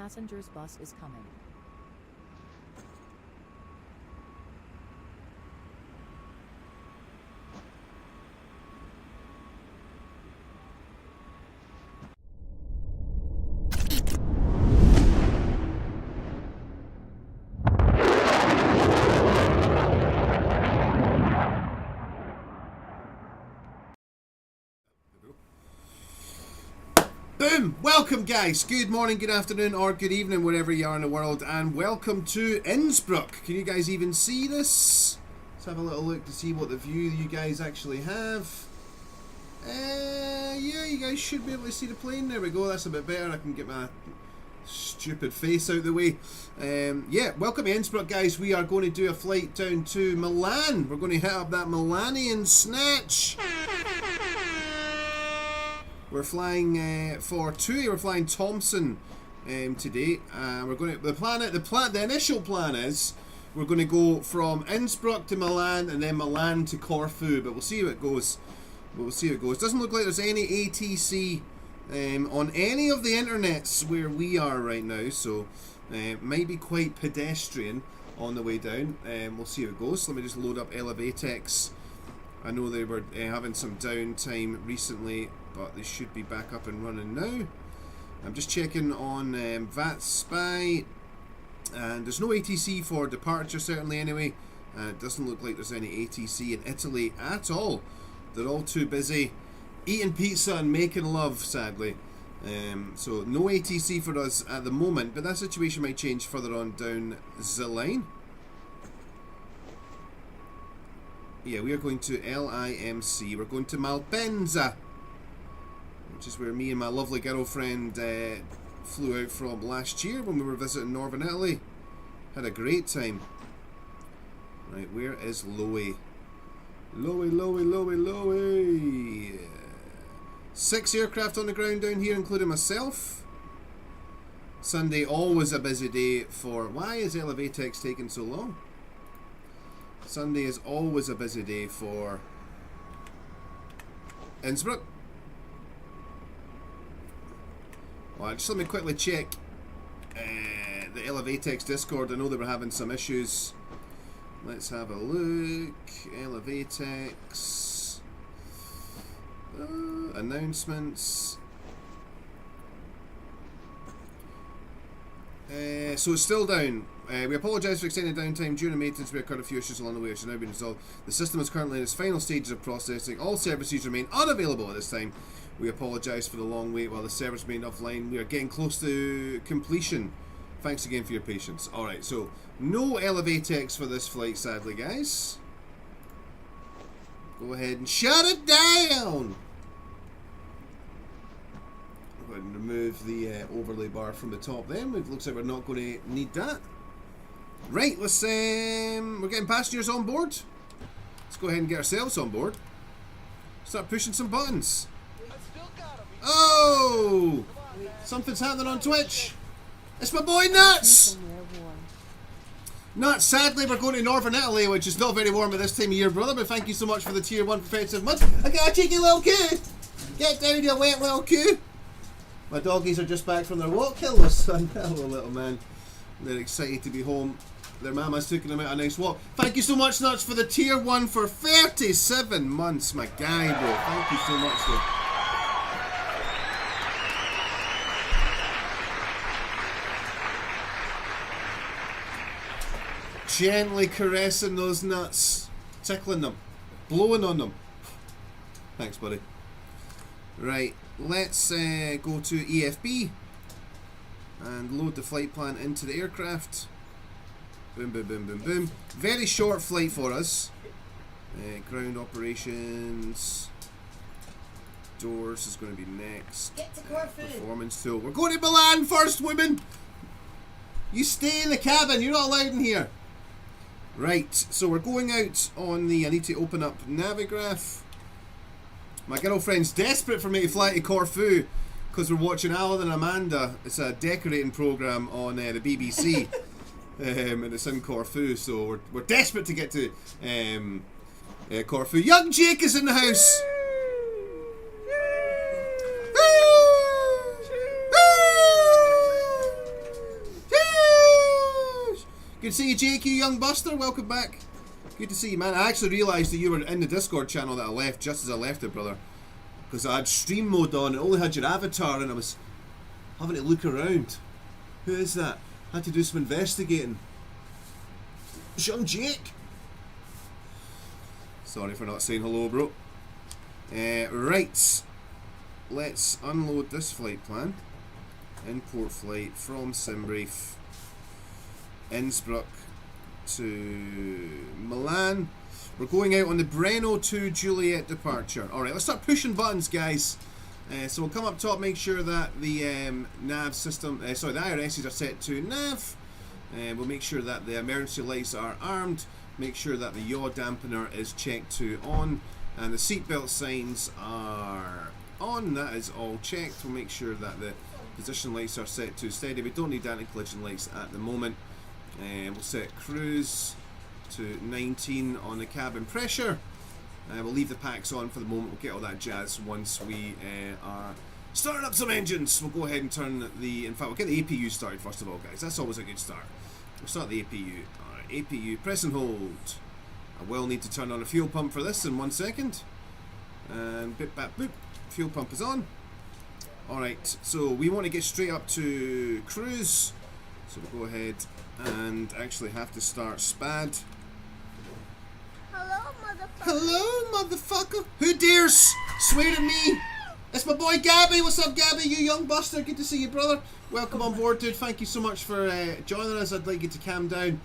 passengers bus is coming. Boom! Welcome guys, good morning, good afternoon or good evening wherever you are in the world, and welcome to Innsbruck. Can you guys even see this? Let's have a little look to see what the view you guys actually have. Yeah, you guys should be able to see the plane. There we go, that's a bit better. I can get my stupid face out of the way. Yeah, welcome to Innsbruck guys. We are going to do a flight down to Milan. We're going to hit up that Milanian snatch. We're flying for TUI. We're flying Thompson today. We're going to the initial plan is we're going to go from Innsbruck to Milan and then Milan to Corfu. But we'll see how it goes. We'll see how it goes. Doesn't look like there's any ATC on any of the internets where we are right now, so might be quite pedestrian on the way down. We'll see how it goes. So let me just load up Elevatex. I know they were having some downtime recently, but they should be back up and running now. I'm just checking on VATSIM, and there's no ATC for departure certainly anyway. It doesn't look like there's any ATC in Italy at all. They're all too busy eating pizza and making love, sadly. So no ATC for us at the moment, but that situation might change further on down the line. Yeah, we are going to LIMC. We're going to Malpensa, which is where me and my lovely girlfriend flew out from last year when we were visiting Northern Italy. Had a great time. Right, where is Loe? Loe. 6 aircraft on the ground down here, including myself. Sunday, always a busy day for... Why is Elevatex taking so long? Sunday is always a busy day for Innsbruck. Well, just let me quickly check the Elevatex Discord. I know they were having some issues. Let's have a look. Elevatex announcements. So it's still down. We apologise for extended downtime during the maintenance. We occurred a few issues along the way which have now been resolved. The system is currently in its final stages of processing. All services remain unavailable at this time. We apologise for the long wait while the servers remain offline. We are getting close to completion. Thanks again for your patience. Alright, so no Elevatex for this flight, sadly, guys. Go ahead and shut it down! Go ahead and remove the overlay bar from the top then. It looks like we're not going to need that. Right, let's we're getting passengers on board. Let's go ahead and get ourselves on board. Start pushing some buttons. Oh! Something's happening on Twitch. It's my boy Nuts! Nuts, sadly we're going to Northern Italy, which is not very warm at this time of year, brother, but thank you so much for the tier 1 defensive month. I got a cheeky little coo! Get down, you wet little coo! My doggies are just back from their walk. Hello, son. Hello, little man. They're excited to be home. Their mama's taking them out a nice walk. Thank you so much, Nuts, for the tier 1 for 37 months, my guy, bro. Thank you so much, though. Gently caressing those nuts, tickling them, blowing on them. Thanks, buddy. Right, let's go to EFB and load the flight plan into the aircraft. Boom, boom, boom, boom, boom. Very short flight for us. Ground operations. Doors is going to be next. Get to Corfu. Performance tool. We're going to Milan first, women! You stay in the cabin, you're not allowed in here. Right, so we're going out on the... I need to open up Navigraph. My girlfriend's desperate for me to fly to Corfu because we're watching Alan and Amanda. It's a decorating programme on the BBC. And it's in Corfu, so we're desperate to get to Corfu. Young Jake is in the house! Good to see you, JQ Young Buster. Welcome back. Good to see you, man. I actually realised that you were in the Discord channel that I left just as I left it, brother. Because I had stream mode on and only had your avatar and I was having to look around. Who is that? Had to do some investigating. It's young Jake. Sorry for not saying hello, bro. Right. Let's unload this flight plan. Import flight from Simbrief. Innsbruck to Milan. We're going out on the Breno to Juliet departure. Alright, let's start pushing buttons, guys. So we'll come up top, make sure that the nav system, the IRSs are set to nav. We'll make sure that the emergency lights are armed. Make sure that the yaw dampener is checked to on. And the seatbelt signs are on. That is all checked. We'll make sure that the position lights are set to steady. We don't need anti-collision lights at the moment. We'll set cruise to 19 on the cabin pressure. We'll leave the packs on for the moment. We'll get all that jazz once we are starting up some engines. We'll go ahead and turn the... In fact, we'll get the APU started first of all, guys. That's always a good start. We'll start the APU. Alright, APU, press and hold. I will need to turn on a fuel pump for this in 1 second. And bip, bap, boop. Fuel pump is on. Alright, so we want to get straight up to cruise. So we'll go ahead and actually have to start SPAD. Hello, motherfucker. Hello, motherfucker. Who dares swear at me? It's my boy Gabby. What's up, Gabby? You young buster. Good to see you, brother. Welcome on board, dude. Thank you so much for joining us. I'd like you to calm down.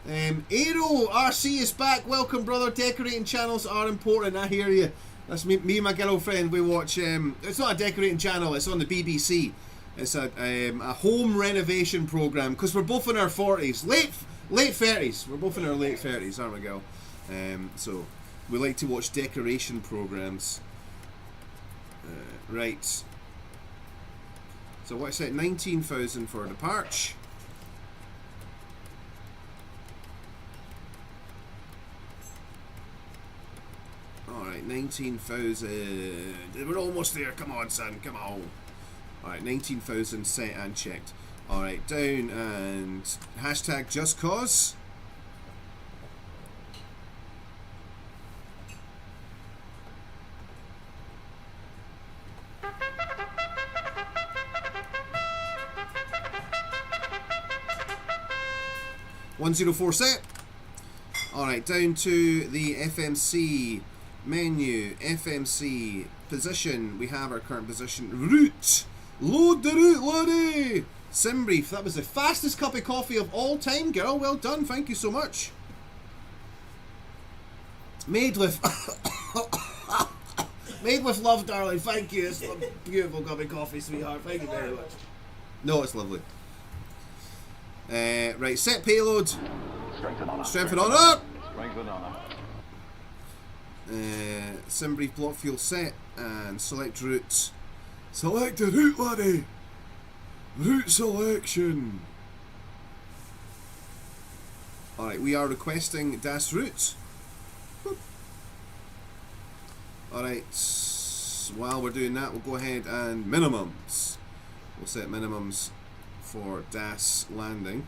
Aero RC is back. Welcome, brother. Decorating channels are important. I hear you. That's me and my girlfriend. We watch. It's not a decorating channel. It's on the BBC. It's a home renovation program because we're both in our 40s, late 30s. We're both in our late 30s, aren't we, girl? So we like to watch decoration programs. Right. So what's it? 19,000 for departure. Alright, 19,000. We're almost there. Come on, son. Come on. Alright, 19,000 set and checked. Alright, down and hashtag just cause. .104 set. Alright, down to the FMC menu. FMC position. We have our current position. Route. Load the route, laddie. Simbrief. That was the fastest cup of coffee of all time, girl. Well done. Thank you so much. Made with made with love, darling. Thank you. It's a beautiful cup of coffee, sweetheart. Thank you very much. No, it's lovely. Right, set payload. Strengthen on up. Simbrief block fuel set and select route. Select a route, laddie. Route selection. Alright, we are requesting DAS route. Alright, while we're doing that, we'll go ahead and minimums. We'll set minimums for DAS landing.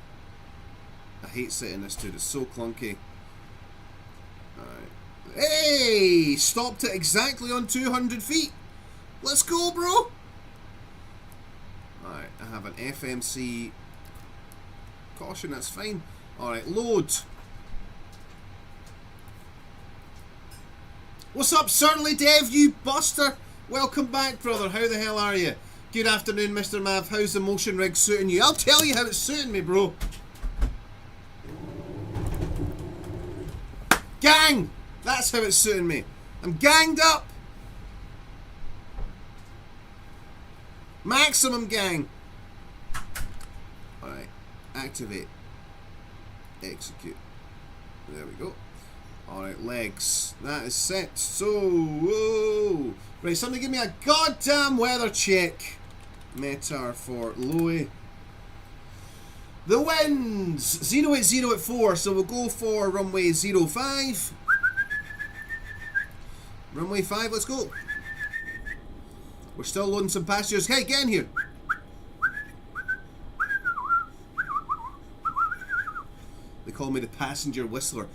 I hate setting this, dude. It's so clunky. Alright. Hey! Stopped it exactly on 200 feet. Let's go, bro! Alright, I have an FMC caution, that's fine. Alright, load. What's up, Certainly Dev, you buster? Welcome back, brother. How the hell are you? Good afternoon, Mr. Mav. How's the motion rig suiting you? I'll tell you how it's suiting me, bro. Gang! That's how it's suiting me. I'm ganged up. Maximum gang. Alright. Activate. Execute. There we go. Alright, legs. That is set. So, whoa. Right, somebody give me a goddamn weather check. Metar for Loe. The winds. 080 at 4. So we'll go for runway 05. Runway 5, let's go. We're still loading some passengers. Hey, get in here. call me the passenger whistler.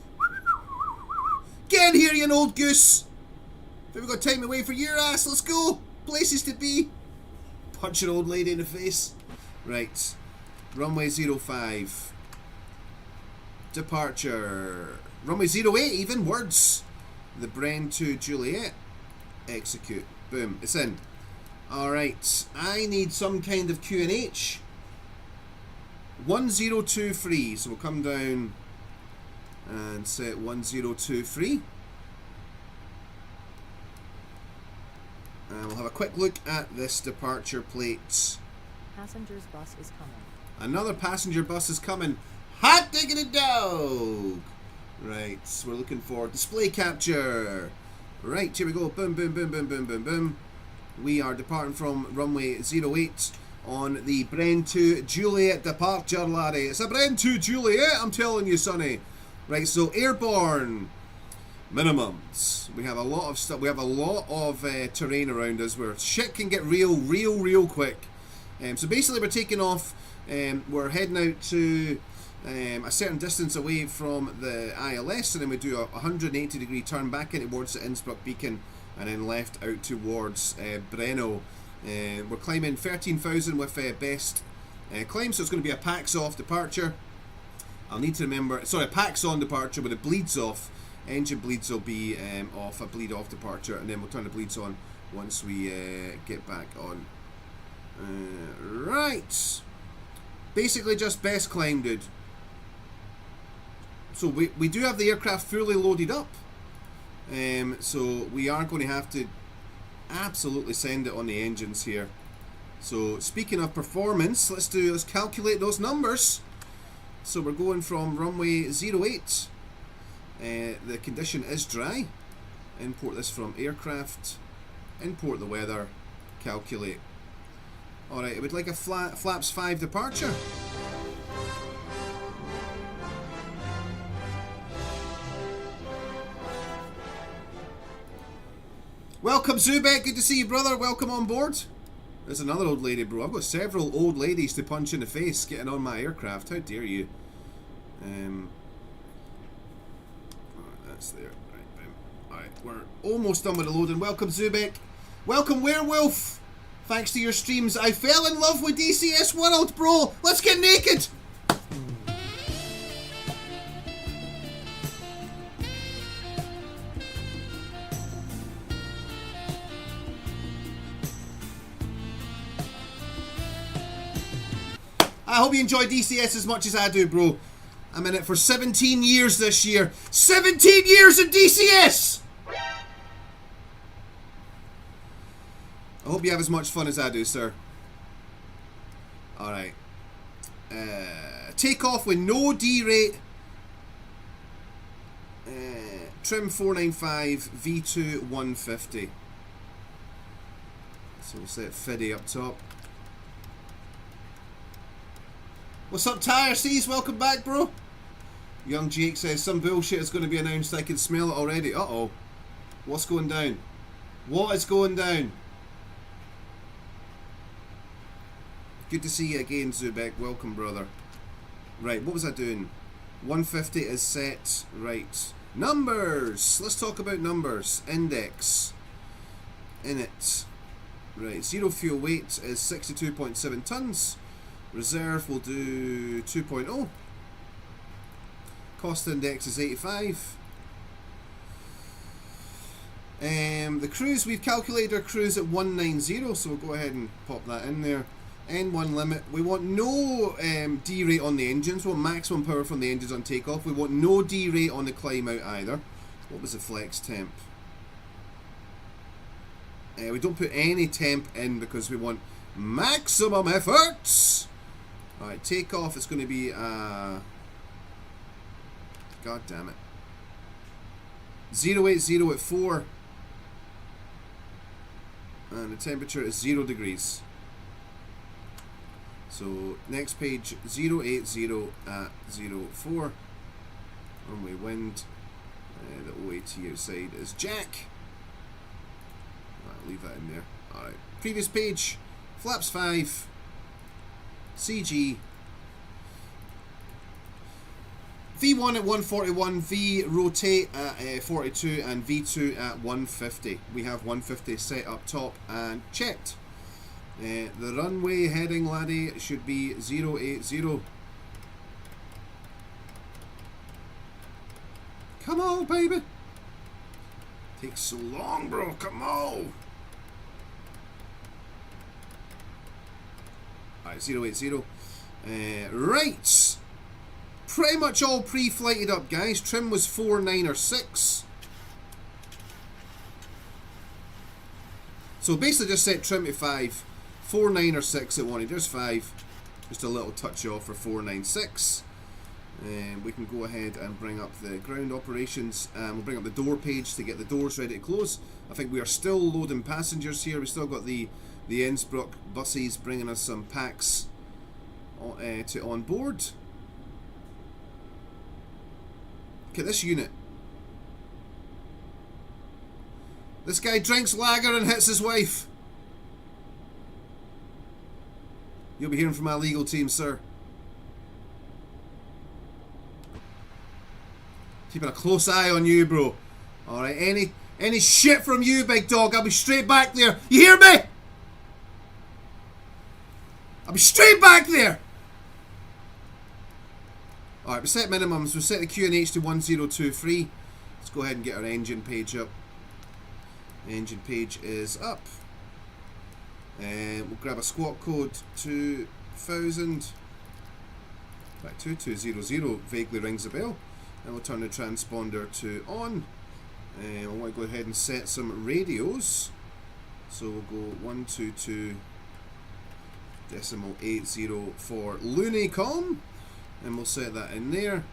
Get in here, you old goose! Have we got time to wait for your ass? Let's go! Places to be! Punch an old lady in the face. Right. Runway 05. Departure. Runway 08 even. Words. The Bren to Juliet. Execute. Boom. It's in. Alright. I need some kind of QNH. 1023. So we'll come down and set 1023. And we'll have a quick look at this departure plate. Passenger's bus is coming. Another passenger bus is coming. Hot diggity dog! Right, so we're looking for display capture. Right, here we go. Boom, boom, boom, boom, boom, boom, boom. We are departing from runway 08 on the Bren to Juliet departure, laddie. It's a Bren to Juliet, I'm telling you, sonny. Right, so airborne minimums. We have a lot of stuff. We have a lot of terrain around us where shit can get real quick. So basically, we're taking off. We're heading out to a certain distance away from the ILS, and then we do a 180-degree turn back in towards the Innsbruck beacon, and then left out towards Brno. We're climbing 13,000 with best climb, so it's going to be a packs off departure. I'll need to remember, sorry, a packs on departure with a bleeds off. Engine bleeds will be off, a bleed off departure, and then we'll turn the bleeds on once we get back on. Right. Basically just best climb, dude. So we do have the aircraft fully loaded up. So we are going to have to absolutely send it on the engines here. So speaking of performance, let's calculate those numbers. So we're going from runway 08. The condition is dry. Import this from aircraft. Import the weather. Calculate. Alright, I would like a flaps 5 departure. Welcome, Zubek. Good to see you, brother. Welcome on board. There's another old lady, bro. I've got several old ladies to punch in the face getting on my aircraft. How dare you? That's there. Alright, we're almost done with the loading. Welcome, Zubek. Welcome, Werewolf. Thanks to your streams, I fell in love with DCS World, bro. Let's get naked. I hope you enjoy DCS as much as I do, bro. I'm in it for 17 years this year. 17 years of DCS! I hope you have as much fun as I do, sir. Alright. Take off with no D-rate. Trim 495, V2 150. So we'll set Fiddy up top. What's up, Tire Seas? Welcome back, bro. Young Jake says some bullshit is going to be announced. I can smell it already. Uh-oh. What's going down? What is going down? Good to see you again, Zubek. Welcome, brother. Right, what was I doing? 150 is set. Right. Numbers! Let's talk about numbers. Index. Init. Right, zero fuel weight is 62.7 tons. Reserve will do 2.0. Cost index is 85. The cruise, we've calculated our cruise at 190, so we'll go ahead and pop that in there. N1 limit. We want no D-rate on the engines. We want maximum power from the engines on takeoff. We want no D-rate on the climb out either. What was the flex temp? We don't put any temp in because we want maximum efforts. Alright, takeoff is going to be God damn it. 080 at 4. And the temperature is 0 degrees. So next page 080 at 04. Runway wind. The OAT outside is Jack. I'll leave that in there. Alright. Previous page. Flaps 5. CG. V1 at 141, V rotate at 42, and V2 at 150. We have 150 set up top and checked. The runway heading, laddie, should be 080. Come on, baby. Takes so long, bro. Come on. Alright, 080. Right. Pretty much all pre-flighted up, guys. Trim was 4, 9, or 6. So basically just set trim to 5. 4, 9, or 6 it wanted. There's 5. Just a little touch off for 4, 9, 6. We can go ahead and bring up the ground operations. We'll bring up the door page to get the doors ready to close. I think we are still loading passengers here. We've still got the Innsbruck buses bringing us some packs on board. Look at this unit. This guy drinks lager and hits his wife. You'll be hearing from my legal team, sir. Keeping a close eye on you, bro. Alright, any shit from you, big dog, I'll be straight back there. You hear me? I'll be straight back there. Alright, we set minimums. We'll set the QNH to 1023. Let's go ahead and get our engine page up. Engine page is up. We'll grab a squawk code 2000. Right, 2200 vaguely rings a bell. And we'll turn the transponder to on. And we'll go ahead and set some radios. So we'll go 122.80 for Lunicom. And we'll set that in there.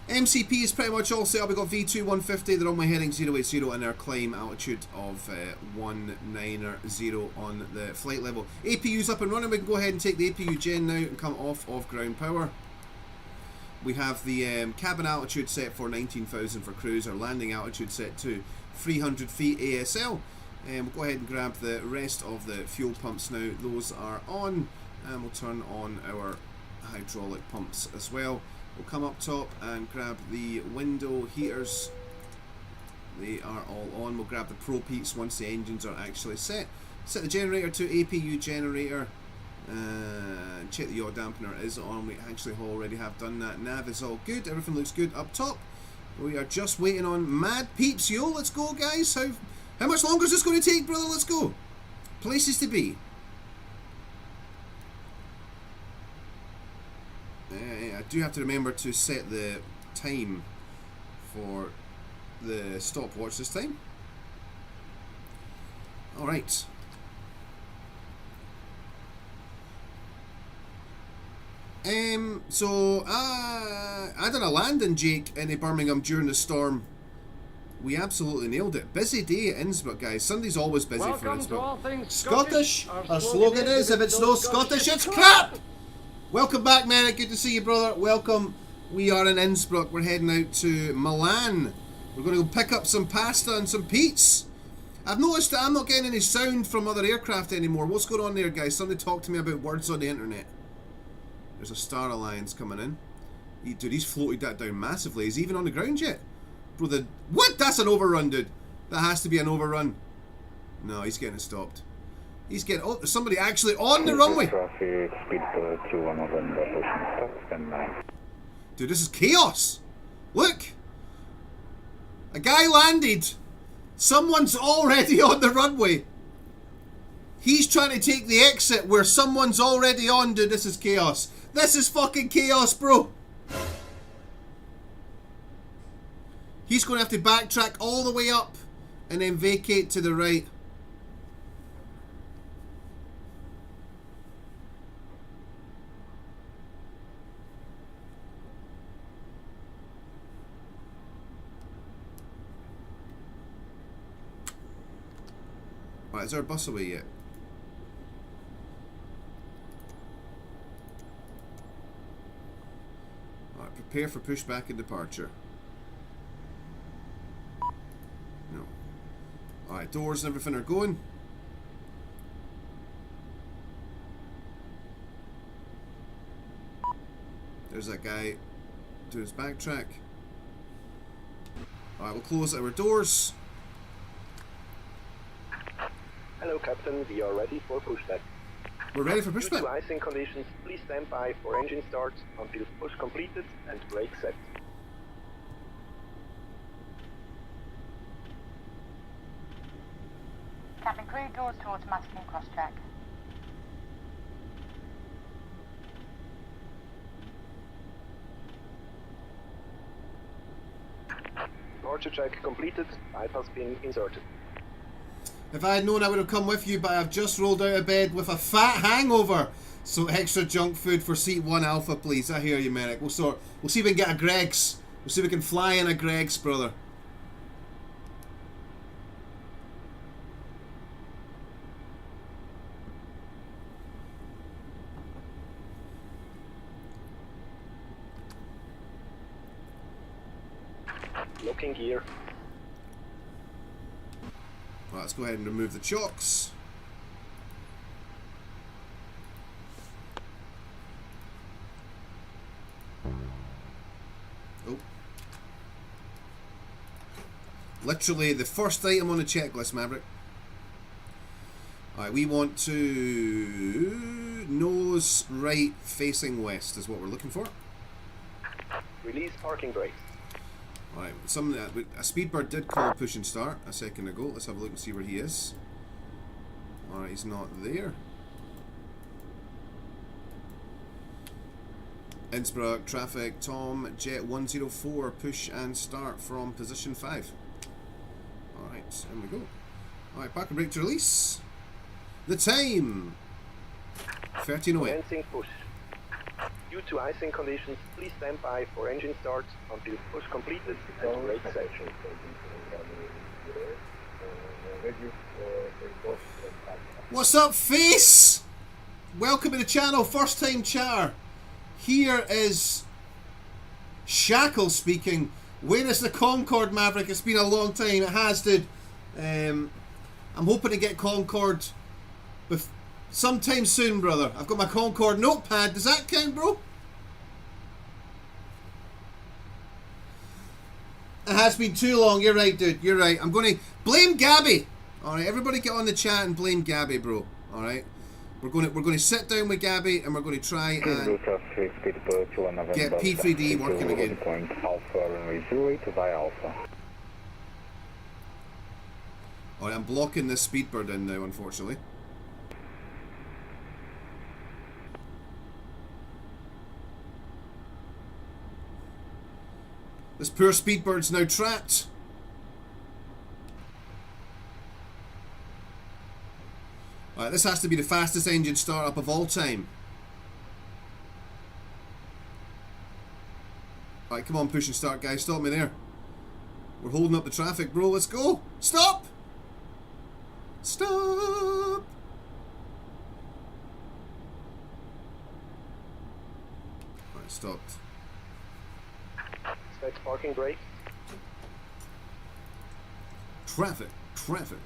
MCP is pretty much all set up. We've got V2 150, they're on my heading 080 and our climb altitude of 190 on the flight level. APU's up and running. We can go ahead and take the APU gen now and come off of ground power. We have the cabin altitude set for 19,000 for cruise. Our landing altitude set to 300 feet ASL. And we'll go ahead and grab the rest of the fuel pumps now. Those are on. And we'll turn on our hydraulic pumps as well. We'll come up top and grab the window heaters. They are all on. We'll grab the prop heats once the engines are actually set. Set the generator to APU generator. Check the yaw dampener is on. We actually already have done that. Nav is all good. Everything looks good up top. We are just waiting on Mad Peeps. Yo, let's go, guys. How much longer is this going to take, brother? Let's go. Places to be. I do have to remember to set the time for the stopwatch this time. Alright. So I done a landing, Jake, in Birmingham during the storm. We absolutely nailed it. Busy day at Innsbruck, guys. Sunday's always busy for Innsbruck. Scottish. Our slogan is, if it's no Scottish, it's crap! Welcome back, man. Good to see you, brother. Welcome. We are in Innsbruck. We're heading out to Milan. We're going to go pick up some pasta and some pizza. I've noticed that I'm not getting any sound from other aircraft anymore. What's going on there, guys? Somebody talk to me about words on the internet. There's a Star Alliance coming in. Dude, he's floated that down massively. Is he even on the ground yet? Bro, what? That's an overrun, dude. That has to be an overrun. No, he's getting it stopped. He's getting... Oh, there's somebody actually on the runway. Dude, this is chaos. Look. A guy landed. Someone's already on the runway. He's trying to take the exit where someone's already on. Dude, this is chaos. This is fucking chaos, bro. He's going to have to backtrack all the way up and then vacate to the right. Right, is our bus away yet? Alright, prepare for pushback and departure. No. Alright, doors and everything are going. There's that guy. do his backtrack. Alright, we'll close our doors. Hello, Captain. We are ready for pushback. We're ready for Due to pushback. icing conditions, please stand by for engine start until push completed and brake set. Cabin crew, doors to automatic and cross-track. Departure check completed. Bypass pin inserted. If I had known, I would have come with you, but I've just rolled out of bed with a fat hangover. So extra junk food for seat 1 Alpha, please. I hear you, Merrick. We'll see if we can get a Greg's. We'll see if we can fly in a Greg's, brother. Locking gear. Right, let's go ahead and remove the chocks. Oh. Literally the first item on the checklist, Maverick. Alright, we want to nose right facing west is what we're looking for. Release parking brakes. Alright, a Speedbird did call push and start a second ago. Let's have a look and see where he is. Alright, he's not there. Innsbruck, traffic, Tom, Jet 104, push and start from position 5. Alright, in we go. Alright, park and brake to release. The time! 13:08. Commencing push. Due to icing conditions, please stand by for engine start until push completed and brake set. What's up, face? Welcome to the channel, first time chatter. Here is Shackle speaking. Where is the Concorde, Maverick? It's been a long time. It has, dude. I'm hoping to get Concorde sometime soon, brother. I've got my Concorde notepad. Does that count, bro? It has been too long. You're right, dude. You're right. I'm going to blame Gabby. All right, everybody get on the chat and blame Gabby, bro. All right, we're going to sit down with Gabby and we're going to try and get P3D working again. All right, I'm blocking this Speedbird in now, unfortunately. This poor Speedbird's now trapped. Alright, this has to be the fastest engine startup of all time. Alright, come on, push and start, guys. Stop me there. We're holding up the traffic, bro. Let's go. Stop! Stop! Alright, stopped. Expect parking brake. Traffic. Traffic.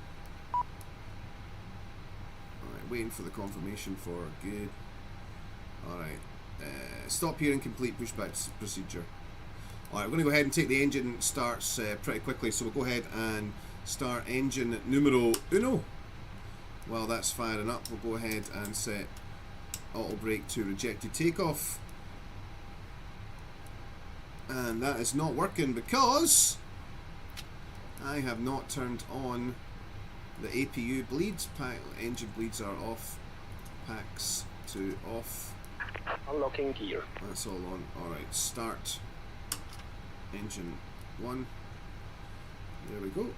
Alright, waiting for the confirmation for good. Alright. Stop here and complete pushback procedure. Alright, we're going to go ahead and take the engine starts pretty quickly. So we'll go ahead and start engine numero uno. While that's firing up, we'll go ahead and set auto brake to rejected takeoff. And that is not working because I have not turned on the APU bleeds. Engine bleeds are off. Packs to off. Unlocking gear. That's all on. Alright, start engine 1. There we go.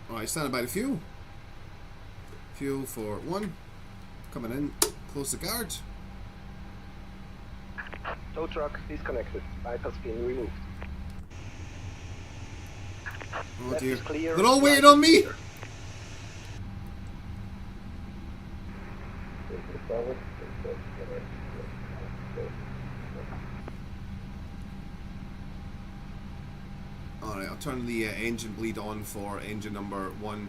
Alright, standing by the fuel. Fuel for 1. Coming in. Close the guard. Tow truck disconnected. Bypass pin removed. Oh Left dear. is clear. They're all Right waiting is on me! clear. Alright, I'll turn the engine bleed on for engine number 1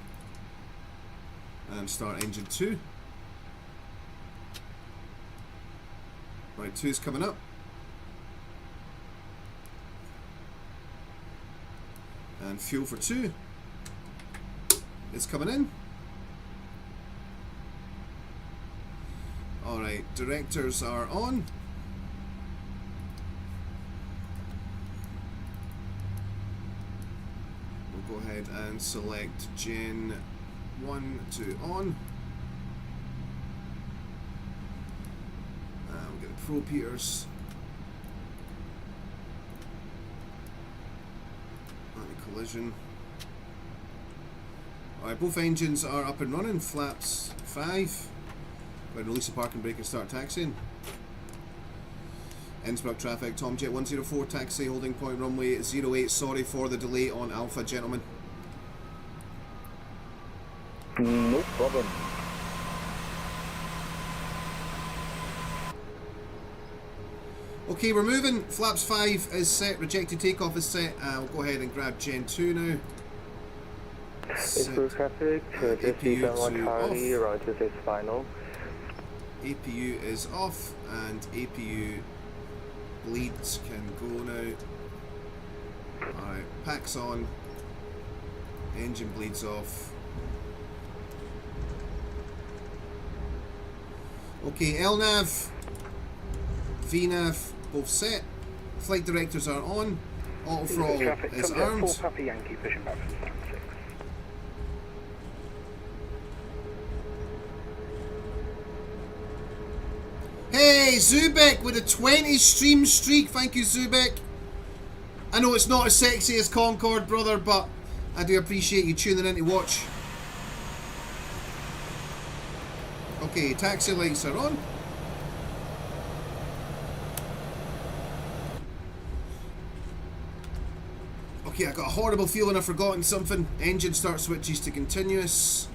and start engine 2. Right, 2 is coming up. And fuel for 2 is coming in. Alright, directors are on. We'll go ahead and select Gen 1 to on. We'll get the probe heaters. Collision. Alright, both engines are up and running. Flaps 5. Go ahead, release the parking brake and start taxiing. Innsbruck traffic, Tomjet 104 taxi, holding point runway 08. Sorry for the delay on Alpha, gentlemen. No problem. Okay, we're moving. Flaps 5 is set. Rejected takeoff is set. We'll go ahead and grab Gen 2 now. Innsbruck traffic, APU to Charlie, off. Roger 6 final. APU is off and APU bleeds can go now. Alright, packs on. Engine bleeds off. Okay, LNAV, VNAV, both set. Flight directors are on. Auto throttle is armed. Papa Yankee, pushing back from stand 6. Hey, Zubek with a 20 stream streak. Thank you, Zubek. I know it's not as sexy as Concorde, brother, but I do appreciate you tuning in to watch. Okay, taxi lights are on. Okay, I got a horrible feeling I've forgotten something. Engine start switches to continuous.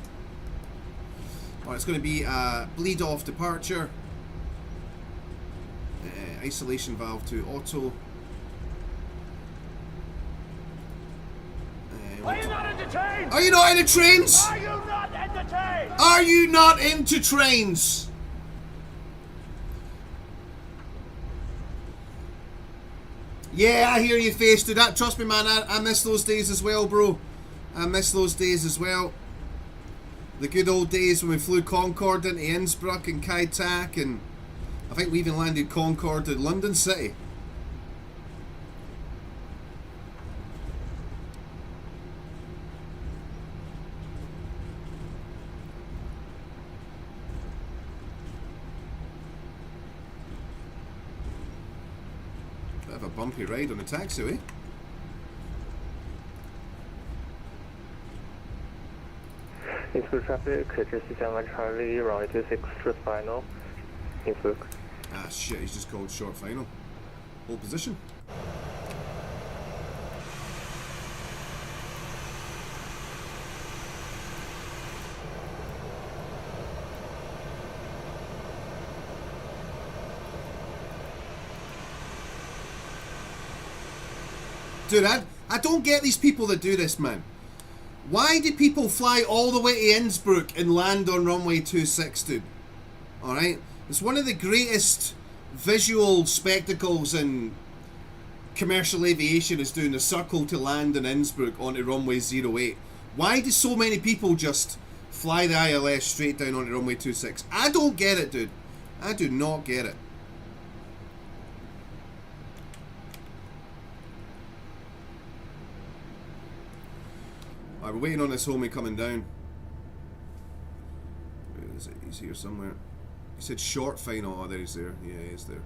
Alright, it's going to be a bleed off departure. Isolation valve to auto. Are you not entertained? Are you not into trains? Are you not entertained? Are you not into trains? Yeah, I hear you, face to that. Trust me, man, I miss those days as well, bro. I miss those days as well. The good old days when we flew Concorde into Innsbruck and Kai Tak, and I think we even landed Concorde in London City. Bit of a bumpy ride on the taxiway. Innsbruck traffic, J67 Charlie, runway 26, short final. Innsbruck. Ah shit, he's just called short final. Hold position. Dude, I don't get these people that do this, man. Why do people fly all the way to Innsbruck and land on runway 26, dude? Alright? It's one of the greatest visual spectacles in commercial aviation is doing the circle to land in Innsbruck onto runway 08. Why do so many people just fly the ILS straight down onto runway 26? I don't get it, dude. I do not get it. Alright, we're waiting on this homie coming down. Where is it? He's here somewhere. He said short final. Oh, there he's there. Yeah, he is there.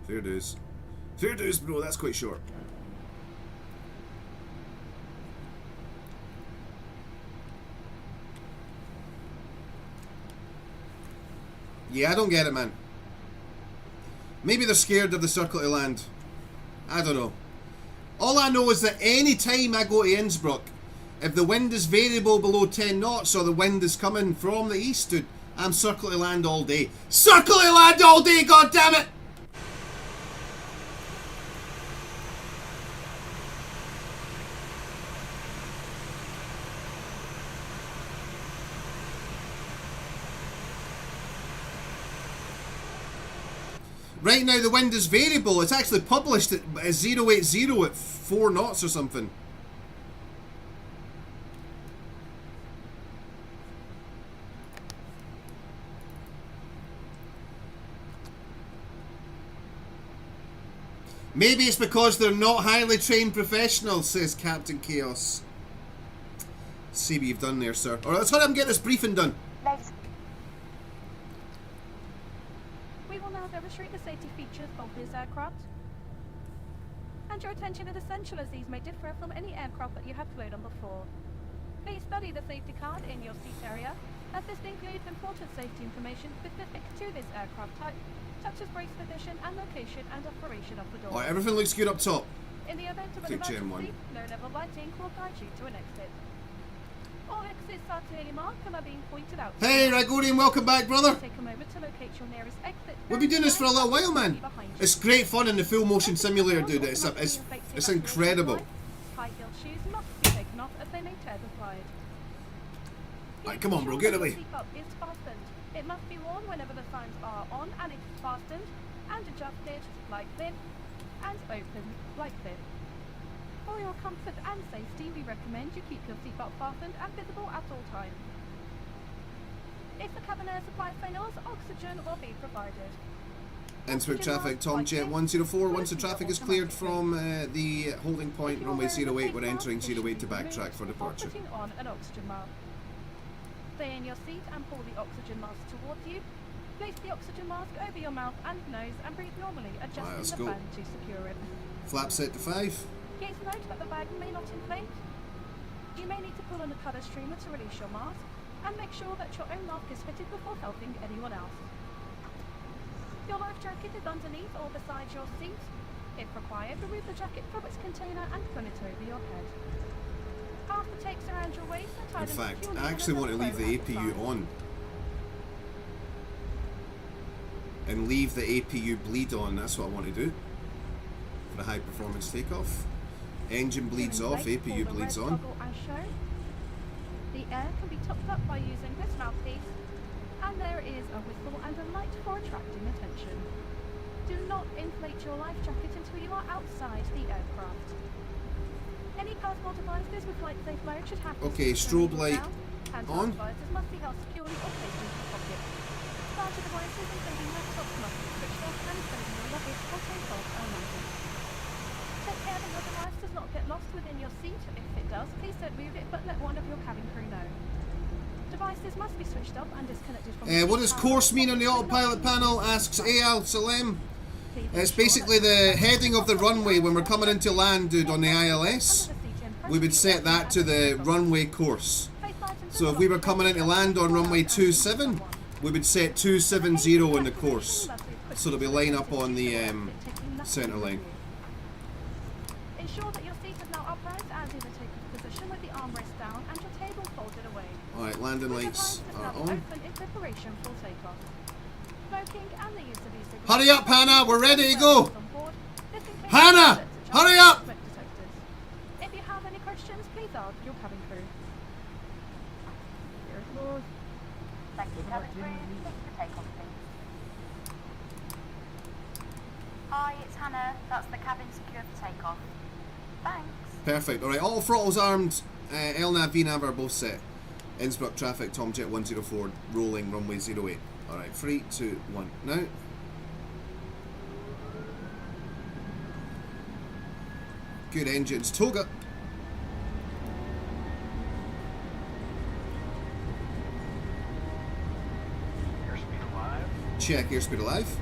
Fair dues. Fair dues, bro. That's quite short. Yeah, I don't get it, man. Maybe they're scared of the circle to land. I don't know. All I know is that any time I go to Innsbruck, if the wind is variable below 10 knots or the wind is coming from the east, dude, I'm circle to land all day. Circle to land all day, goddammit! Right now the wind is variable. It's actually published at 080 at 4 knots or something. Maybe it's because they're not highly trained professionals, says Captain Chaos. See what you've done there, sir. Alright, let's hurry up and get this briefing done. Ladies. We will now demonstrate the safety features of this aircraft. And your attention is essential as these may differ from any aircraft that you have flown on before. Please study the safety card in your seat area, as this includes important safety information specific to this aircraft type, such as brace position and location and operation of the door. Alright, everything looks good up top. In the event of an Keep Gen emergency, 1. low-level lighting will guide you to an exit. All exits are clearly marked and are being pointed out. Hey, Ragorian, welcome back, brother. Take a moment to locate your nearest exit. We've been doing this for a little while, man. It's great fun in the full motion simulator, dude. It's incredible. High heel shoes must be taken off as they may tear the slide. Alright, come on, bro, get away. Seatbelt is fastened. It must be worn whenever the signs are on and it is fastened and adjusted like this and open like this. For your comfort and safety, we recommend you keep your seatbelt fastened and visible at all times. If the cabin air supply fails, oxygen will be provided. Innsbruck traffic, Tom Jet 104. Once the traffic is cleared from the holding point, runway 08, we're entering 08 to backtrack for departure. Putting on an oxygen mask. Stay in your seat and pull the oxygen mask towards you. Place the oxygen mask over your mouth and nose and breathe normally, adjusting the band to secure it. Flap set to 5. Please note that the bag may not inflate. You may need to pull on the cover streamer to release your mask, and make sure that your own mask is fitted before helping anyone else. Your life jacket is underneath or beside your seat. If required, remove the jacket from its container and put it over your head. Half the tapes around your waist and tie In them fact, securely I actually want to leave the APU on. And leave the APU bleed on, that's what I want to do. For a high performance takeoff. Engine bleeds off, APU bleeds on. The air can be topped up by using this mouthpiece, and there is a whistle and a light for attracting attention. Do not inflate your life jacket until you are outside the aircraft. Any personal devices with flight safe mode should have okay, strobe light on. Devices must be held securely or placed into the pocket. Larger devices, including laptops, must be switched off and stayed in your luggage or take off and landed. Take care that your device does not get lost within your seat. If it does, please don't move it, but let one of your cabin crew know. Devices must be switched off and disconnected from what does course mean on the autopilot panel? Asks Al Salem. It's basically the heading of the runway when we're coming into land, dude, on the ILS. We would set that to the runway course. So if we were coming into land on runway 27, we would set 270 in the course. So that we line up on the center line. Ensure that your seat is now upright and in a takeoff position with the armrest down and your table folded away. Alright, landing lights are on. Open in preparation for takeoff. Smoking and the use of e-cigarettes. Hurry up, Hannah, we're ready to go! Hannah, hurry up! If you have any questions, please ask your cabin crew. Thank you, cabin crew. Thanks for takeoff, please. Hi, it's Hannah. That's the cabin secure for takeoff. Thanks. Perfect. Alright, all throttles armed. LNAV, VNAV are both set. Innsbruck traffic, Tom Jet 104, rolling runway 08. Alright, 3, 2, 1, now. Good engines. Toga. Airspeed alive. Check airspeed alive.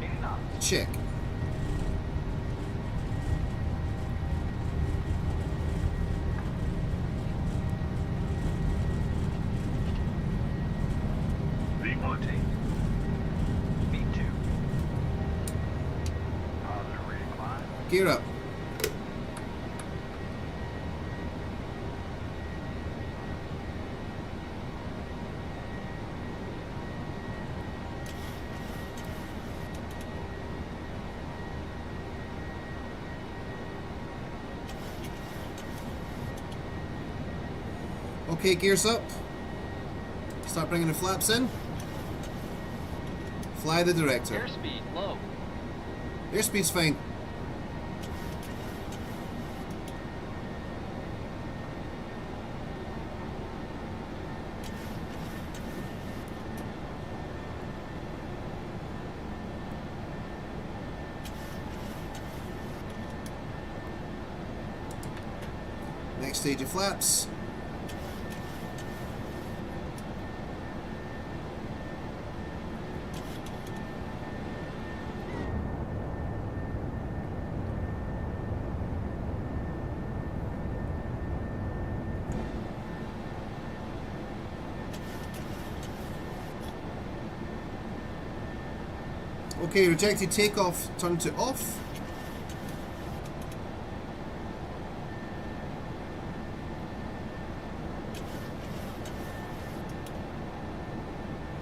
80 knots. Check. Rotate. Speed 2. Positive ready to climb. Gear up. Okay, gears up. Start bringing the flaps in. Fly the director. Airspeed low. Airspeed's fine. stage of flaps. Okay, rejected takeoff, turn to off.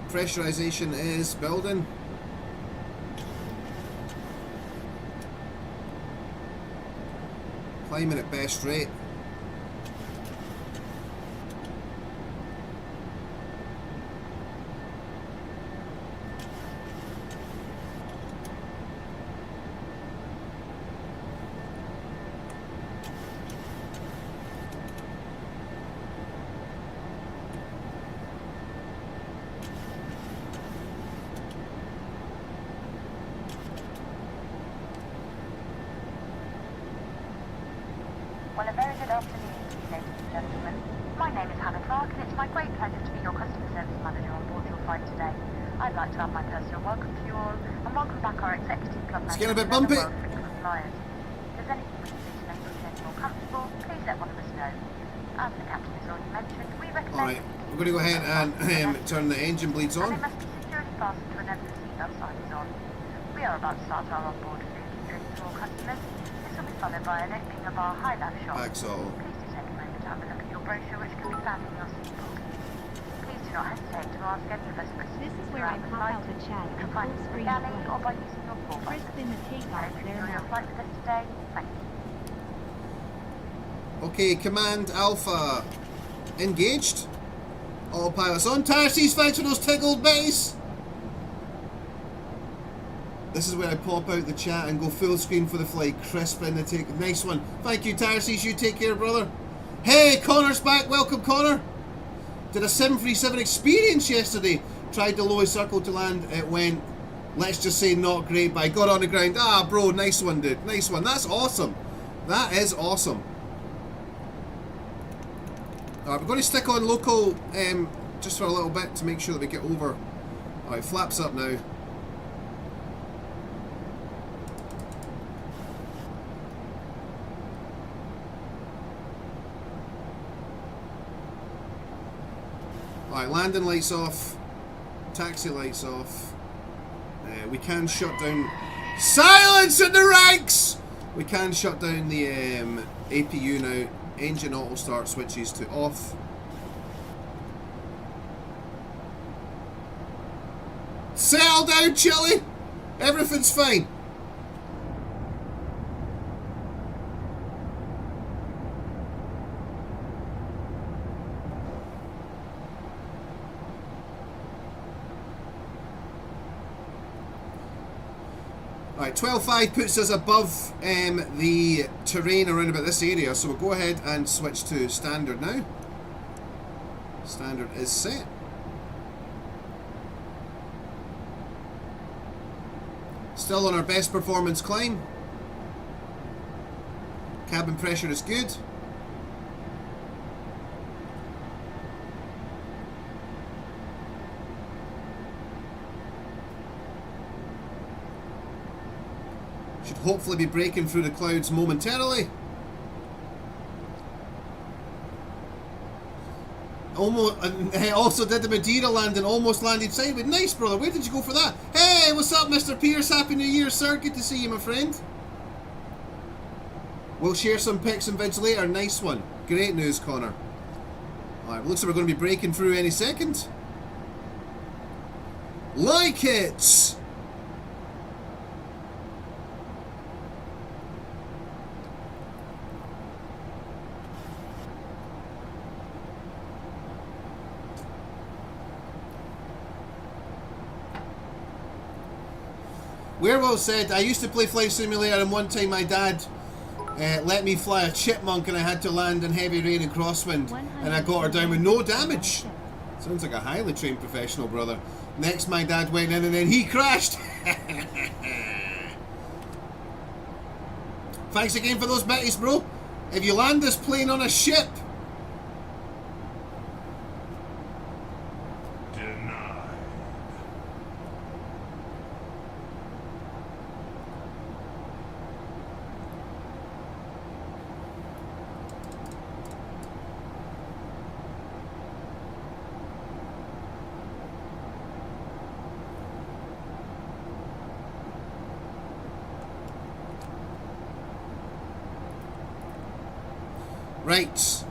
Pressurization is building. Climbing at best rate. Well, a very good afternoon to you, ladies and gentlemen. My name is Hannah Clark, and it's my great pleasure to be your customer service manager on board your flight today. I'd like to have my personal welcome to you all, and welcome back our executive club It's members getting a bit and other bumpy. world frequent flyers. If there's anything we can do to make your journey more comfortable, please let one of us know. As the captain has already mentioned, we recommend... Alright, we're going to go ahead and turn the engine bleeds And on. they must be securely fastened whenever the seatbelt sign is on. We are about to start our onboard food and drink to all customers. This will be followed by an opening of our high-lab shop. Axel. Please do take a moment to have a look at your brochure, which can be found in your seat pocket. Please do not hesitate to ask any of us questions. This is where I throughout the pop flight. out the chat You can and find full us in the screen galley flight. or by using your call Crisp button. in the I takeoff hope you there enjoy your now. flight with us today. Thank you. Okay, Command Alpha engaged. All pilots on. Tarsies, thanks for those tickled base. This is where I pop out the chat and go full screen for the flight. Crisp in the take. Nice one. Thank you, Tarsies. You take care, brother. Hey, Connor's back. Welcome, Connor. Did a 737 experience yesterday. Tried the lowest circle to land. It went, let's just say, not great, but I got on the ground. Ah, bro, nice one, dude. Nice one. That's awesome. That is awesome. Alright, we're going to stick on local just for a little bit to make sure that we get over. Alright, flaps up now. Alright, landing lights off. Taxi lights off. We can shut down... Silence in the ranks! We can shut down the APU now. Engine auto start switches to off. Settle down, Chili! Everything's fine. Alright, 12.5 puts us above the terrain around about this area, so we'll go ahead and switch to standard now. Standard is set. Still on our best performance climb. Cabin pressure is good. Should hopefully be breaking through the clouds momentarily. Also did the Madeira landing, almost landed sideways. Nice, brother. Where did you go for that? Hey, what's up, Mr. Pierce? Happy New Year, sir. Good to see you, my friend. We'll share some pics and vids later. Nice one. Great news, Connor. Alright, looks like we're going to be breaking through any second. Like it! Werewolf said, I used to play Flight Simulator and one time my dad let me fly a chipmunk and I had to land in heavy rain and crosswind and I got her down with no damage. Sounds like a highly trained professional, brother. Next my dad went in and then he crashed. Thanks again for those bitties, bro. If you land this plane on a ship, Denied. right,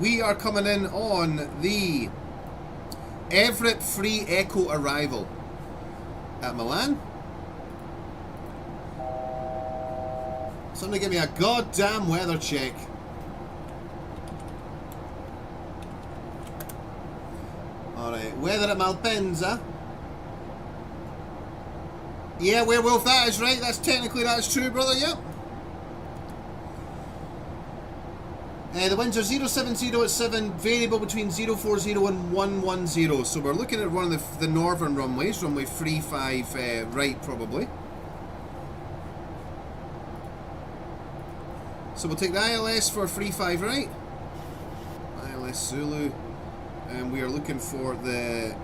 we are coming in on the Everett Free Echo arrival at Milan. Somebody give me a goddamn weather check. Alright, weather at Malpensa. Yeah, Werewolf, that is right. That's true, brother, yep. The winds are 070 at 7, variable between 040 and 110. So we're looking at one of the northern runways, runway 35 right probably. So we'll take the ILS for 35 right. ILS Zulu. And we are looking for the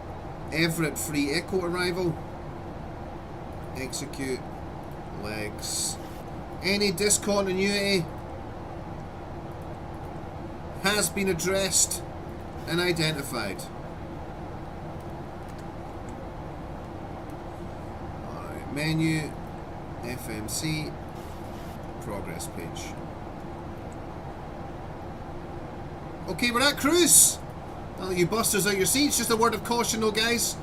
Everett Free Echo arrival. Execute. Legs. Any discontinuity has been addressed and identified. Alright, menu, FMC, progress page. Okay, we're at cruise. I'll let you busters out your seats. Just a word of caution though, guys.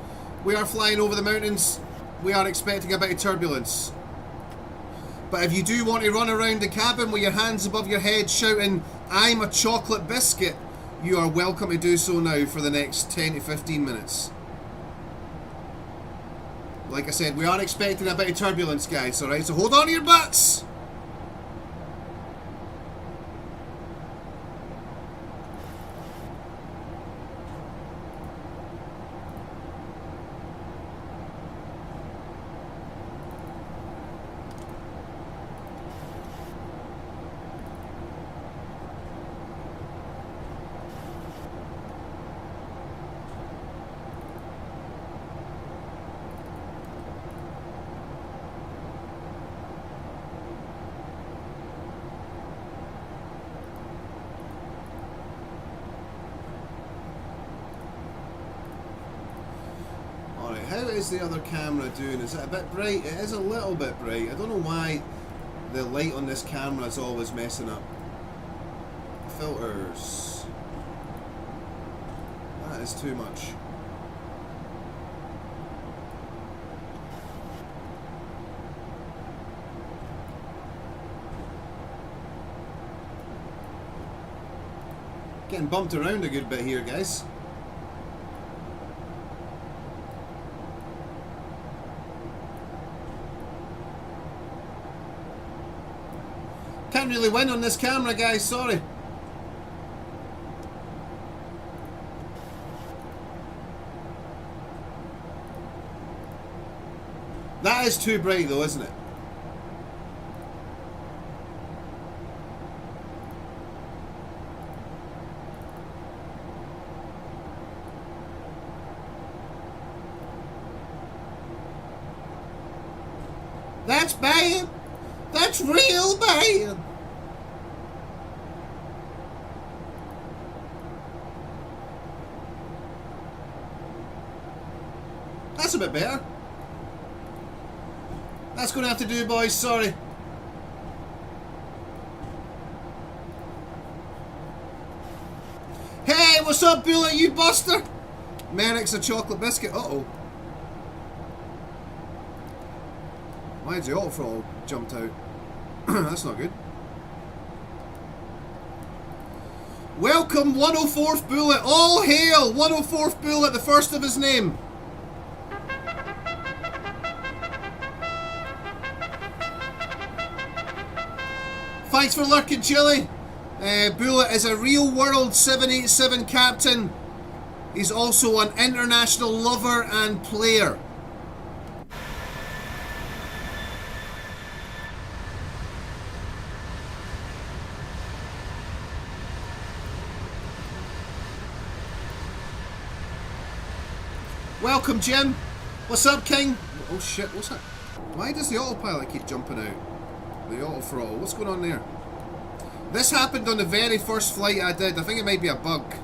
We are flying over the mountains. We are expecting a bit of turbulence. But if you do want to run around the cabin with your hands above your head shouting, "I'm a chocolate biscuit," you are welcome to do so now for the next 10 to 15 minutes. Like I said, we are expecting a bit of turbulence, guys, alright? So hold on to your butts! How is the other camera doing? Is it a bit bright? It is a little bit bright. I don't know why the light on this camera is always messing up. Filters. That is too much. Getting bumped around a good bit here, guys. Can't really win on this camera, guys, sorry. That is too bright though, isn't it? That's bad. That's real bad. That's a bit better. That's going to have to do, boys, sorry. Hey, what's up, Bullet, you buster? Merrick's a chocolate biscuit. Uh-oh. Why is the auto throttle jumped out? That's not good. Welcome, 104th Bullet. All hail, 104th Bullet, the first of his name. Thanks for lurking, Chili. Bullet is a real-world 787 captain. He's also an international lover and player. Welcome, Jim. What's up, King? Oh shit, what's that? Why does the autopilot keep jumping out? The auto throttle, what's going on there? This happened on the very first flight I did. I think it might be a bug.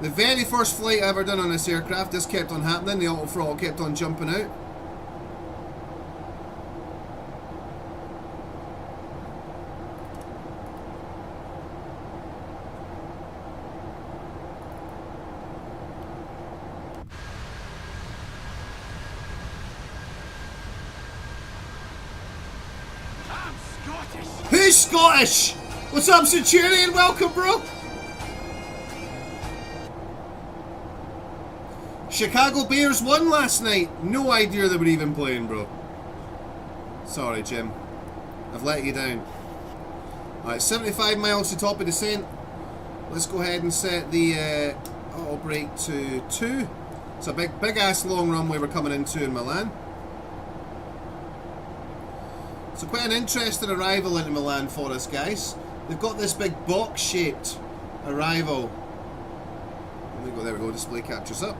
The very first flight I ever done on this aircraft, this kept on happening. The auto throttle kept on jumping out. Who's Scottish? What's up, Centurion? Welcome, bro. Chicago Bears won last night. No idea they were even playing, bro. Sorry, Jim. I've let you down. Alright, 75 miles to top of descent. Let's go ahead and set the auto brake to 2. It's a big ass long runway we're coming into in Milan. So quite an interesting arrival into Milan for us, guys. They've got this big box-shaped arrival. There we go, display captures up.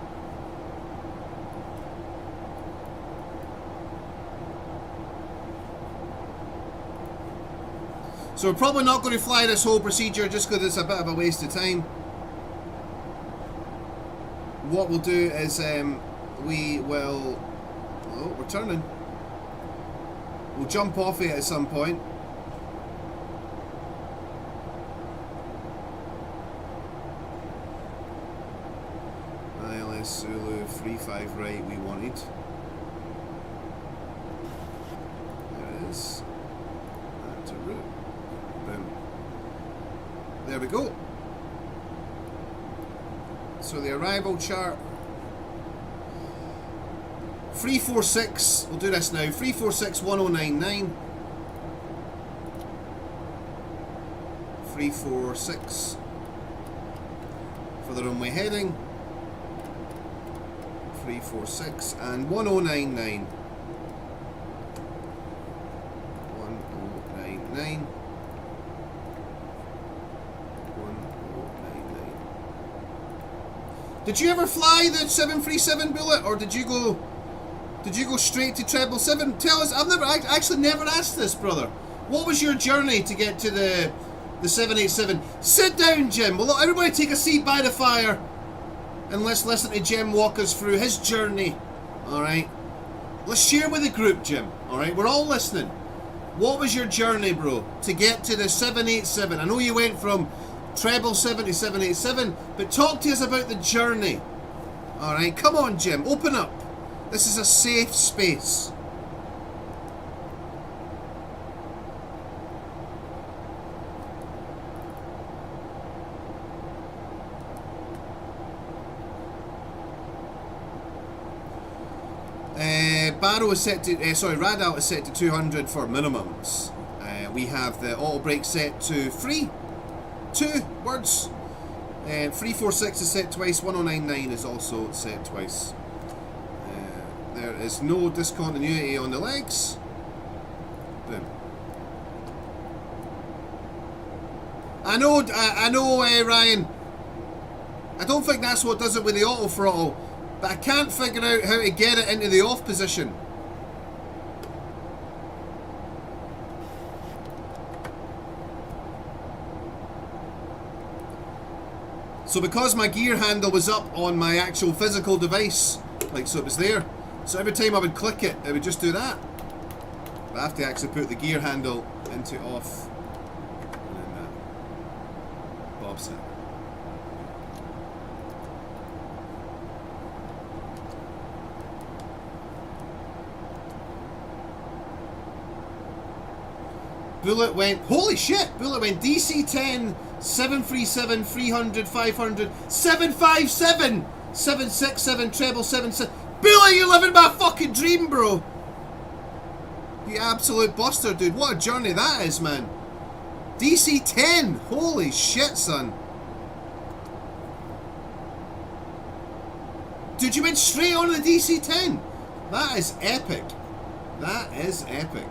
So we're probably not going to fly this whole procedure just because it's a bit of a waste of time. What we'll do is we will... Oh, we're turning. We'll jump off it at some point. ILS Zulu 35 right we wanted. There it is. That's a route. Boom. There we go. So the arrival chart. 346, we'll do this now, 346 1099. 346 for the runway heading. 346 and 1099. 1099. 1099. Did you ever fly the 737 Bullet, or did you go straight to 777? Tell us. I actually never asked this, brother. What was your journey to get to the 787? Sit down, Jim. Well, everybody take a seat by the fire, and let's listen to Jim walk us through his journey. All right. Let's share with the group, Jim. All right. We're all listening. What was your journey, bro, to get to the 787? I know you went from 777 to 787, but talk to us about the journey. All right. Come on, Jim. Open up. This is a safe space. Barrow is set to, Radalt is set to 200 for minimums. We have the auto brake set to 3. 2 words. 346 is set twice. 1099 is also set twice. There is no discontinuity on the legs. Boom. I know, Ryan. I don't think that's what does it with the auto throttle, but I can't figure out how to get it into the off position. So because my gear handle was up on my actual physical device, like, so it was there. So every time I would click it, it would just do that. But I have to actually put the gear handle into off. And then that. Bob's it. Bullet went, holy shit! Bullet went DC-10, 737, 300, 500, 757, 767, treble 77. Bullet, you're living my fucking dream, bro! You absolute buster, dude. What a journey that is, man. DC-10! Holy shit, son. Dude, you went straight on the DC-10. That is epic. That is epic.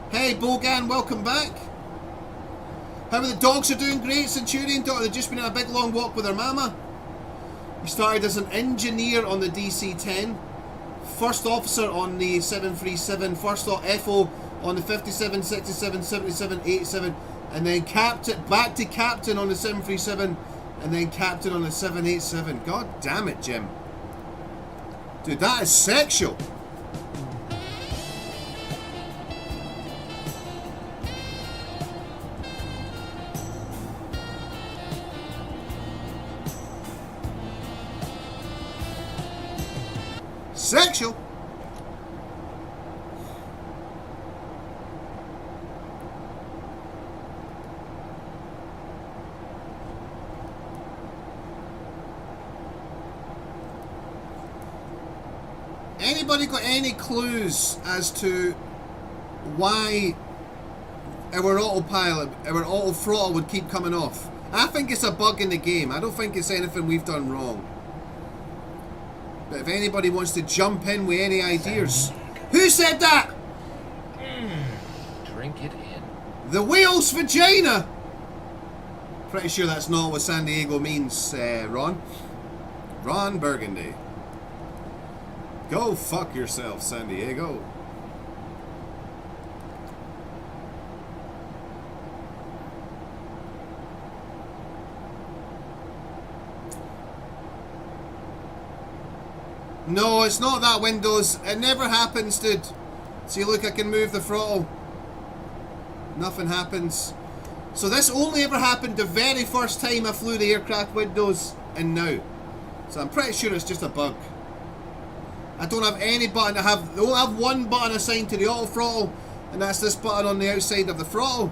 Hey, Bogan, welcome back. How are the dogs are doing great, Centurion dog. They've just been on a big long walk with their mama. He started as an engineer on the DC-10, first officer on the 737, first FO on the 57, 67, 77, 87, and then captain, back to captain on the 737, and then captain on the 787. God damn it, Jim. Dude, that is sexual. Sexual. Anybody got any clues as to why our autopilot, our auto throttle would keep coming off? I think it's a bug in the game. I don't think it's anything we've done wrong. But if anybody wants to jump in with any ideas. Who said that? Drink it in. The whale's vagina! Pretty sure that's not what San Diego means, Ron. Ron Burgundy. Go fuck yourself, San Diego. No, it's not that, Windows. It never happens, dude. See, look, I can move the throttle. Nothing happens. So this only ever happened the very first time I flew the aircraft, Windows, and now. So I'm pretty sure it's just a bug. I don't have any button. I only have one button assigned to the auto throttle, and that's this button on the outside of the throttle.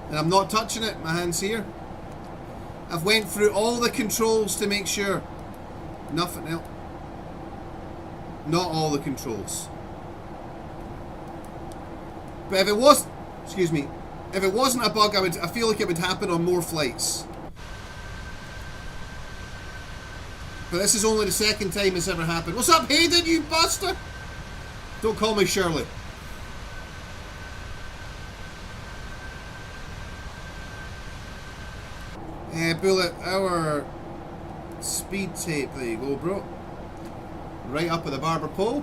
And I'm not touching it. My hand's here. I've went through all the controls to make sure. Nothing else. Not all the controls. But if it was, excuse me, if it wasn't a bug, I feel like it would happen on more flights. But this is only the second time it's ever happened. What's up, Hayden, you bastard? Don't call me Shirley. Bullet, our speed tape. There you go, bro. Right up at the barber pole.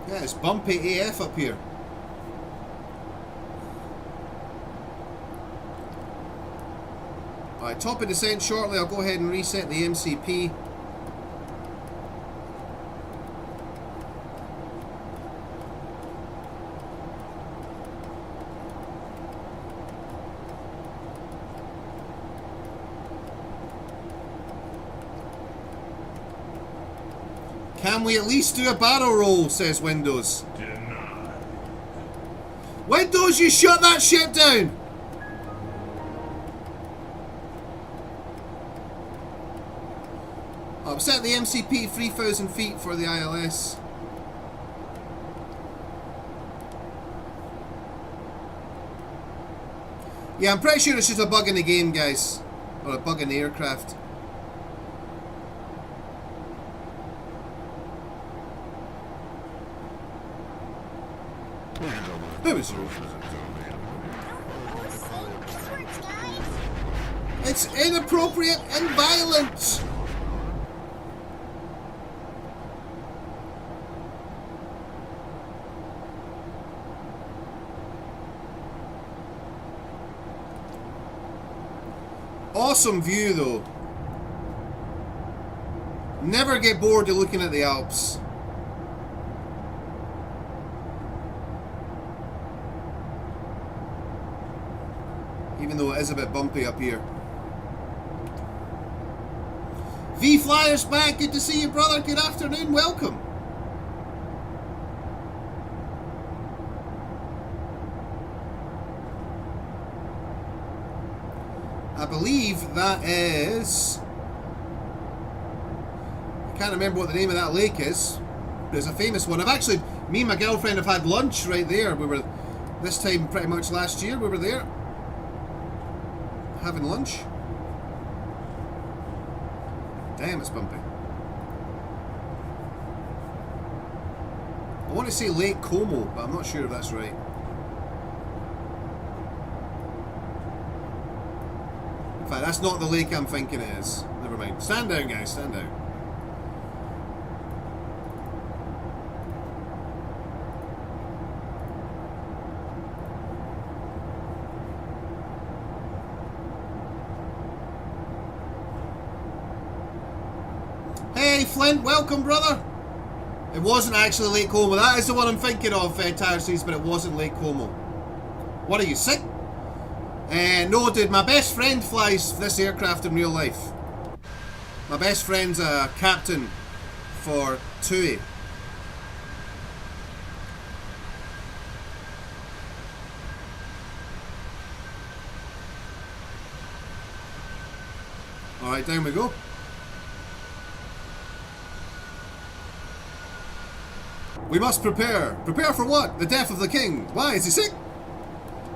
Yeah, it's bumpy AF up here. Alright, top of descent shortly. I'll go ahead and reset the MCP. Can we at least do a barrel roll, says Windows. Denied. Windows, you shut that shit down! I've set the MCP 3,000 feet for the ILS. Yeah, I'm pretty sure it's just a bug in the game, guys. Or a bug in the aircraft. It's inappropriate and violent! Awesome view though. Never get bored of looking at the Alps. Even though it is a bit bumpy up here. V Flyers back, good to see you, brother. Good afternoon, welcome. I believe that is... I can't remember what the name of that lake is. But it's a famous one. I've actually... Me and my girlfriend have had lunch right there. We were... This time pretty much last year we were there. Having lunch. Damn, it's bumpy. want to say Lake Como, but I'm not sure if that's right. In fact, that's not the lake I'm thinking it is. Never mind. Stand down, guys. Stand down. Hey, Flint. Welcome, brother. It wasn't actually Lake Como. That is the one I'm thinking of, Tire Seas, but it wasn't Lake Como. What are you, sick? No, dude, my best friend flies this aircraft in real life. My best friend's a captain for TUI. Alright, down we go. We must prepare. Prepare for what? The death of the king. Why? Is he sick?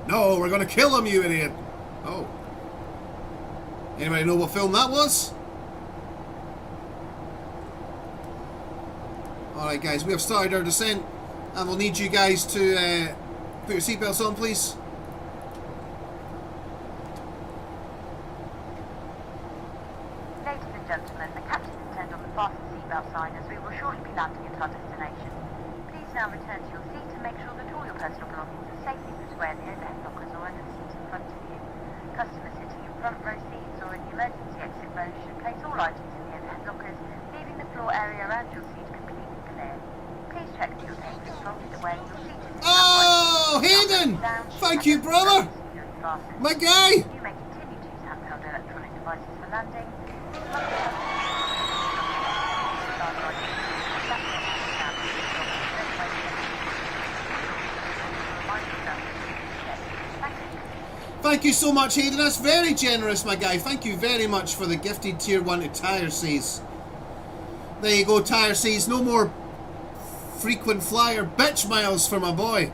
No, we're gonna kill him, you idiot. Oh. Anybody know what film that was? Alright guys, we have started our descent and we'll need you guys to put your seatbelts on, please. Ladies and gentlemen, the captain intends on the fasten seatbelt sign as we will shortly be landing at our destination. Please now return to your seat and make sure that all your personal belongings are safely put away in the overhead lockers or under the seat in front of you. Customers sitting in front row seats or in the emergency exit row should place all items in the overhead lockers, leaving the floor area around your seat completely clear. Please check that your table is folded away, your seat is Oh, Hayden! Thank you, brother! My guy! You may continue to use handheld electronic devices for landing. Thank you so much, Hayden. That's very generous, my guy. Thank you very much for the gifted tier 1 to Tire Seas. There you go, Tire Seas. No more frequent flyer bitch miles for my boy.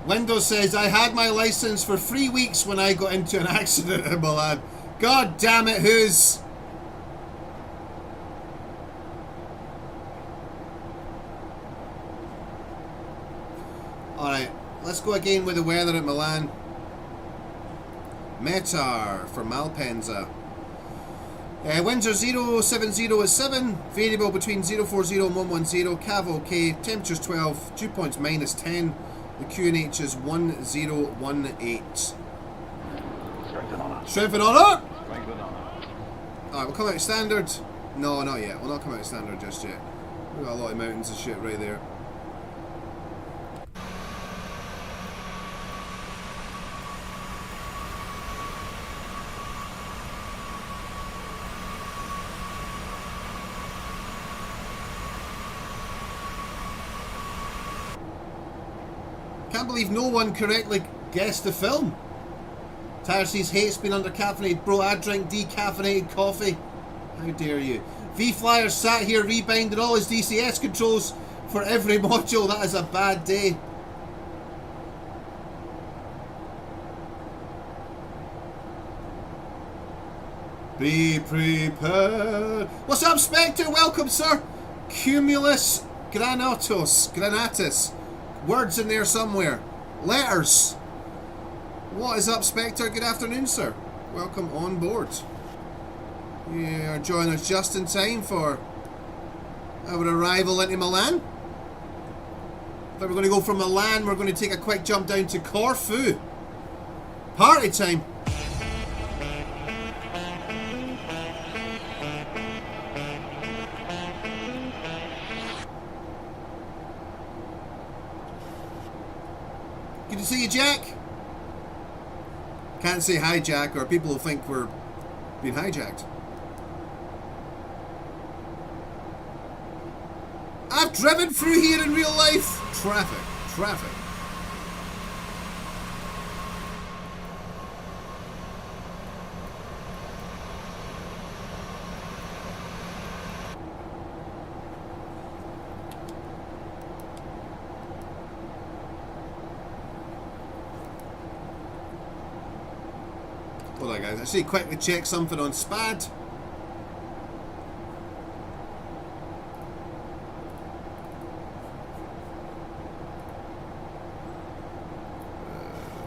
Windows says, I had my license for 3 weeks when I got into an accident in Milan. God damn it, who's? Alright, let's go again with the weather at Milan. Metar for Malpensa. Winds are 070 at 7, variable between 040 and 110, Cav OK, temperature's 12, dew points minus 10. The QNH is 1018. Strength and honor. Strength and honor! Strength and honor. Alright, we'll come out standard. No, not yet. We'll not come out standard just yet. We've got a lot of mountains and shit right there. Can't believe no one correctly guessed the film. Tarsis hates being under caffeinated. Bro, I drink decaffeinated coffee. How dare you? V-Flyer sat here rebinding all his DCS controls for every module. That is a bad day. Be prepared. What's up, Spectre? Welcome, sir. Cumulus Granatus. Words in there somewhere. Letters. What is up, Spectre? Good afternoon, sir. Welcome on board. You are joining us just in time for our arrival into Milan. If we're going to go from Milan, we're going to take a quick jump down to Corfu. Party time. Good to see you, Jack. Can't say hi, Jack, or people will think we're being hijacked. I've driven through here in real life. Traffic. Hold on, guys. I should quickly check something on SPAD.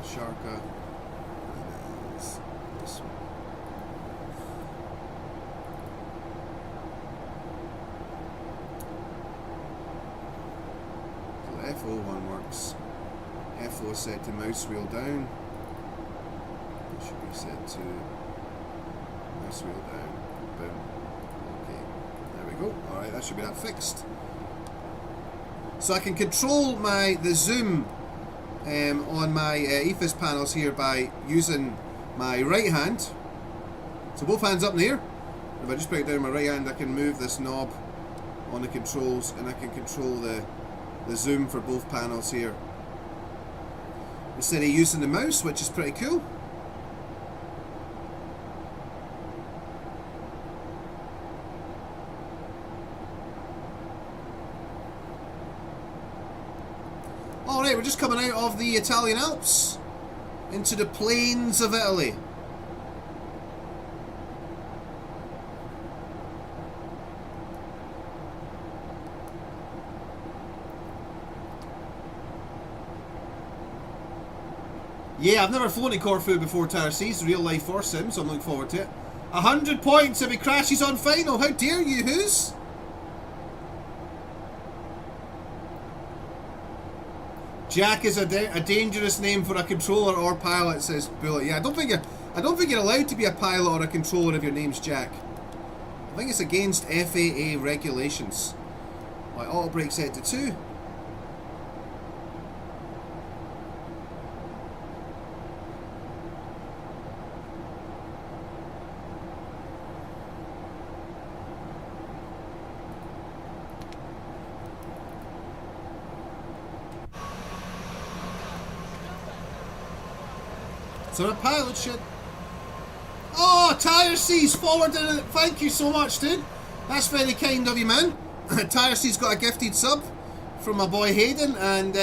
Sharka. And this one. So FO1 works. FO is set to mouse wheel down. It should be set to mouse wheel down. Boom. Okay. There we go. Alright, that should be that fixed. So I can control the zoom on my EFIS panels here by using my right hand. So both hands up in the air. If I just put it down my right hand, I can move this knob on the controls and I can control the zoom for both panels here, instead of using the mouse, which is pretty cool. Alright, we're just coming out of the Italian Alps into the plains of Italy. Yeah, I've never flown to Corfu before, Tower C's real life for sim, so I'm looking forward to it. 100 points if he crashes on final. How dare you, who's? Jack is a dangerous name for a controller or pilot, says Bullet. Yeah, I don't think you're allowed to be a pilot or a controller if your name's Jack. I think it's against FAA regulations. Like auto brake set to 2. So a pilot should... Oh, Tire C's forwarded it. Thank you so much, dude. That's very kind of you, man. Tire C's got a gifted sub from my boy Hayden, and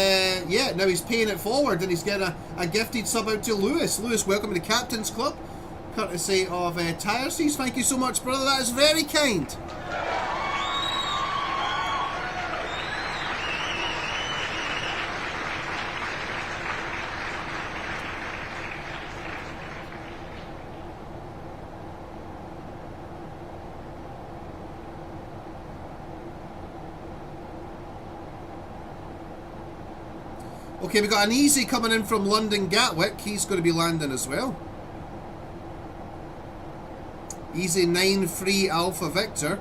yeah, now he's paying it forward, and he's getting a gifted sub out to Lewis. Lewis, welcome to the Captain's Club, courtesy of Tire C's. Thank you so much, brother. That is very kind. Okay, we got an easy coming in from London Gatwick. He's going to be landing as well. Easy 9-3 Alpha Victor.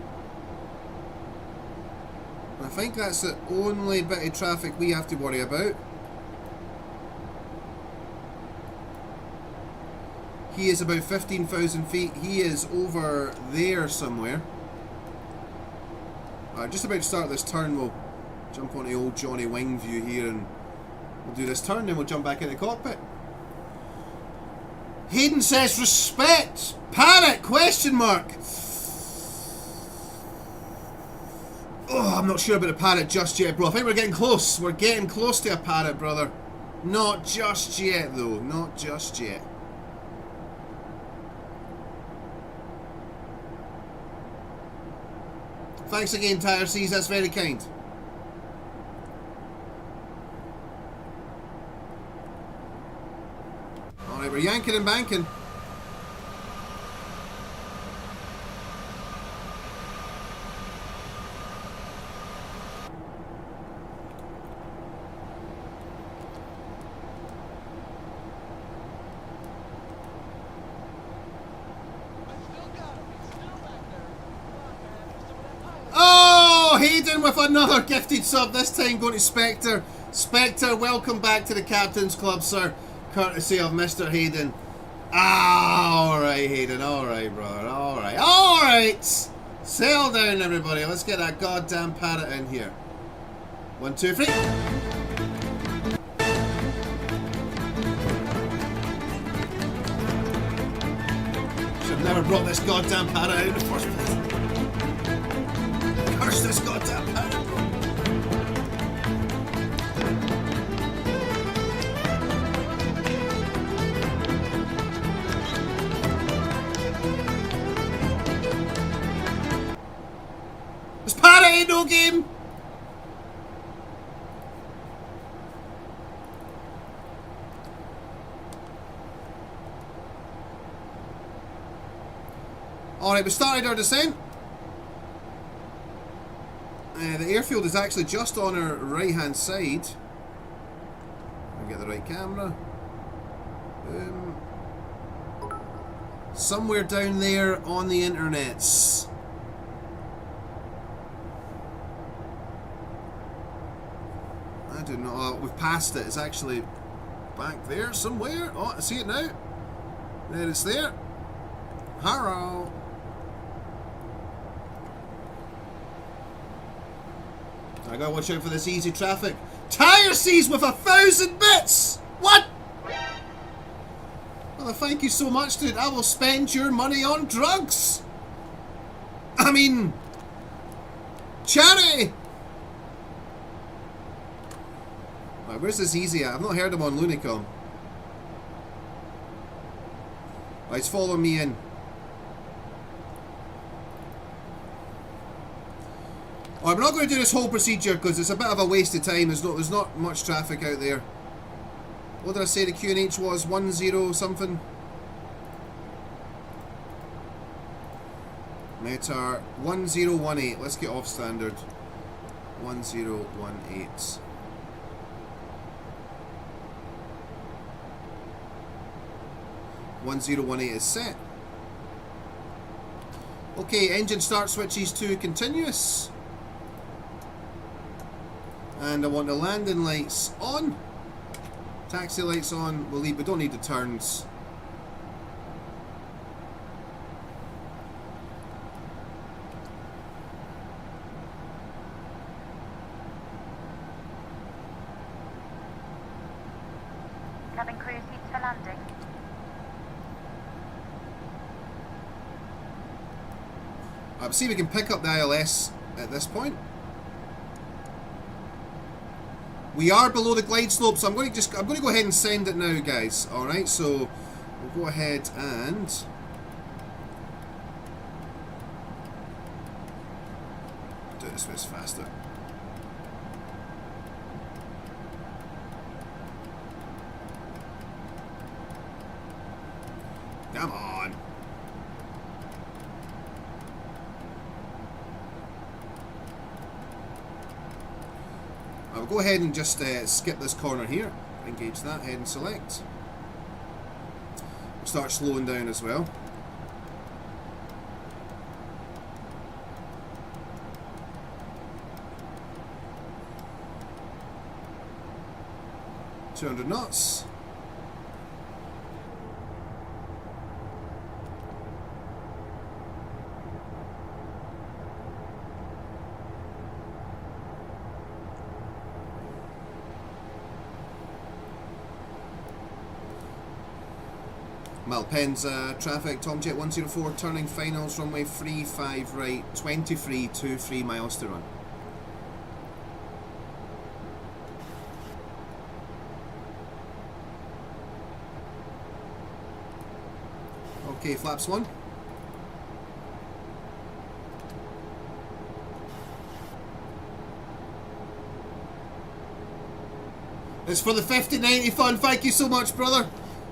I think that's the only bit of traffic we have to worry about. He is about 15,000 feet. He is over there somewhere. Alright, just about to start this turn. We'll jump on the old Johnny Wing view here and we'll do this turn, then we'll jump back in the cockpit. Hayden says respect. Parrot? Question mark. Oh, I'm not sure about a parrot just yet, bro. I think we're getting close. We're getting close to a parrot, brother. Not just yet, though. Not just yet. Thanks again, Tire C's. That's very kind. Alright, we're yanking and banking. Oh, Hayden with another gifted sub, this time going to Spectre. Spectre, welcome back to the Captain's Club, sir. Courtesy of Mr. Hayden. Ah, alright, Hayden. Alright, brother. Alright. Alright! Settle down, everybody. Let's get that goddamn parrot in here. 1, 2, 3. Should have never brought this goddamn parrot out in the first place. Curse this goddamn parrot, bro. video game. Alright, we started our descent. The airfield is actually just on our right hand side. I'll get the right camera. Somewhere down there on the internets. I don't know. Oh, we've passed it. It's actually back there somewhere. Oh, I see it now. There it's there. Hello. I gotta watch out for this easy traffic. Tire seized with 1,000 bits! What? Well, thank you so much, dude. I will spend your money on drugs. I mean, charity. Right, where's this easy at? I've not heard him on Lunicom. Right, he's following me in. Alright, we're not going to do this whole procedure because it's a bit of a waste of time. There's not much traffic out there. What did I say the QNH was? 10 something? METAR 1018. Let's get off standard. 1018. (1018) is set. Okay, engine start switches to continuous. And I want the landing lights on. Taxi lights on. We'll leave. We don't need the turns. Cabin crew seats for landing. See if we can pick up the ILS at this point. We are below the glide slope, so I'm going to go ahead and send it now, guys. All right, so we'll go ahead and do this bit faster. Come on. I'll go ahead and just skip this corner here. Engage that, head and select. We'll start slowing down as well. $200 knots. Malpensa traffic, Tomjet 104 turning finals, runway 35 right, 23 miles to run. Okay, flaps 1. It's for the 5090 fund, thank you so much, brother.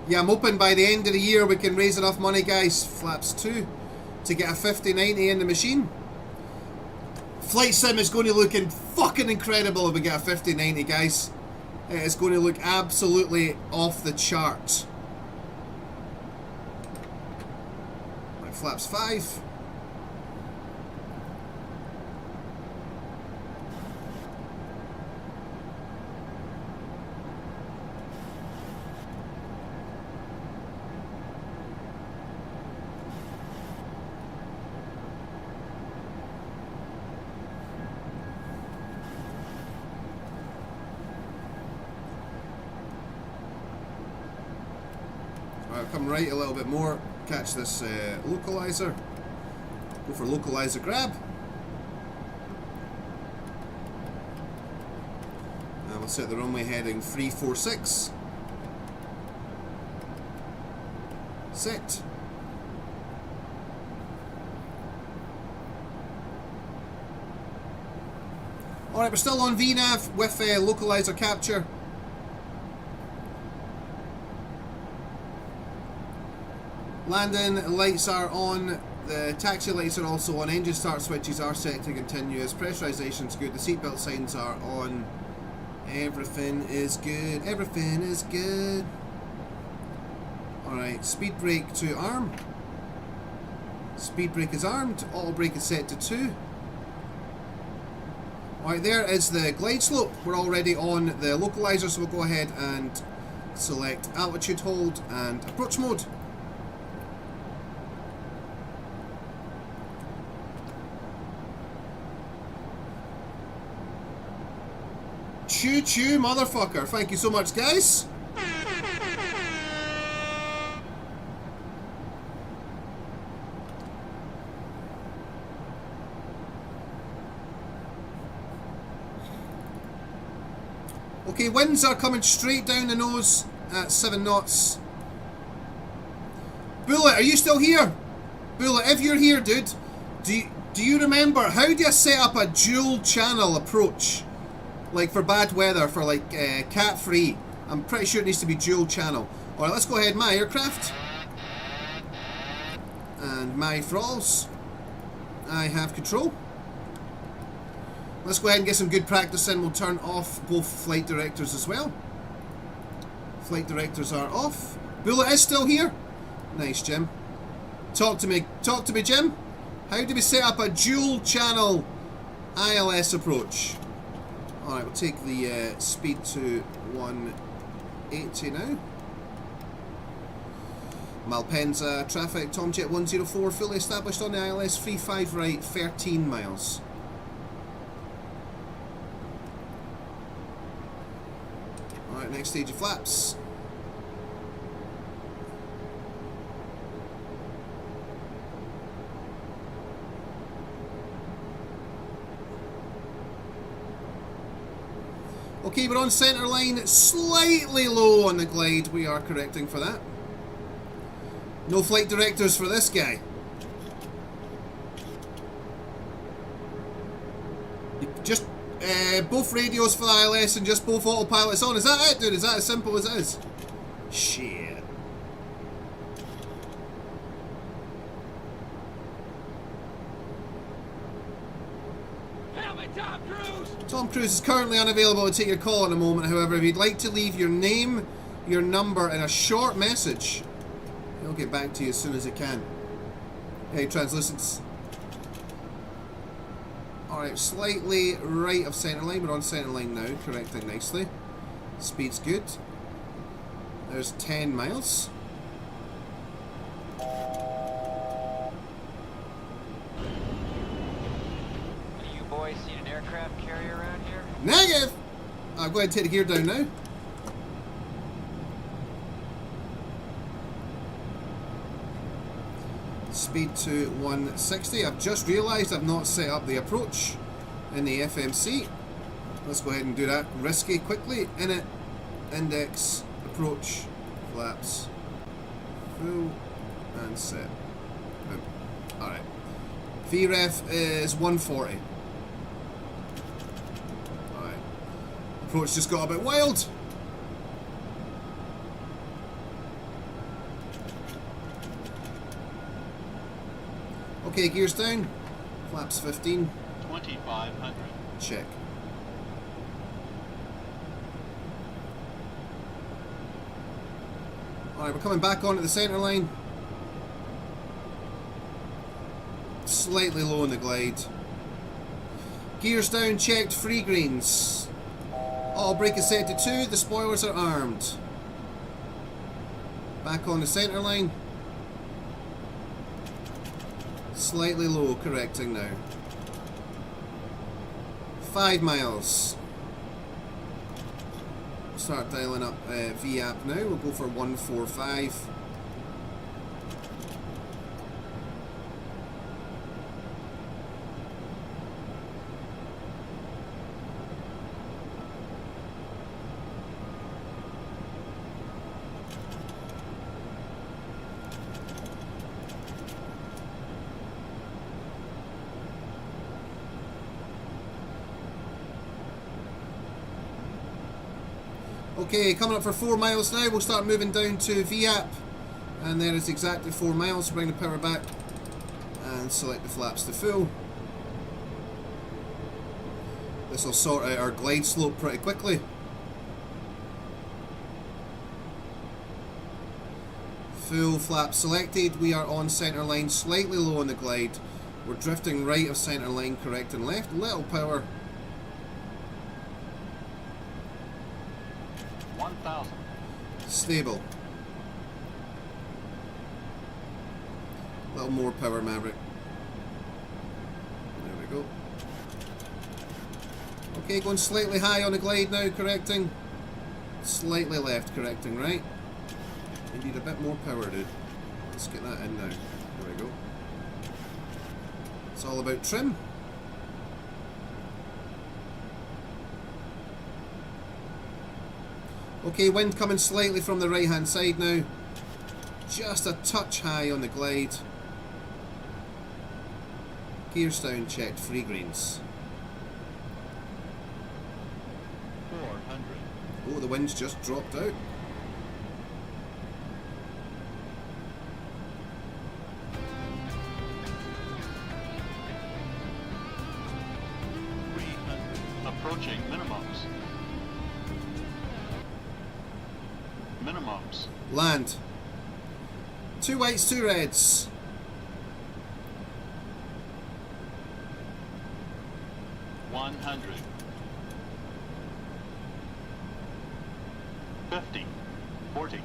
Yeah, I'm hoping by the end of the year we can raise enough money, guys. Flaps 2 to get a 5090 in the machine. Flight sim is going to look fucking incredible if we get a 5090, guys. It is going to look absolutely off the charts. Right, flaps 5. Come right a little bit more, catch this localizer, go for localizer grab, and we'll set the runway heading 346, set, Alright, we're still on VNAV with localizer capture. Landing lights are on. The taxi lights are also on. Engine start switches are set to continuous. Pressurization's good. The seatbelt signs are on. Everything is good. Everything is good. Alright, speed brake to arm. Speed brake is armed. Auto brake is set to 2. Alright, there is the glide slope. We're already on the localizer, so we'll go ahead and select altitude hold and approach mode. Choo choo, motherfucker. Thank you so much, guys. Okay, winds are coming straight down the nose at 7 knots. Bullet, are you still here? Bullet, if you're here, dude, do you remember, how do you set up a dual channel approach? Like for bad weather, for like cat free. I'm pretty sure it needs to be dual channel. Alright, let's go ahead, my aircraft. And my throttles. I have control. Let's go ahead and get some good practice in. We'll turn off both flight directors as well. Flight directors are off. Bullet is still here. Nice, Jim. Talk to me, Jim. How do we set up a dual channel ILS approach? Alright, we'll take the speed to 180 now. Malpensa traffic, Tomjet 104 fully established on the ILS, 35 right, 13 miles. Alright, next stage of flaps. Okay, we're on centre line, slightly low on the glide. We are correcting for that. No flight directors for this guy. Just both radios for the ILS and just both autopilots on. Is that it, dude? Is that as simple as it is? Shit. Tom Cruise is currently unavailable to take your call in a moment. However, if you'd like to leave your name, your number, and a short message, he'll get back to you as soon as he can. Hey, translucents. Alright, slightly right of centre line. We're on centre line now, correcting nicely. Speed's good. There's 10 miles. You boys seen an aircraft carrier around here? Negative! I'll go ahead and take the gear down now. Speed to 160. I've just realised I've not set up the approach in the FMC. Let's go ahead and do that. Risky, quickly. In it. Index. Approach. Flaps. Full. And set. Boom. Alright. VREF is 140. Alright. Approach just got a bit wild. Okay, gears down. Flaps 15. 2,500. Check. Alright, we're coming back onto the centre line. Slightly low on the glide. Gears down, checked, free greens. Auto brake is set to 2, the spoilers are armed. Back on the centre line. Slightly low, correcting now. 5 miles. Start dialing up VAP now. We'll go for 145. Okay, coming up for 4 miles now. We'll start moving down to VAP. And there is exactly 4 miles. Bring the power back and select the flaps to full. This will sort out our glide slope pretty quickly. Full flap selected. We are on centre line, slightly low on the glide. We're drifting right of centre line, correct and left. Little power. 1,000. Stable. Little more power, Maverick. There we go. Okay, going slightly high on the glide now, correcting. Slightly left, correcting right. We need a bit more power, dude. Let's get that in now. There we go. It's all about trim. Okay, wind coming slightly from the right hand side now. Just a touch high on the glide. Gears down, checked, free greens. 400. Oh, the wind's just dropped out. Approaching minimums. Minimums. Land. 2 whites, 2 reds. $100. 50. 40.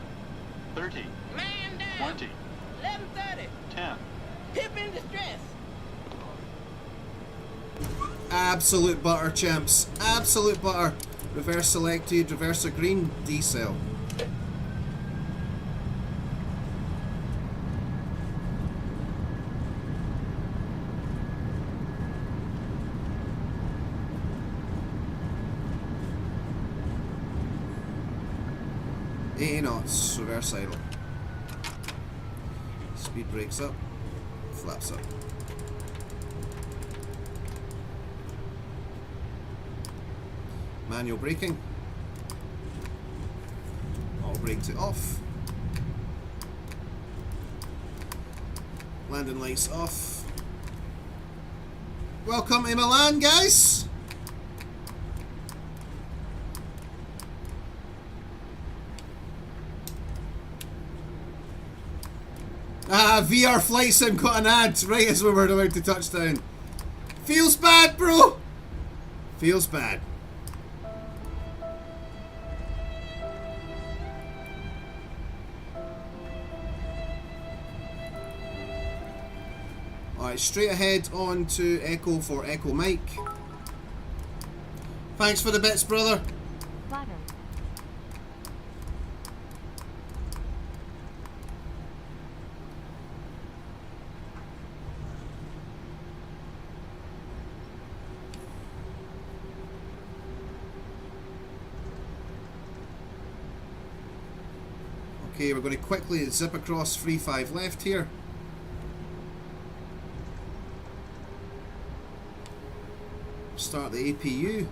30. Man down. 20. 11:30. 10. Pip in distress. Absolute butter, champs. Absolute butter. Reverse selected, reverse a green, D-cell. Knots, reverse idle. Speed brakes up, flaps up. Manual braking. Auto brakes it off. Landing lights off. Welcome to Milan, guys! VR Flight Sim got an ad right as we were about to touchdown. Feels bad, bro! Feels bad. Alright, straight ahead on to Echo for Echo Mike. Thanks for the bits, brother. Button. Okay, we're going to quickly zip across 3-5 left here. Start the APU.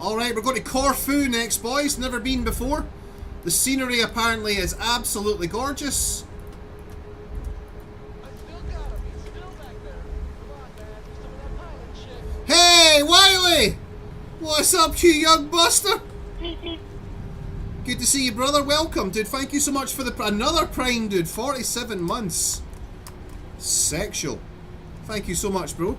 Alright, we're going to Corfu next, boys. Never been before. The scenery apparently is absolutely gorgeous. I still got him. He's still back there. Come on, man. Do some of that pilot shit. Hey, Wiley! What's up, you young buster? Good to see you, brother. Welcome, dude. Thank you so much for the another Prime, dude. 47 months. Sexual. Thank you so much, bro.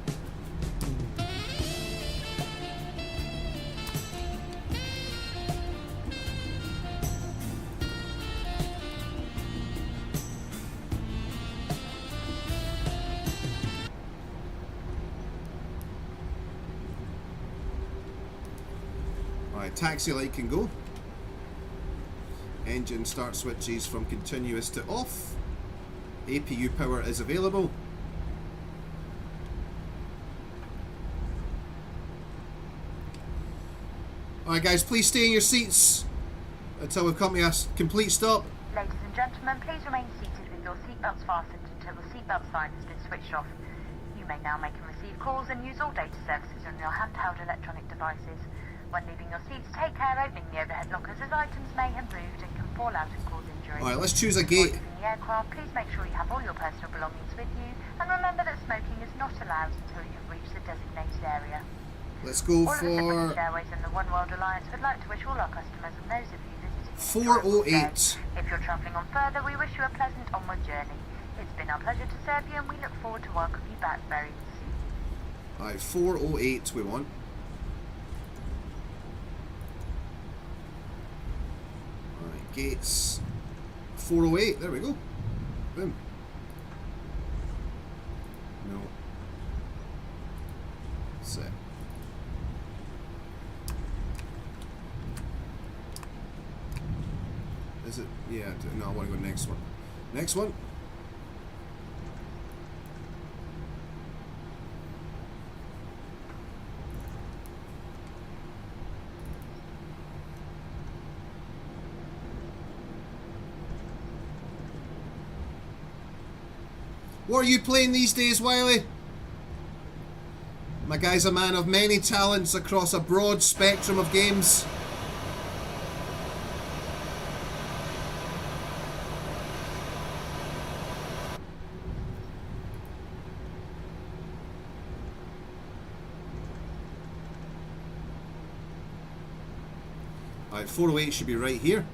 Taxi light can go. Engine start switches from continuous to off. APU power is available. Alright guys, please stay in your seats until we've come to a complete stop. Ladies and gentlemen, please remain seated with your seatbelts fastened until the seatbelt sign has been switched off. You may now make and receive calls and use all data services on your handheld electronic devices. When leaving your seats, take care opening the overhead lockers as items may have moved and can fall out and cause injury. Alright, let's choose a gate. Before leaving the aircraft, please make sure you have all your personal belongings with you, and remember that smoking is not allowed until you've reached the designated area. Let's go All of the for British Airways and the One World Alliance would like to wish all our customers and those of you visiting 408. If you're travelling on further, we wish you a pleasant onward journey. It's been our pleasure to serve you, and we look forward to welcoming you back very soon. Alright, 408 we want. Alright, gates 408, there we go. Boom. No. Set. Is it? Yeah, no, I want to go next one. Next one. What are you playing these days, Wiley? My guy's a man of many talents across a broad spectrum of games. Alright, 408 should be right here.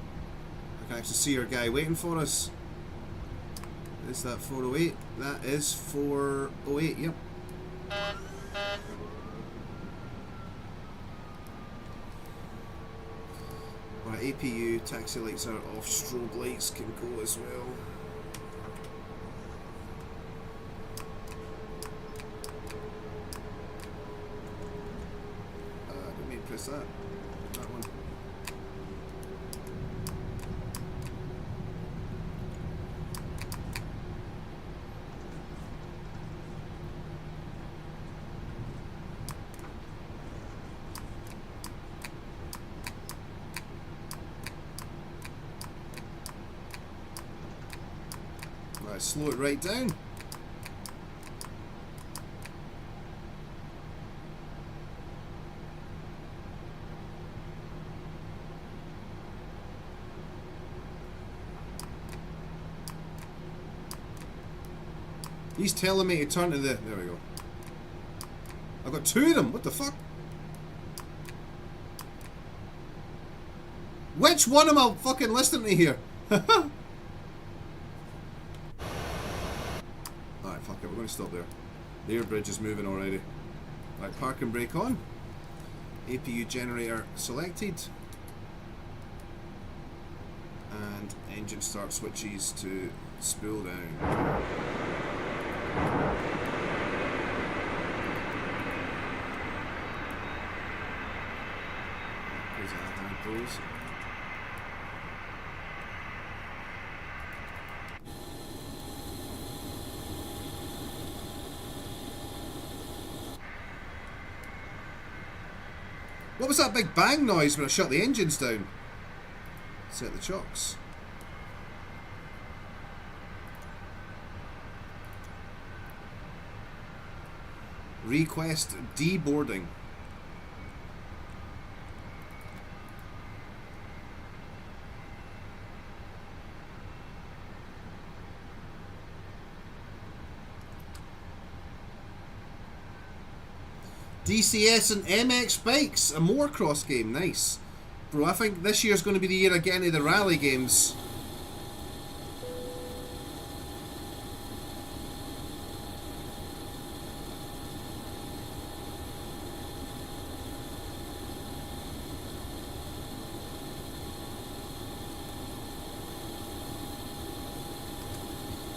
I can actually see our guy waiting for us. Is that 408? That is 408, yep. Alright, APU, taxi lights are off, strobe lights can go as well. Didn't mean to press that. That one. Right, slow it right down. He's telling me to turn to the... There we go. I've got two of them. What the fuck? Which one am I fucking listening to here? Alright, fuck it. We're going to stop there. The air bridge is moving already. Right, park and brake on. APU generator selected. And engine start switches to spool down. What was that big bang noise when I shut the engines down? Set the chocks. Request deboarding. DCS and MX bikes, a more cross game, nice. Bro, I think this year's going to be the year again of the rally games.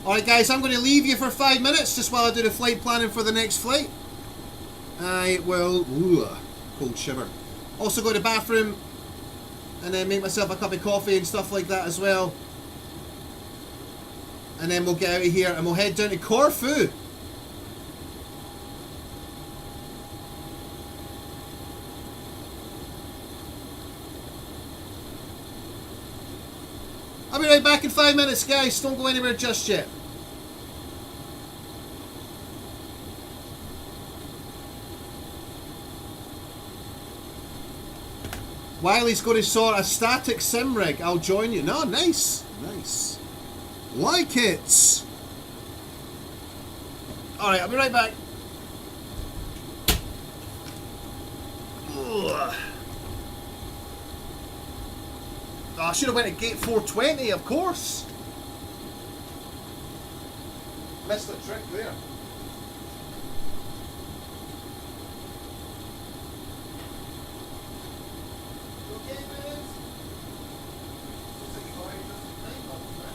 Alright guys, I'm going to leave you for 5 minutes just while I do the flight planning for the next flight. I will... Ooh, cold shiver. Also go to the bathroom and then make myself a cup of coffee and stuff like that as well. And then we'll get out of here and we'll head down to Corfu. I'll be right back in 5 minutes, guys. Don't go anywhere just yet. Wiley's going to sort a static sim rig. I'll join you. No, nice. Nice. Like it. Alright, I'll be right back. Ugh. Oh, I should have went at gate 420, of course. Missed the trick there. Okay, man. Looks like you've already done some time up, man.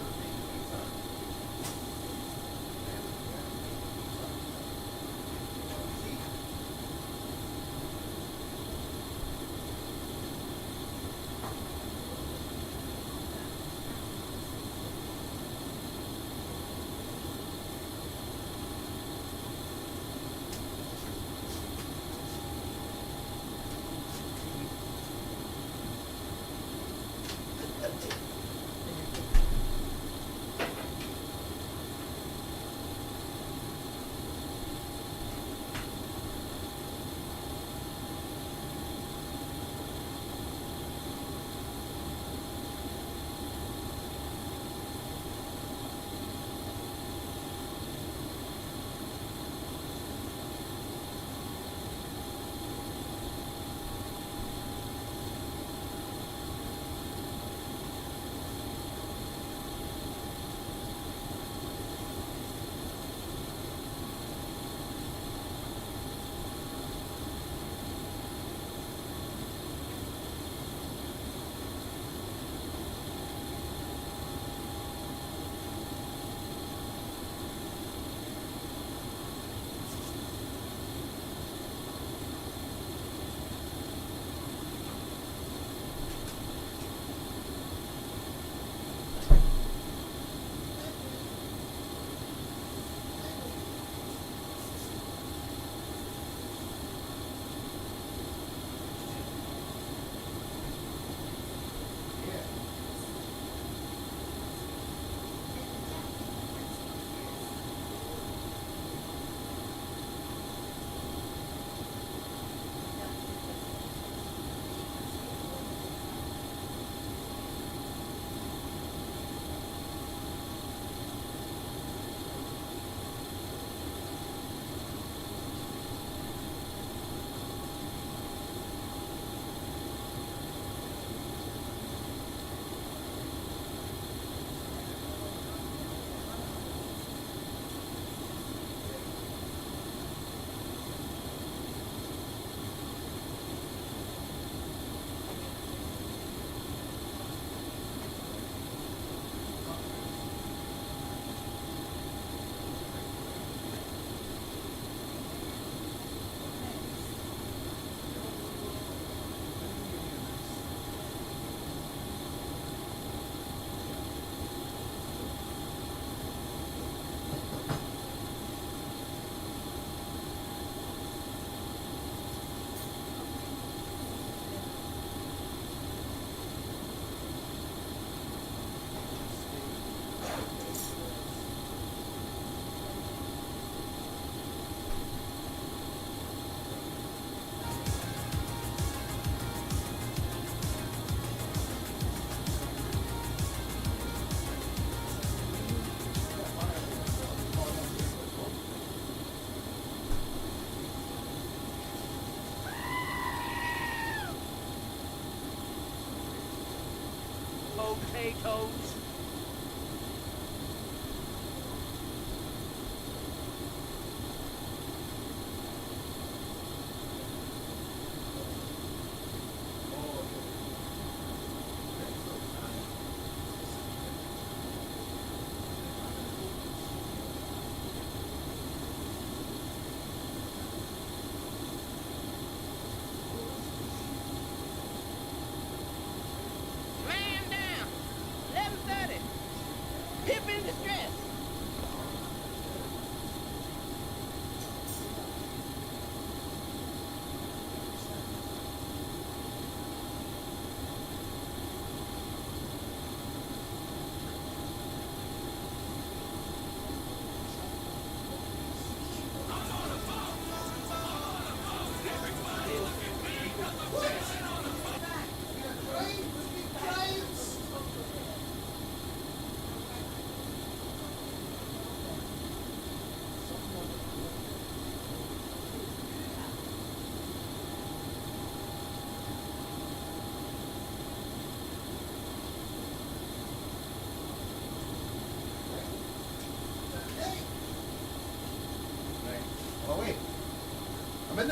Potatoes. Man down. 11:30.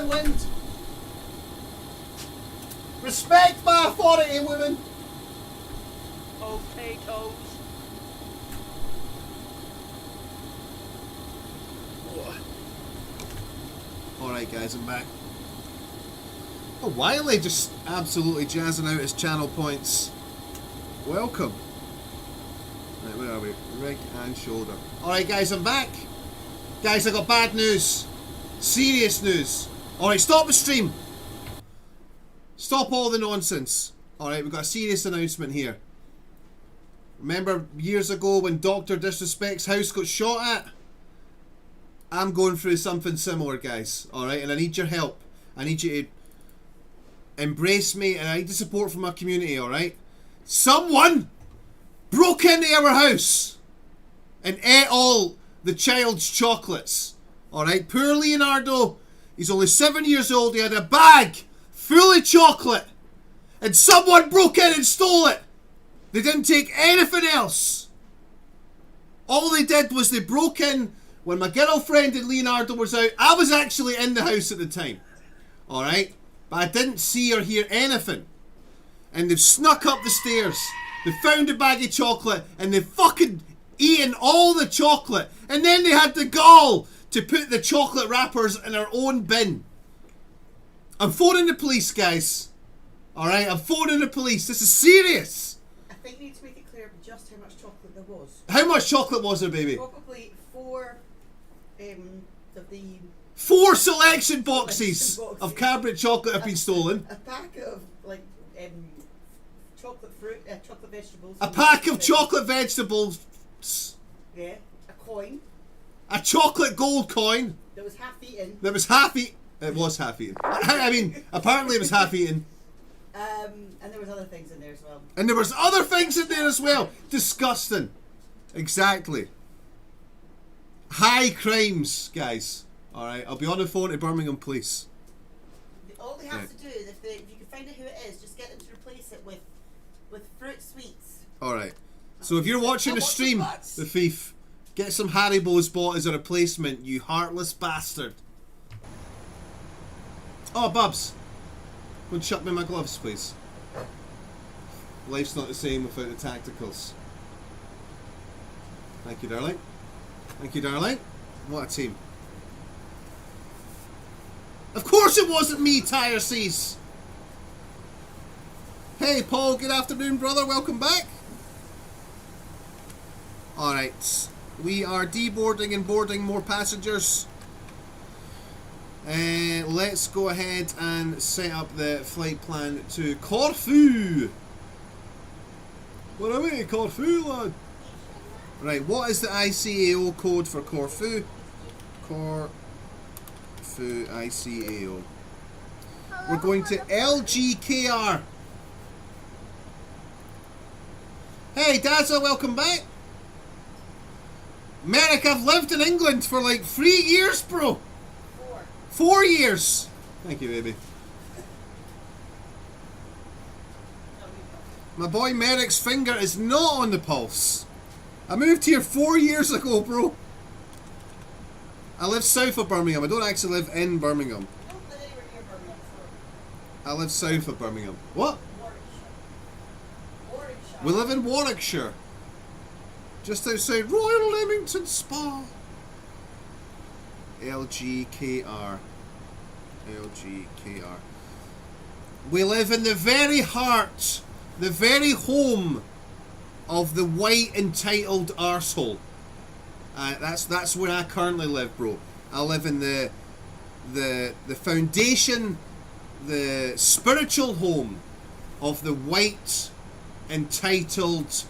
wind. Respect my authority, women. Potatoes. Alright guys, I'm back. Oh, Wiley just absolutely jazzing out his channel points. Welcome. Right, where are we? Rig and shoulder. Alright guys, I'm back. Guys, I got bad news. Serious news. Alright, stop the stream. Stop all the nonsense. Alright, we've got a serious announcement here. Remember years ago when Dr. Disrespect's house got shot at? I'm going through something similar, guys. Alright, and I need your help. I need you to embrace me, and I need the support from my community, alright? Someone broke into our house and ate all the child's chocolates. Alright, poor Leonardo. He's only 7 years old. He had a bag full of chocolate. And someone broke in and stole it. They didn't take anything else. All they did was they broke in when my girlfriend and Leonardo was out. I was actually in the house at the time. Alright? But I didn't see or hear anything. And they've snuck up the stairs. They found a bag of chocolate and they've fucking eaten all the chocolate. And then they had the gall to put the chocolate wrappers in our own bin. I'm phoning the police, guys. Alright, I'm phoning the police. This is serious. I think you need to make it clear just how much chocolate there was. How much chocolate was there, baby? Probably 4 of the... 4 selection boxes of Cadbury chocolate have been stolen. A pack of, like, chocolate fruit, chocolate vegetables. A pack of chocolate vegetables. Yeah, a coin. A chocolate gold coin. That was half eaten. That was half eaten. It was half eaten. I mean, apparently it was half eaten. And there was other things in there as well. And there was other things in there as well. Disgusting. Exactly. High crimes, guys. Alright, I'll be on the phone to Birmingham Police. All they have to do is, if you can find out who it is, just get them to replace it with fruit sweets. Alright. So if you're watching the stream, the thief, get some Haribo's bought as a replacement, you heartless bastard. Oh, Bubs. Go and chuck me my gloves, please. Life's not the same without the tacticals. Thank you, darling. Thank you, darling. What a team. Of course it wasn't me, Tyre Seas. Hey, Paul. Good afternoon, brother. Welcome back. Alright. We are deboarding and boarding more passengers. Let's go ahead and set up the flight plan to Corfu. Where are we? Corfu, lad. Right, what is the ICAO code for Corfu? Corfu ICAO. We're going to LGKR. Hey, Dazza, welcome back. Merrick, I've lived in England for like 3 years, bro. 4 years. Thank you, baby. My boy Merrick's finger is not on the pulse. I moved here 4 years ago, bro. I live south of Birmingham. I don't actually live in Birmingham. I live south of Birmingham. What? We live in Warwickshire. Just outside Royal Leamington Spa. LGKR. LGKR. We live in the very heart, the very home of the white entitled arsehole. That's where I currently live, bro. I live in the foundation, the spiritual home of the white entitled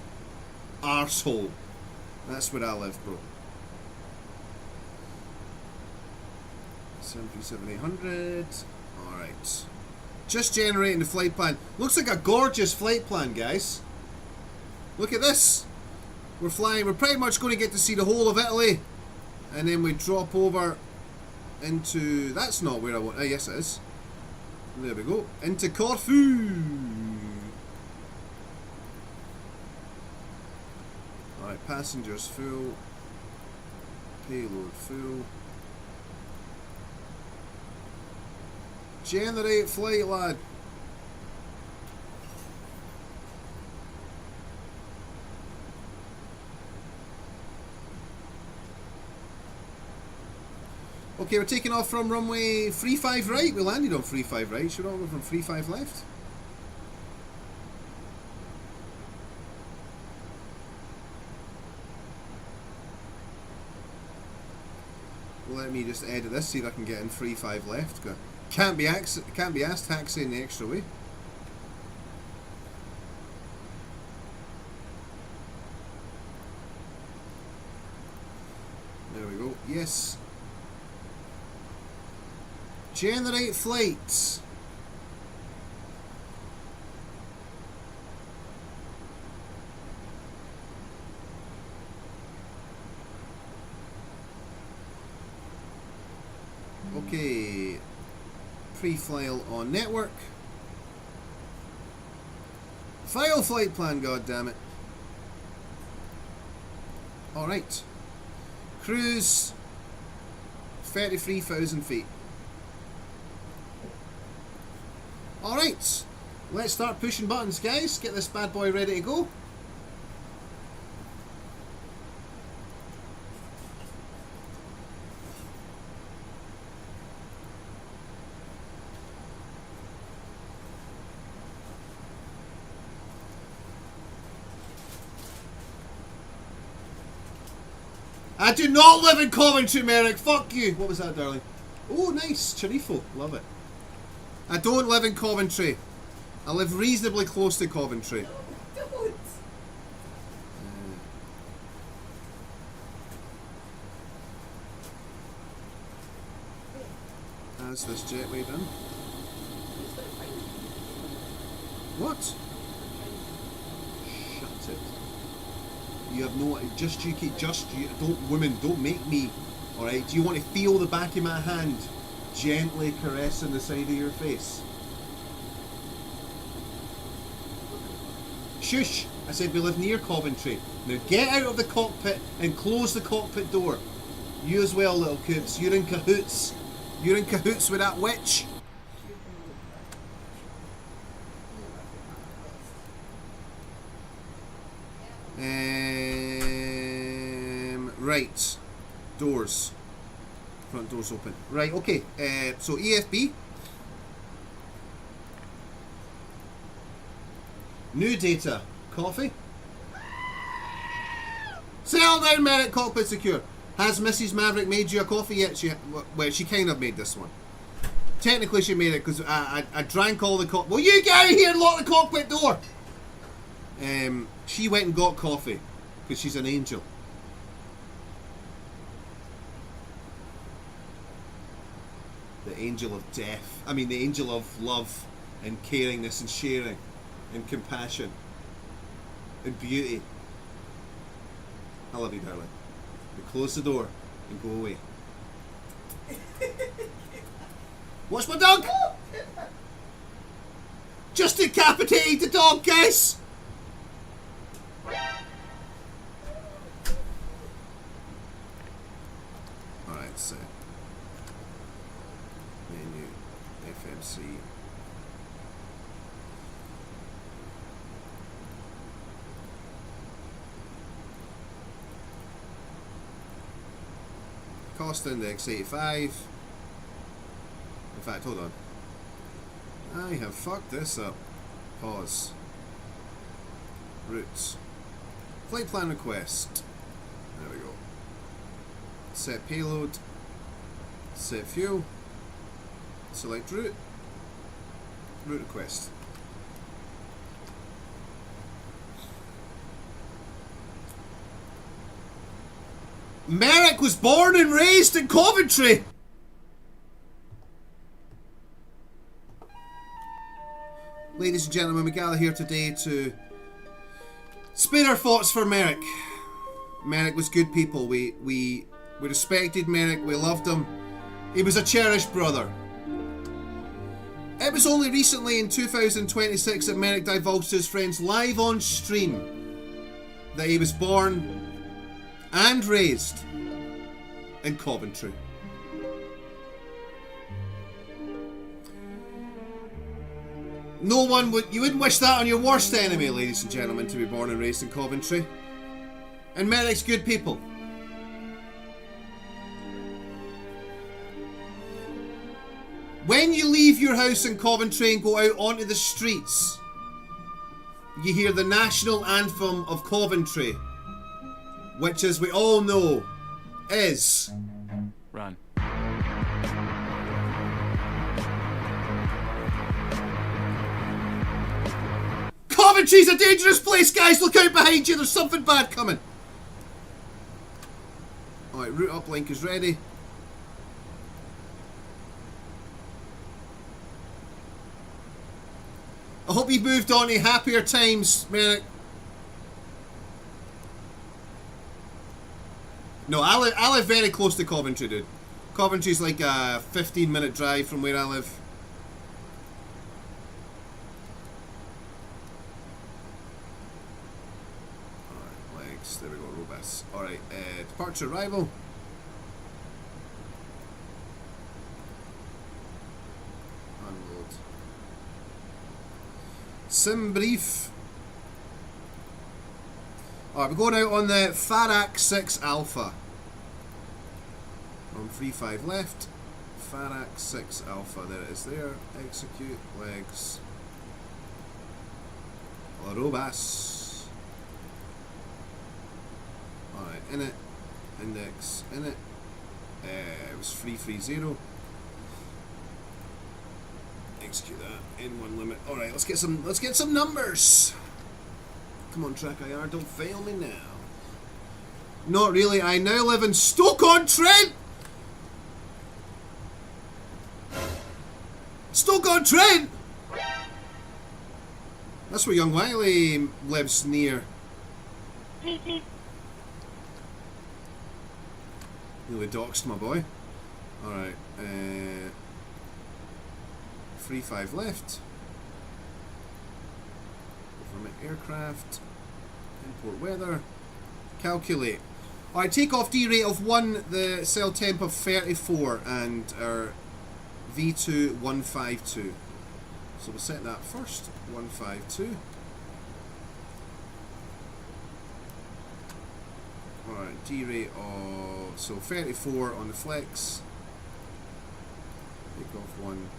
arsehole. That's where I live, bro. 737-800. Alright. Just generating the flight plan. Looks like a gorgeous flight plan, guys. Look at this. We're flying. We're pretty much going to get to see the whole of Italy. And then we drop over into... That's not where I want... yes, it is. There we go. Into Corfu. Alright, passengers full. Payload full. Generate flight, lad. Okay, we're taking off from runway 35 right. We landed on 35 right. Should we not go from 35 left? Let me just edit this, see if I can get in 35 left. Can't be asked taxiing the extra way. There we go. Yes. Generate flights. Okay. Pre-file on network. File flight plan, goddammit. Alright. Cruise 33,000 feet. Alright, let's start pushing buttons, guys. Get this bad boy ready to go. I do not live in Coventry, Merrick. Fuck you. What was that, darling? Oh, nice. Chorifo. Love it. I don't live in Coventry. I live reasonably close to Coventry. No, don't. Has this jetway done? What? Shut it. You have no... Just you keep... Just you... Don't... Women, don't make me... Alright? Do you want to feel the back of my hand gently caressing the side of your face? Shush! I said we live near Coventry. Now get out of the cockpit and close the cockpit door. You as well, little coots. You're in cahoots. You're in cahoots with that witch. Right. Doors. Front doors open. Right, okay. So EFB. New data. Coffee. Settle down, Merrick. Cockpit secure. Has Mrs. Maverick made you a coffee yet? Well, she kind of made this one. Technically, she made it because I drank all the coffee. Will you get out of here and lock the cockpit door? She went and got coffee because she's an angel. The angel of death. I mean, the angel of love and caringness and sharing and compassion and beauty. I love you, darling. We close the door and go away. Watch my dog! Just decapitated the dog, guys! Alright, so menu, FMC. Cost index 85. In fact, hold on. I have fucked this up. Pause. Routes. Flight plan request. There we go. Set payload. Set fuel. Select route. Route request. Merrick was born and raised in Coventry! Ladies and gentlemen, we gather here today to spit our thoughts for Merrick. Merrick was good people. We respected Merrick. We loved him. He was a cherished brother. It was only recently in 2026 that Merrick divulged to his friends live on stream that he was born and raised in Coventry. No one would. You wouldn't wish that on your worst enemy, ladies and gentlemen, to be born and raised in Coventry. And Merrick's good people. When you leave your house in Coventry and go out onto the streets, you hear the national anthem of Coventry, which, as we all know, is... Run. Coventry's a dangerous place, guys! Look out behind you, there's something bad coming! Alright, route uplink is ready. I hope you've moved on to happier times, Merrick. No, I live very close to Coventry, dude. Coventry's like a 15-minute drive from where I live. Alright, legs. There we go, robust. Alright, departure arrival. Unload. Sim brief. Alright, we're going out on the Farak 6 Alpha. On 3-5 left. Farak 6 Alpha. There it is there. Execute. Legs. Arobas. Alright, in it. Index. In it. It was 330. Execute that. In one limit. Alright, let's get some numbers. Come on, Track IR, don't fail me now. Not really, I now live in Stoke-on-Trent! Stoke-on-Trent! That's where young Wiley lives near. Nearly doxed my boy. Alright, 3-5 left. From aircraft, import weather, calculate. Alright, takeoff D rate of 1, the cell temp of 34, and our V2 152. So we'll set that first, 152. Alright, D rate of, so 34 on the flex. Takeoff 1.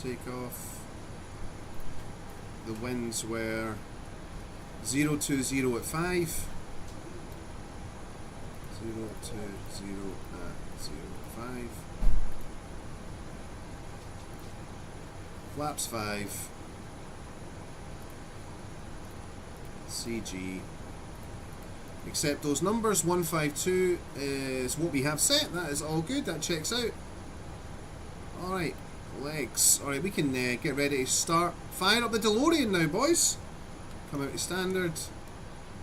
Takeoff. The winds were 020 at 5. 020 at 05. Flaps 5. CG. Accept those numbers. 152 is what we have set. That is all good. That checks out. Alright. Legs. Alright, we can get ready to start. Fire up the DeLorean now, boys. Come out to standard.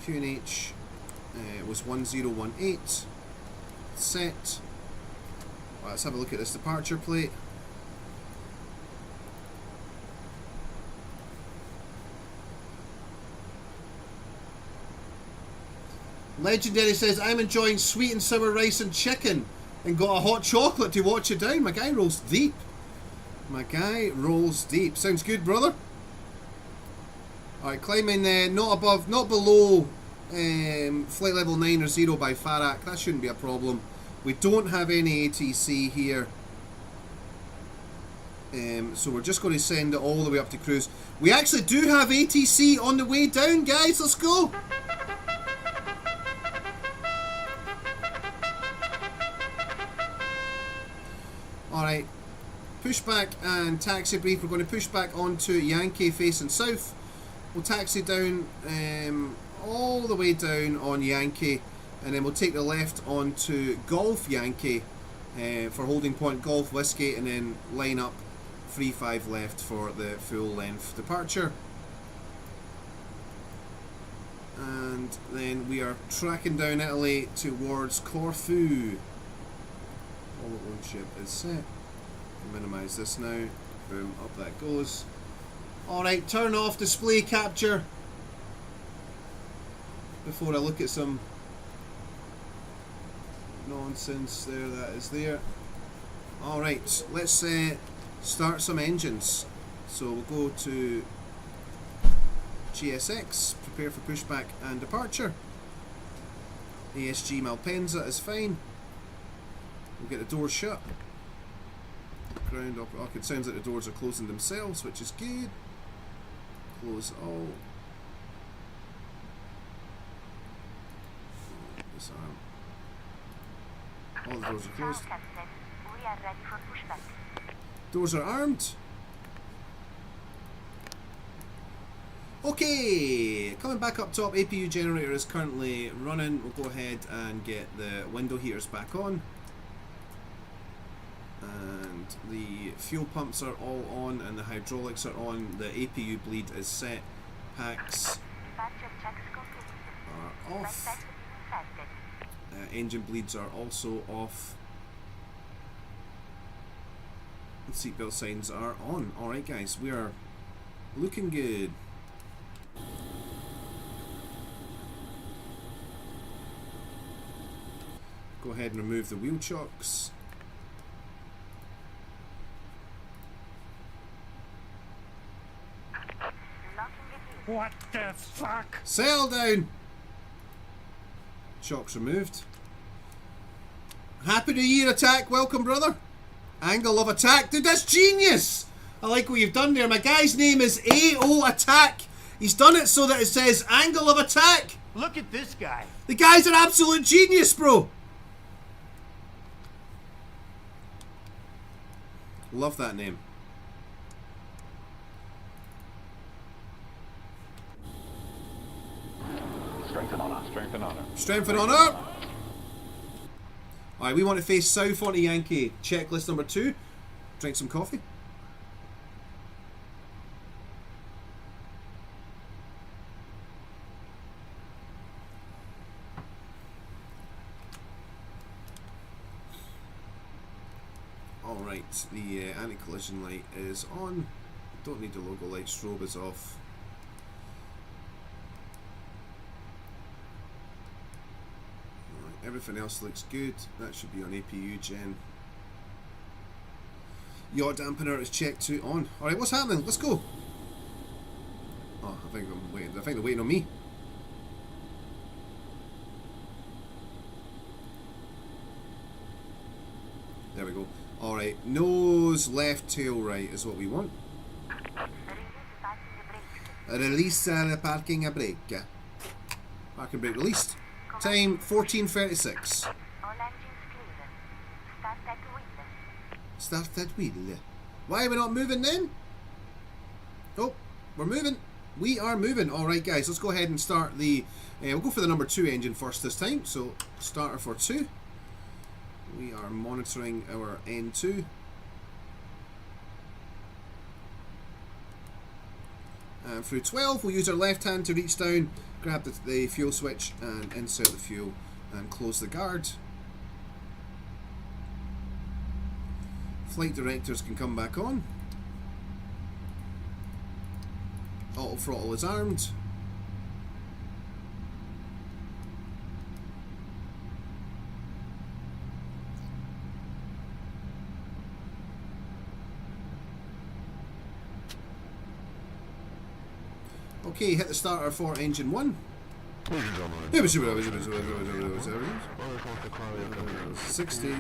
QNH was 1018. Set. Right, let's have a look at this departure plate. Legendary says, I'm enjoying sweet and sour rice and chicken and got a hot chocolate to watch it down. My guy rolls deep. My guy rolls deep. Sounds good, brother. Alright, climbing not above, not below flight level 9 or 0 by Farak. That shouldn't be a problem. We don't have any ATC here. So we're just going to send it all the way up to cruise. We actually do have ATC on the way down, guys. Let's go. Alright. Push back and taxi brief. We're going to push back onto Yankee facing south. We'll taxi down all the way down on Yankee, and then we'll take the left onto Golf Yankee for holding point Golf Whiskey, and then line up 3-5 left for the full length departure. And then we are tracking down Italy towards Corfu. All at one ship is set. Minimize this now. Boom, up that goes. Alright, turn off display capture before I look at some nonsense. There, that is there. Alright, let's start some engines. So we'll go to GSX, prepare for pushback and departure. ASG Malpensa is fine. We'll get the doors shut. Ground up. Okay, it sounds like the doors are closing themselves, which is good. Close all. Disarm. All the doors are closed. We are ready for pushback. Doors are armed. Okay, coming back up top, APU generator is currently running. We'll go ahead and get the window heaters back on. And the fuel pumps are all on and the hydraulics are on. The APU bleed is set. Packs are off. Engine bleeds are also off. And seatbelt signs are on. Alright guys, we are looking good. Go ahead and remove the wheel chocks. What the fuck? Sail down! Chocks removed. Happy New Year attack, welcome brother. Angle of attack, dude, that's genius! I like what you've done there. My guy's name is AO Attack. He's done it so that it says angle of attack. Look at this guy. The guy's an absolute genius, bro. Love that name. Strength and honor. Strength and honor. Strength and honor. Alright, we want to face south onto Yankee. Checklist number 2. Drink some coffee. Alright, the anti-collision light is on. Don't need the logo light. Strobe is off. Alright, everything else looks good. That should be on APU gen. Yaw dampener is checked to on. Alright, what's happening? Let's go. Oh, I think I'm waiting. I think they're waiting on me. There we go. Alright, nose left, tail right is what we want. Release the parking brake. Parking brake released. Time 14:36. All engines clear. Start at wheel. Start that wheel. Why are we not moving then? Oh, we're moving. We are moving. Alright guys, let's go ahead and start the... we'll go for the number 2 engine first this time. So, starter for 2. We are monitoring our N2. And through 12, we'll use our left hand to reach down, grab the fuel switch and insert the fuel and close the guard. Flight directors can come back on. Auto throttle is armed. Okay, hit the starter for engine 1. 60.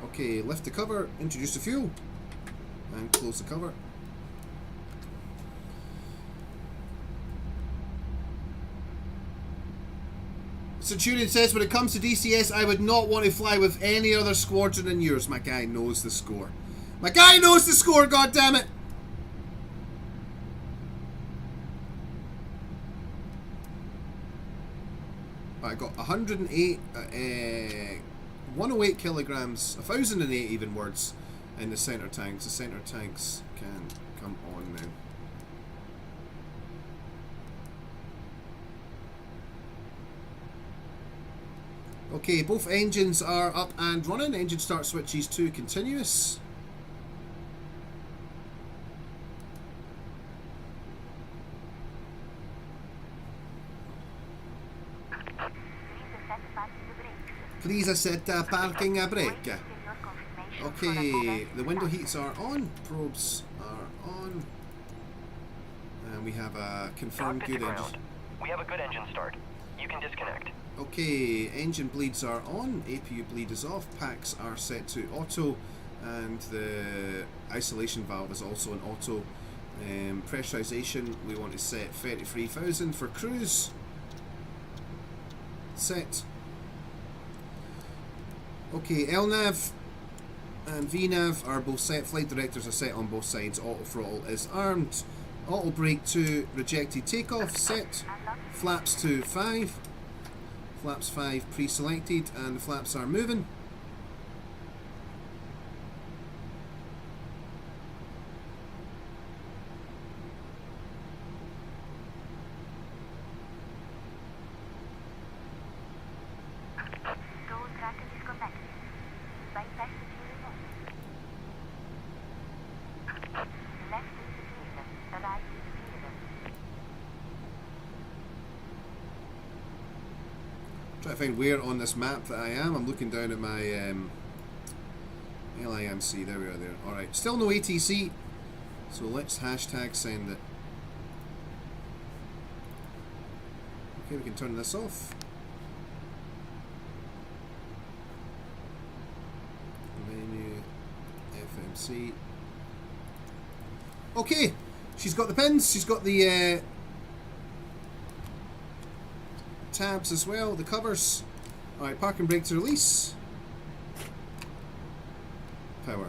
Okay, lift the cover, introduce the fuel, and close the cover. Centurion says, when it comes to DCS, I would not want to fly with any other squadron than yours. My guy knows the score. My guy knows the score, goddammit! I got 108, 108 kilograms, 1,008 even words in the center tanks. The center tanks can come on now. Okay, both engines are up and running. Engine start switches to continuous. Please accept parking brake. Okay, the window heats are on, probes are on, and we have a confirmed Cockpit good to engine. ground. We have a good engine start. You can disconnect. Okay, engine bleeds are on, APU bleed is off, packs are set to auto, and the isolation valve is also an auto. Pressurization we want to set 33,000 for cruise. Set. Okay, LNAV and VNAV are both set. Flight directors are set on both sides. Auto throttle is armed. Auto brake to rejected takeoff. Set. Flaps to 5. Flaps 5 pre-selected, and the flaps are moving. Trying to find where on this map that I am. I'm looking down at my LIMC. There we are there. Alright, still no ATC. So let's hashtag send it. Okay, we can turn this off. Menu, FMC. Okay, she's got the pins. She's got the tabs as well, the covers. Alright, park and brake to release. Power.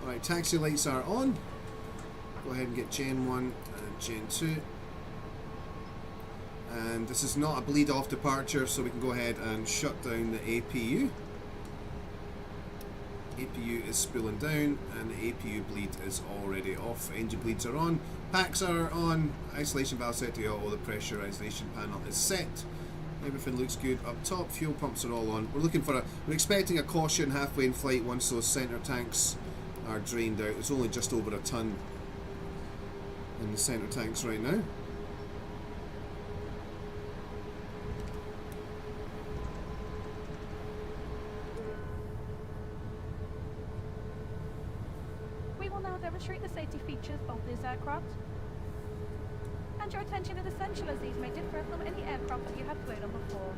Alright, taxi lights are on. Go ahead and get Gen 1 and Gen 2. And this is not a bleed off departure, so we can go ahead and shut down the APU. APU is spooling down, and the APU bleed is already off. Engine bleeds are on, packs are on, isolation valve set to auto, the pressurization panel is set. Everything looks good up top, fuel pumps are all on. We're expecting a caution halfway in flight once those center tanks are drained out. There's only just over a ton in the center tanks right now. Demonstrate the safety features of this aircraft. And your attention is essential as these may differ from any aircraft that you have flown on before.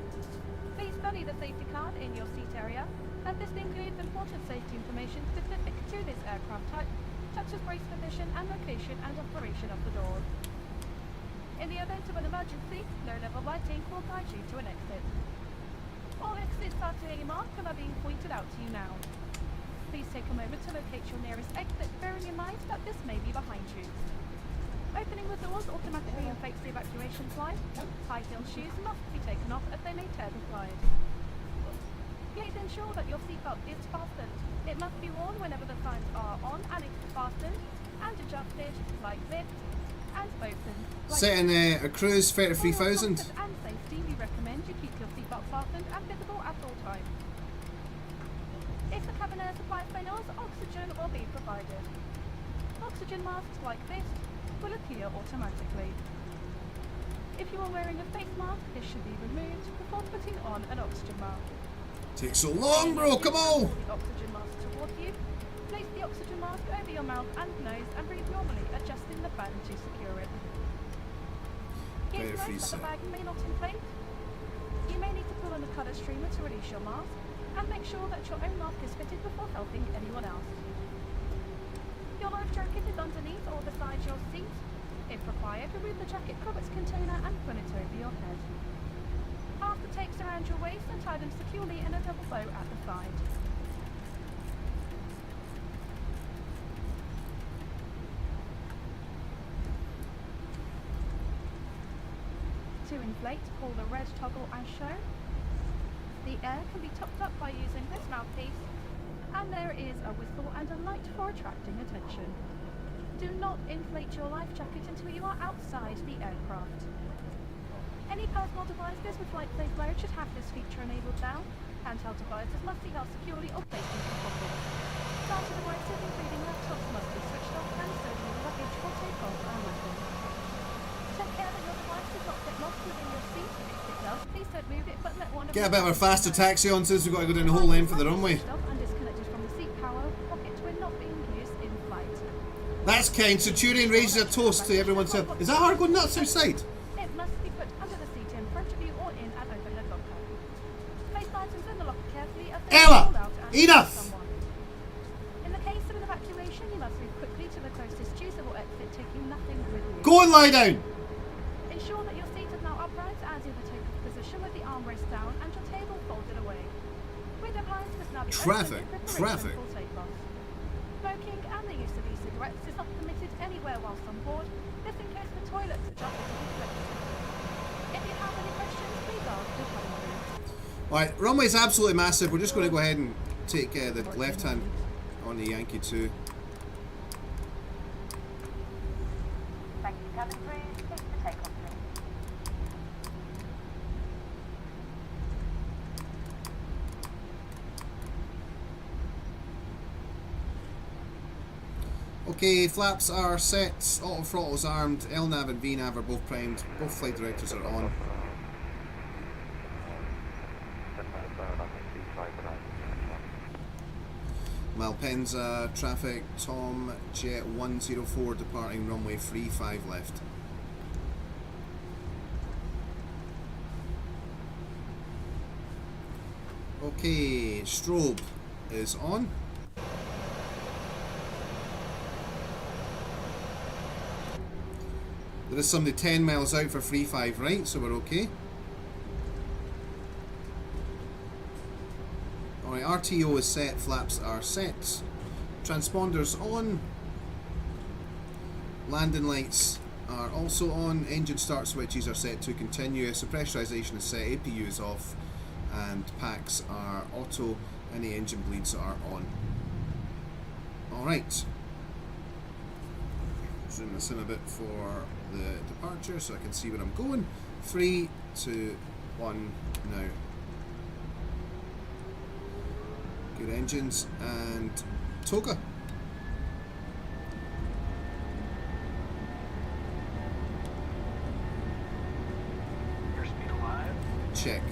Please study the safety card in your seat area, and this includes important safety information specific to this aircraft type, such as brace position and location and operation of the doors. In the event of an emergency, low-level lighting will guide you to an exit. All exits are clearly marked and are being pointed out to you now. Please take a moment to locate your nearest exit, bearing in mind that this may be behind you. Opening the doors automatically inflates the evacuation slide. High heel shoes must be taken off as they may tear the slide. Please ensure that your seatbelt is fastened. It must be worn whenever the signs are on and it is fastened and adjusted like this and opened. Setting a cruise 33,000. And safety, we recommend you keep your seatbelt fastened and visible at all times. If the cabin air supply fails, oxygen will be provided. Oxygen masks like this will appear automatically. If you are wearing a face mask, this should be removed before putting on an oxygen mask. Takes so long, bro, come on! The oxygen mask towards you. Place the oxygen mask over your mouth and nose and breathe normally, adjusting the fan to secure it. Please note that the bag may not inflate. You may need to pull on the cutter streamer to release your mask, and make sure that your own mask is fitted before helping anyone else. Your life jacket is underneath or beside your seat. If required, remove the jacket from its container and put it over your head. Pass the tapes around your waist and tie them securely in a double bow at the side. To inflate, pull the red toggle as shown. The air can be topped up by using this mouthpiece, and there is a whistle and a light for attracting attention. Do not inflate your life jacket until you are outside the aircraft. Any personal devices with flight safe mode should have this feature enabled now. Handheld devices must be held securely or placed in your pocket. starter devices, including laptops, must be switched off, and so will the luggage will take off and landing. Take care that your device does not get lost within your seat. If it does, please don't move it, but let one of Get a bit of a faster taxi on since we've got to go down the whole length of the runway. and disconnected from the seat power pocket when not being used in flight. That's kind. Centurion raises a toast to everyone. Is that her going nuts outside? It must be put under the seat in front of you or in an overhead locker. Place items in the locker carefully as they Ella! fall out and Enough! someone. In the case of an evacuation, you must move quickly to the closest usable exit, taking nothing with you. Go and lie down. Ensure that your seat is now upright as in the takeoff position with the armrest down and your table folded away. Window blinds must now be Traffic, opened in preparation traffic. for takeoff. Smoking and the use of e-cigarettes is not permitted anywhere whilst on board. This includes the toilets, which are physically connected. If you have any questions, please ask the cabin crew. Alright, runway's absolutely massive. We're just going to go ahead and take the left hand on the Yankee 2. Thank you, cabin crew. Please for takeoff, please. Okay, flaps are set, auto throttles armed, LNAV and VNAV are both primed, both flight directors are on. Malpensa, traffic, Tom, Jet 104 departing runway 35 left. Okay, strobe is on. There is somebody 10 miles out for 35 right, so we're okay. Alright, RTO is set, flaps are set. Transponders on. Landing lights are also on. Engine start switches are set to continuous. The pressurization is set, APU is off. And packs are auto. Any engine bleeds are on. Alright. Zoom this in a bit for the departure so I can see where I'm going. 3, 2, 1, now. Good engines and Toga. Airspeed alive. Check.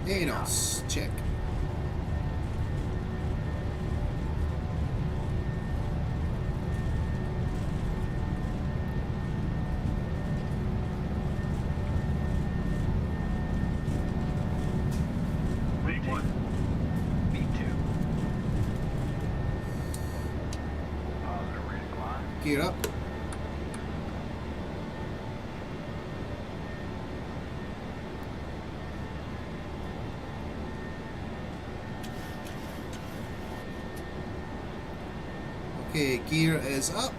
ANOS, check. V1. V2. Positive, ready to climb. Gear up. Okay, gear is up.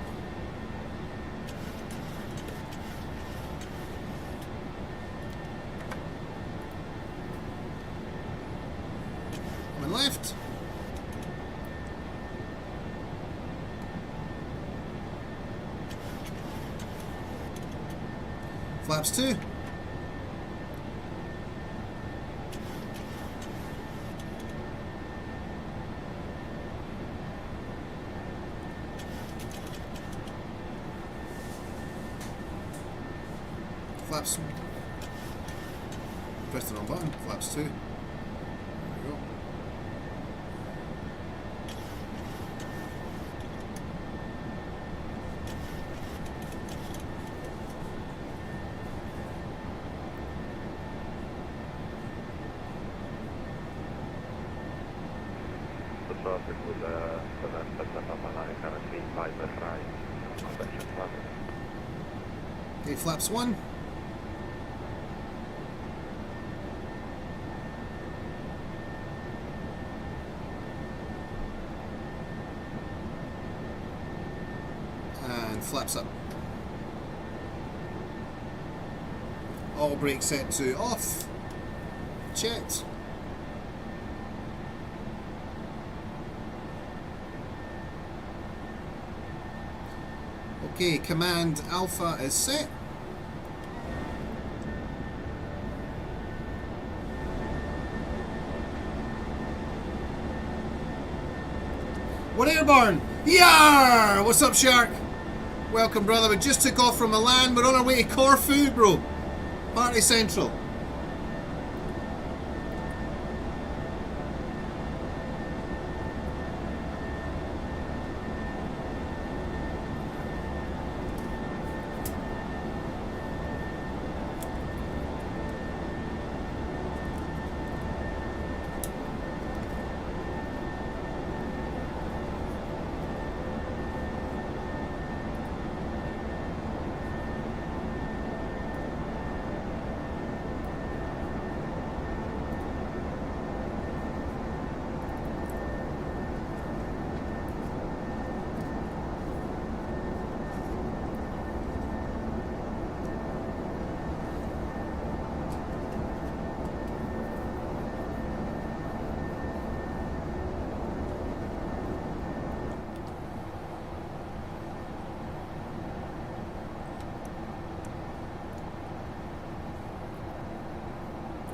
Coming left. Flaps 2. Flaps. Press the wrong button. Flaps 2. There we go. The traffic will prevent the setup and I currently 5 at right. Convention traffic. Okay, flaps 1. And flaps up. Auto brake set to off. Checked. Okay, command alpha is set. We're airborne! Yar! What's up, Shark? Welcome, brother. We just took off from Milan. We're on our way to Corfu, bro. Party Central.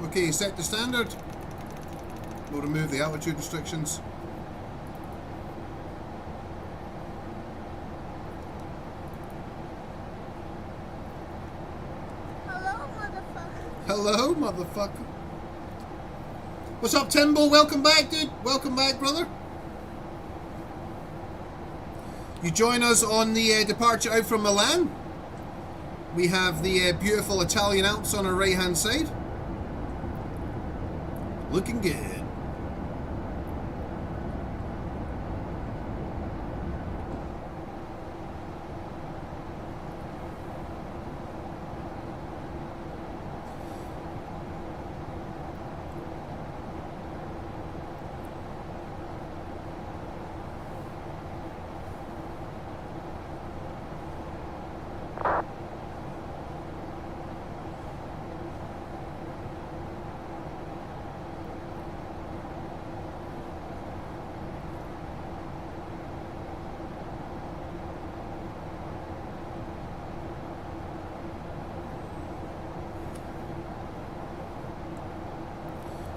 Okay, set to standard. We'll remove the altitude restrictions. Hello, motherfucker. Hello, motherfucker. What's up, Timbo? Welcome back, dude. Welcome back, brother. You join us on the departure out from Milan. We have the beautiful Italian Alps on our right-hand side. Looking good.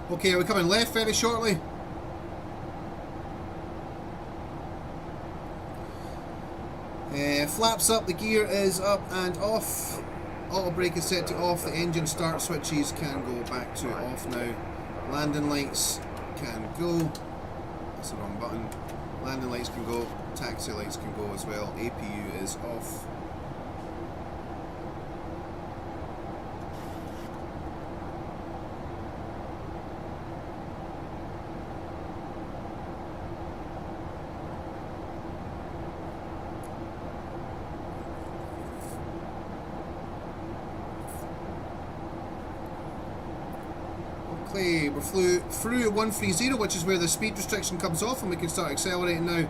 Okay, are we coming left very shortly? Flaps up, the gear is up and off. Auto brake is set to off. The engine start switches can go back to off now. Landing lights can go. That's the wrong button. Landing lights can go. Taxi lights can go as well. APU is off. We're through 130, which is where the speed restriction comes off, and we can start accelerating now.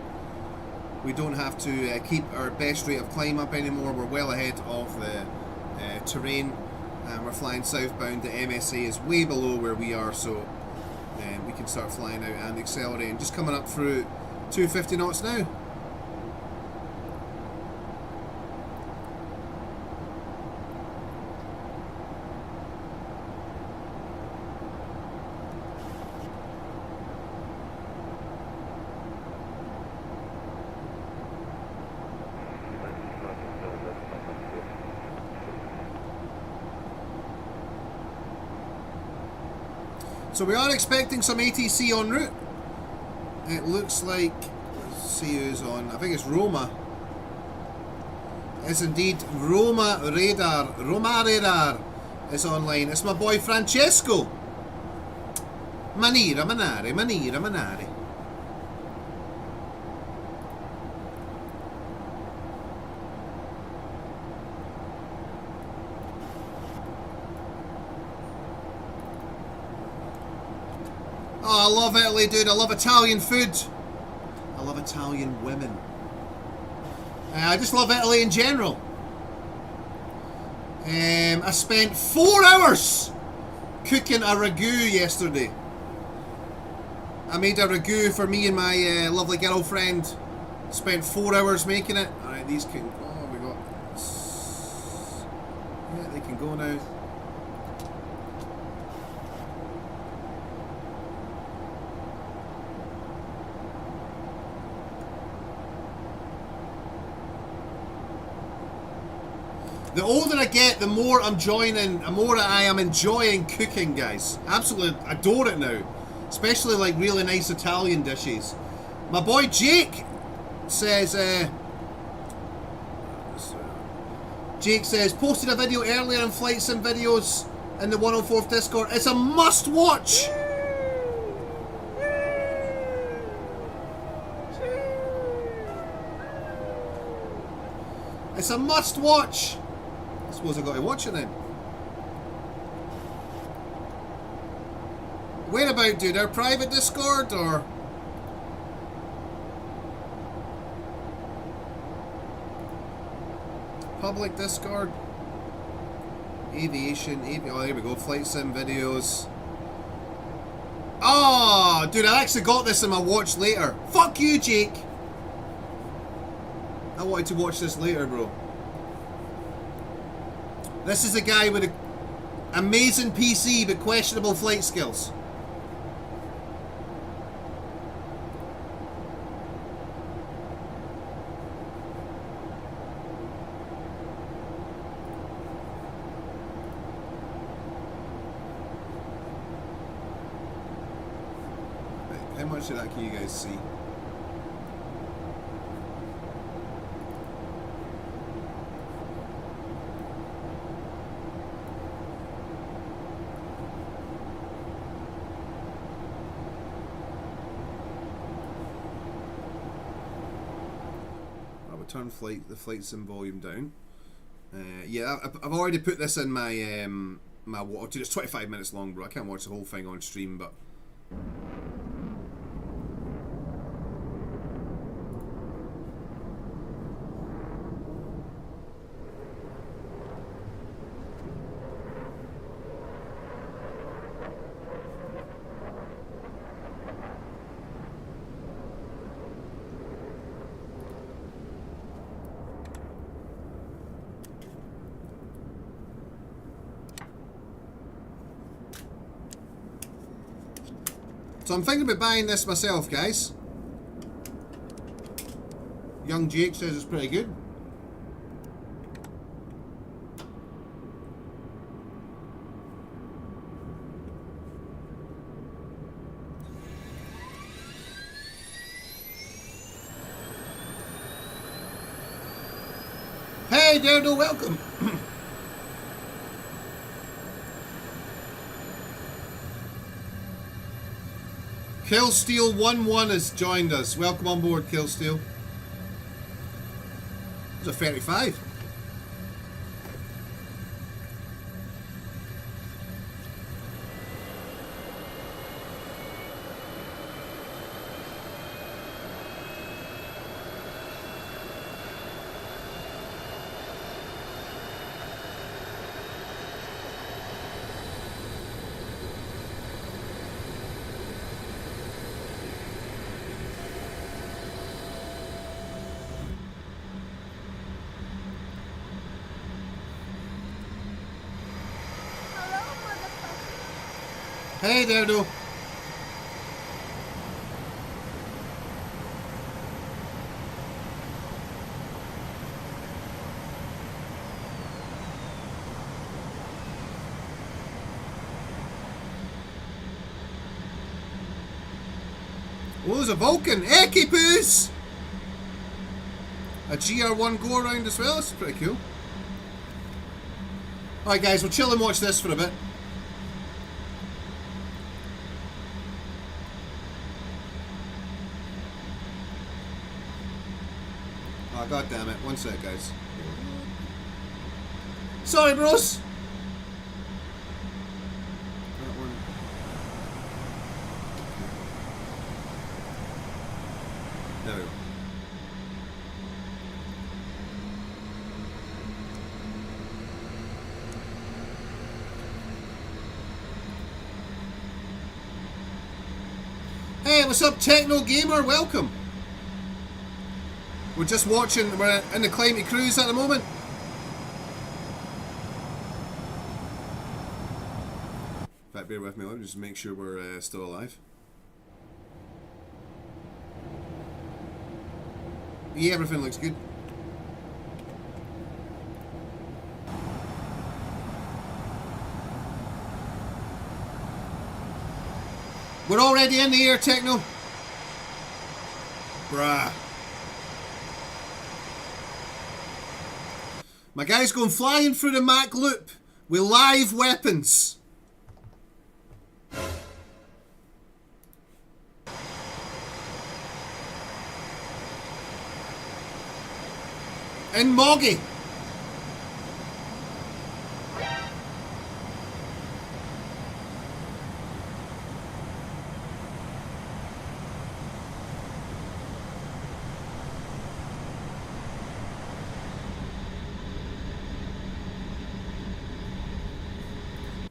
We don't have to keep our best rate of climb up anymore. We're well ahead of the terrain, and we're flying southbound. The MSA is way below where we are, so we can start flying out and accelerating. Just coming up through 250 knots now. So we are expecting some ATC en route. It looks like, let's see who's on, I think it's Roma. It's indeed Roma Radar. Roma Radar is online. It's my boy Francesco. Manira Manare, Manira Manare. Oh, I love Italy, dude. I love Italian food. I love Italian women. I just love Italy in general. I spent 4 hours cooking a ragu yesterday. I made a ragu for me and my lovely girlfriend. Spent 4 hours making it. Alright, these can... Oh, we got... Yeah, they can go now. The older I get, the more I am enjoying cooking, guys. Absolutely adore it now. Especially like really nice Italian dishes. My boy Jake says, posted a video earlier on Flight Sim videos in the 104th Discord. It's a must watch! It's a must watch! I suppose I got to watch it then. Where about, dude? Our private Discord or? Public Discord? Aviation, oh, there we go. Flight Sim videos. Oh, dude, I actually got this in my watch later. Fuck you, Jake! I wanted to watch this later, bro. This is a guy with an amazing PC but questionable flight skills. How much of that can you guys see? Turn the flight sim volume down. Yeah, I've already put this in my my watch. It's 25 minutes long, bro. I can't watch the whole thing on stream, but so I'm thinking about buying this myself, guys. Young Jake says it's pretty good. Hey, Dodo, welcome. Killsteel11 has joined us. Welcome on board, Killsteel. It's a 35. Hey, Dodo. Oh, there's a Vulcan. Ekipoos! A GR1 go around as well. That's pretty cool. Alright, guys, we'll chill and watch this for a bit. Oh, God damn it. One sec, guys. Sorry, bros. That one. No. Hey, what's up, Techno Gamer? Welcome. We're just watching, we're in the Climate Cruise at the moment. In fact, bear with me, let me just make sure we're still alive. Yeah, everything looks good. We're already in the air, Techno. Bruh. My guy's going flying through the Mach loop with live weapons. In Moggy.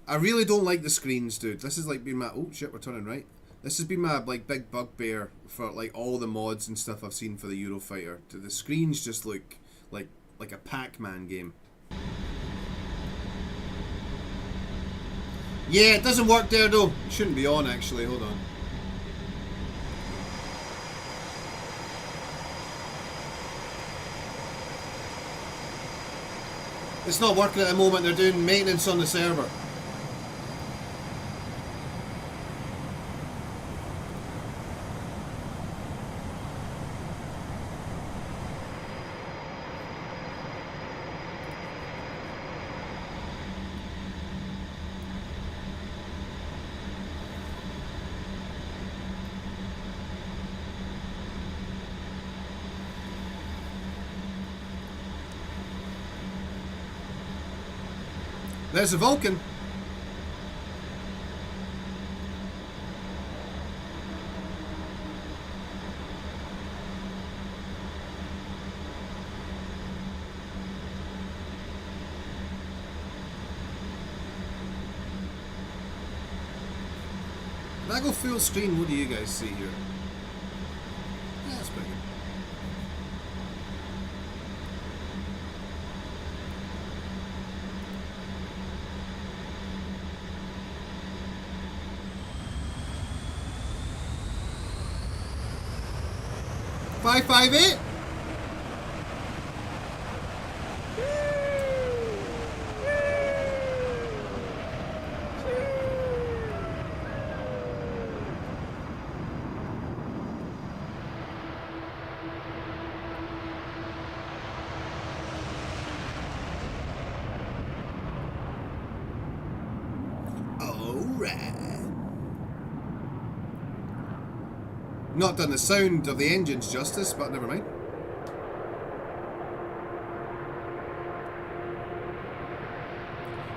I really don't like the screens, dude. This is like been my... Oh shit, we're turning right. This has been my like big bugbear for like all the mods and stuff I've seen for the Eurofighter. The screens just look like a Pac-Man game. Yeah, it doesn't work there though. It shouldn't be on actually. Hold on. It's not working at the moment. They're doing maintenance on the server. There's a Vulcan. When I go full screen, what do you guys see here? Yeah, that's pretty good. Five, 5, 8. Not done the sound of the engines justice, but never mind.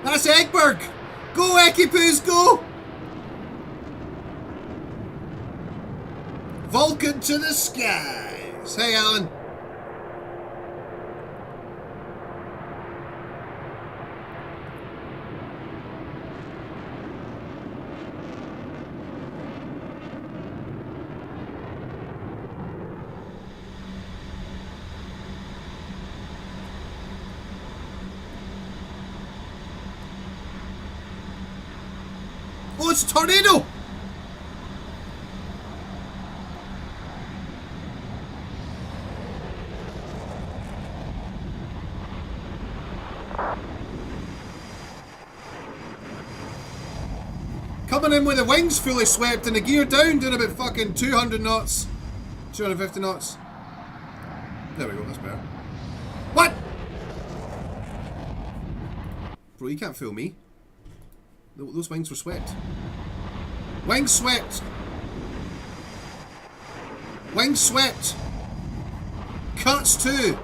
That's Egberg! Go Ekipoos, go! Vulcan to the skies! Hey Alan. Oh, it's a tornado! Coming in with the wings fully swept and the gear down, doing about fucking 200 knots. 250 knots. There we go, that's better. What? Bro, you can't fool me. Those wings were swept. Wings swept! Wings swept! Cuts too!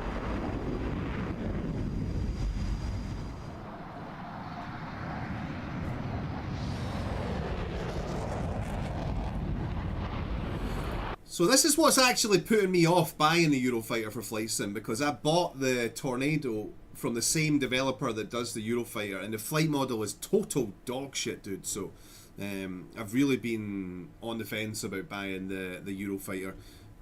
So this is what's actually putting me off buying the Eurofighter for Flight Sim, because I bought the Tornado from the same developer that does the Eurofighter, and the flight model is total dog shit, dude. So I've really been on the fence about buying the Eurofighter.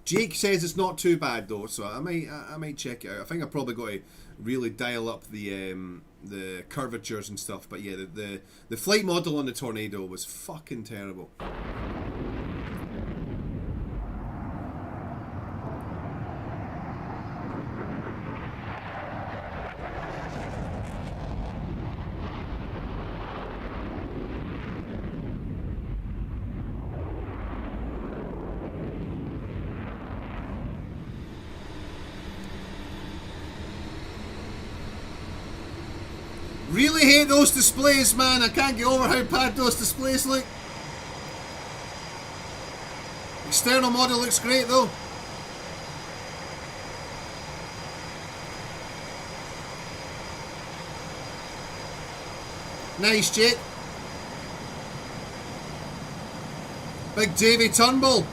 Jake says it's not too bad though, so I might check it out. I think I probably got to really dial up the curvatures and stuff. But yeah, the flight model on the Tornado was fucking terrible. Really hate those displays, man. I can't get over how bad those displays look. External model looks great though. Nice, Jake. Big Davy Turnbull.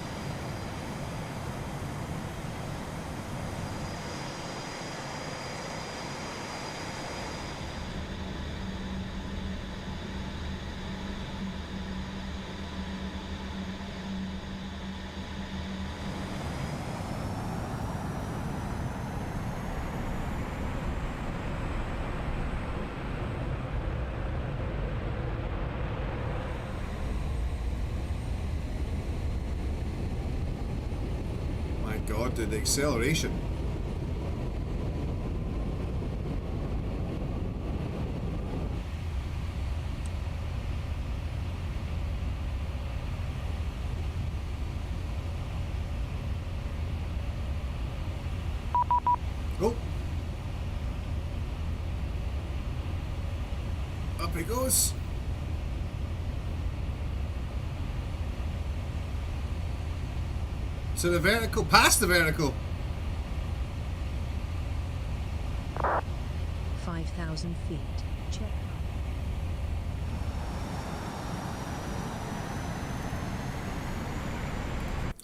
God, the acceleration. Oh. Up he goes. To the vertical, past the vertical. 5,000 feet. Check.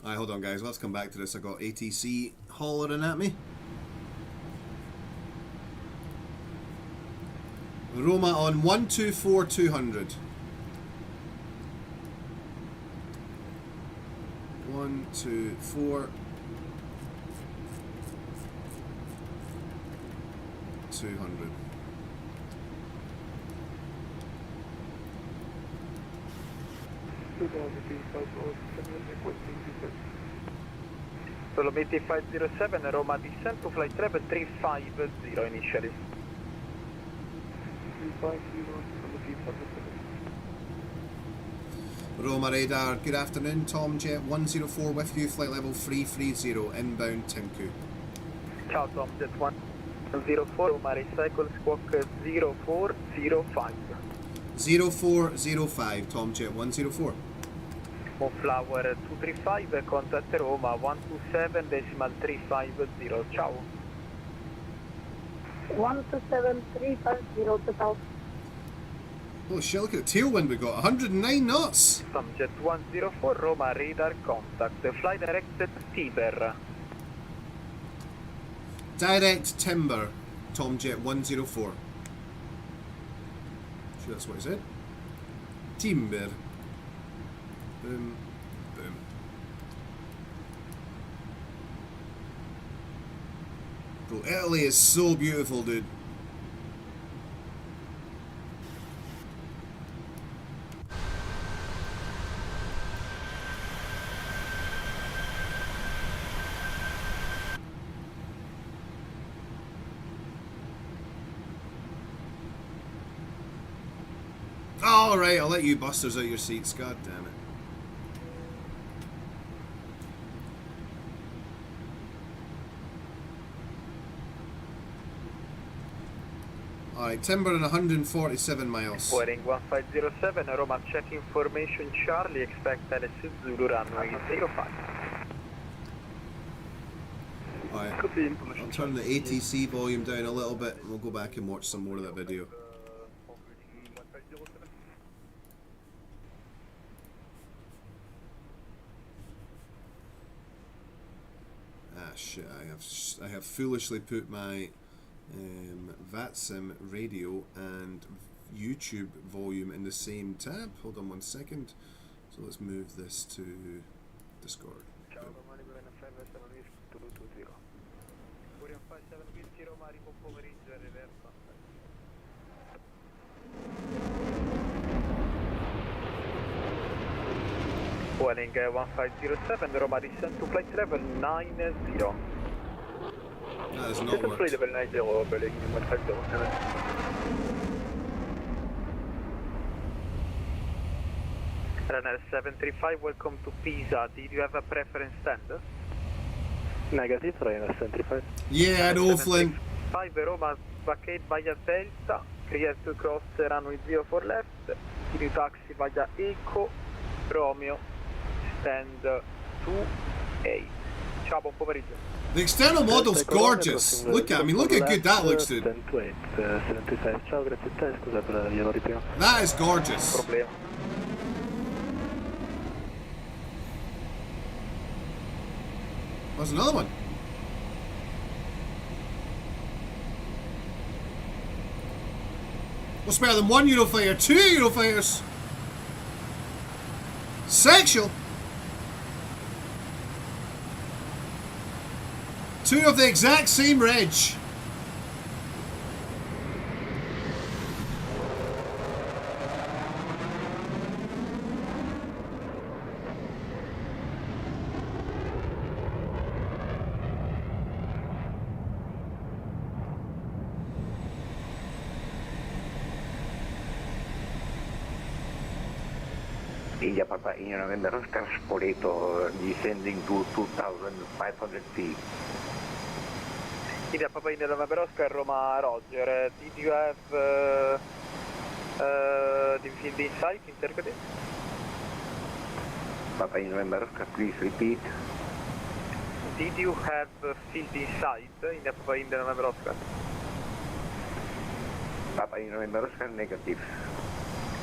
Alright, hold on guys, let's come back to this. I got ATC hollering at me. Roma on 124-200. 1, 2, 4. 200. Dolomiti 507, Roma descent to flight level 350 initially. 350, Roma radar, good afternoon, Tom Jet 104 with you, flight level 330, inbound Tinku. Ciao Tom Jet 104, Roma recycle squawk 0405. 0405, Tom Jet 104. Flower 235, contact Roma 127.350, ciao. 127.350 to south. Oh shit, look at the tailwind we got, 109 knots! Tom Jet 104, Roma radar contact, fly directed Tiber. Direct timber, Tom Jet 104. Sure that's what he said. Timber. Boom, boom. Bro, Italy is so beautiful, dude. Alright, I'll let you busters out your seats, god damn it. Alright, timber in 147 miles. Boeing 1507, Roma check information Charlie, expect LS Zulu runway 05. Alright, I'll turn the ATC volume down a little bit and we'll go back and watch some more of that video. Ah shit, I have foolishly put my VATSIM radio and YouTube volume in the same tab. Hold on one second. So let's move this to Discord. Boeing 1507, Roma descent to flight level 90. That has not worked. Level 90, Boeing 1507. Runner 735, welcome to Pisa. Did you have a preference stand? Negative, Runner 735. Yeah, I know, Flynn. 5 Roma, vacate via Delta, clear to cross runway 04 left, new taxi via Eco, Romeo, stand 28. Ciao, buon pomeriggio. The external model's gorgeous. Look at, I mean, look how good that looks, dude. That is gorgeous. Problema. There's another one. What's better than one Eurofighter? Two Eurofighters. Sexual. Two of the exact same reg. India Papa India November Oscar Spoleto descending to 2,500 feet. India Papa India November Oscar Roma Roger. Did you have the field in sight interpreted? Papa India November Oscar, please repeat. Did you have field in sight in the Papa India November Oscar? Papa India November Oscar, negative.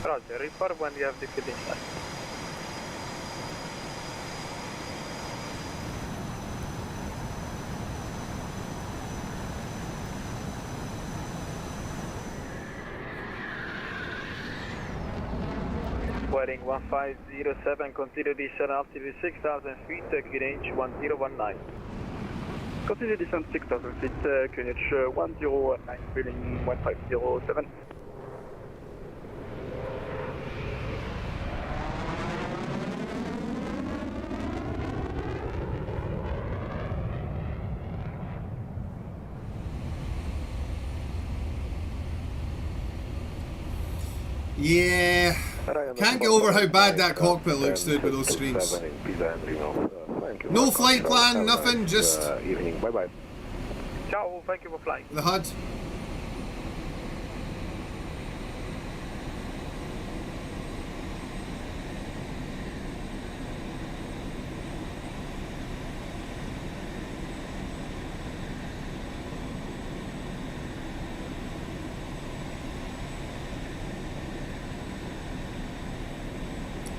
Roger, report when you have the field in sight. Wearing 1507, continue descent altitude 6,000 feet, QNH 1019. Continue descent 6,000 feet, QNH 109, feeling 1507. Yeah. Can't get over how bad that cockpit looks, dude, with those screens. No flight plan, nothing, just evening. Bye bye. Ciao, thank you for flying. the HUD.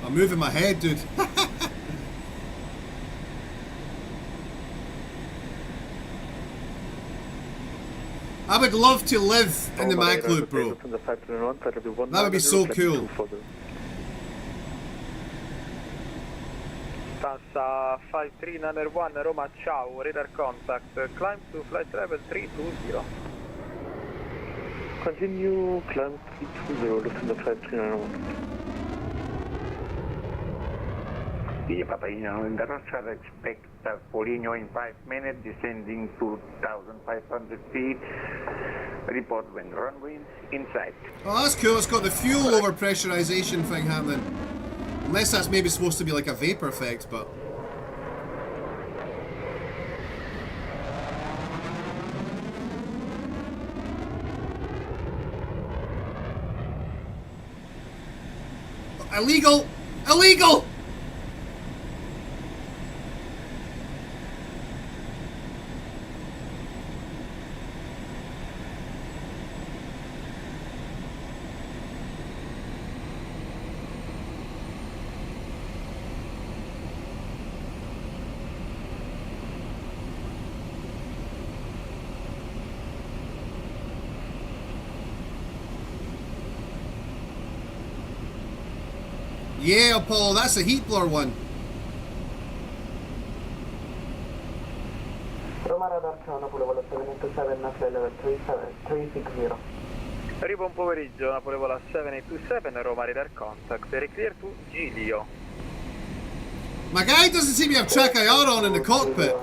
I'm moving my head, dude. I would love to live in the Mac Loop, bro. That would be so cool. Tassa 5391 Roma, ciao, radar contact, climb to flight level 320. Continue, climb 320, Lufthansa 5391. India Papa India November Oscar, expect Foligno in 5 minutes, descending to 2,500 feet. Report when runway in sight. Oh, that's cool. It's got the fuel over pressurization thing happening. Unless that's maybe supposed to be like a vapor effect, but... Illegal! Illegal! Yeah, Paul, that's a heat blower one. Roma radar ciao, Napoli vola 787, flight level 360. Buon pomeriggio, Napoli vola 7827, Roma radar contact, clear to Giglio. My guy doesn't seem to have track IR on in the cockpit.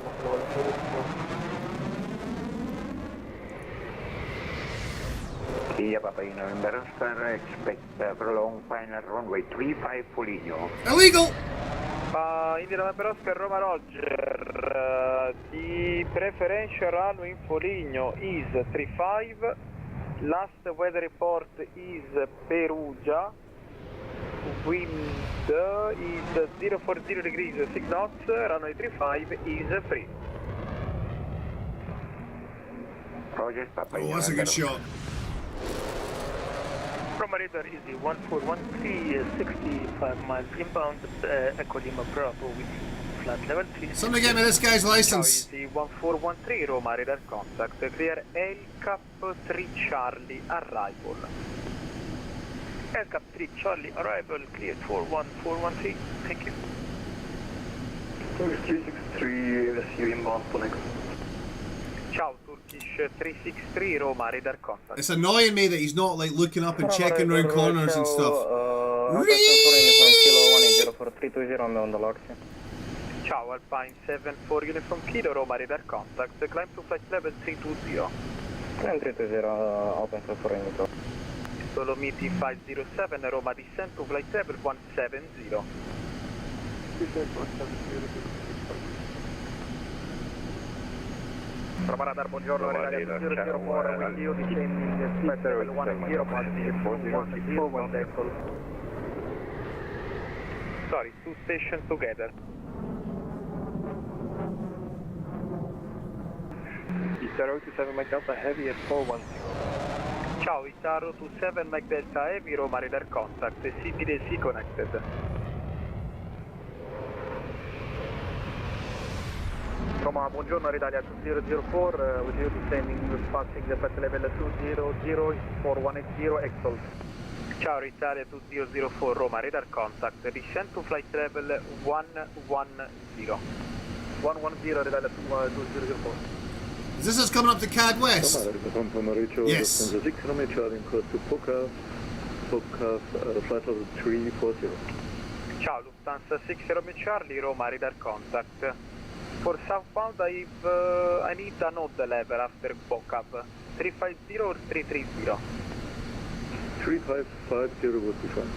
India Papa India November Oscar, expect prolonged final runway 35 Foligno. Illegal! India November Oscar Roma Roger, the preferential runway in Foligno is 35, Last weather report is Perugia. Wind is 040 degrees, 6 knots, runway 35 is free. Roger, Papa. Oh, that's a good shot. From radar is the 1413, 65 miles inbound, Echo Lima Bravo with flat level 3. Somebody get me this guy's license. Ciao, easy 1413, Roma radar contact, clear El Cap 3 Charlie arrival. El Cap 3 Charlie arrival, cleared 41413, thank you. Turkish 363, SU inbound for next. Ciao, Turkish 363, Roma radar contact. It's annoying me that he's not like looking up and checking around corners and stuff. Ciao, Alpine 74 Uniform Kilo, Roma radar contact, climb to flight level 320. Climb 320, open for Indigo. Dolomiti 507, Roma descent to flight level 170. Roma radar, buongiorno, radar 004, wind yield descending flight level 10, deckel. Sorry, two stations together. Itaro 27 Mike Delta Heavy at 410. Ciao, Itaro 27 Mike Delta Heavy, Roma radar contact, CBDC connected. Roma, buongiorno, Italia 2004, with you descending, passing the flight level 200, 4180, Exalt. Ciao, Italia 2004, Roma radar contact, descent to flight level 110. 110, Italia 2004. Is this us coming up to CAD West? Yes. 6 Romeo charging close to Poca, flight level 340. Ciao, Lufthansa 6 Romeo Charlie, Roma radar contact. For southbound, I need a node level after Bocab. 350 or 330? 3550 would be fine.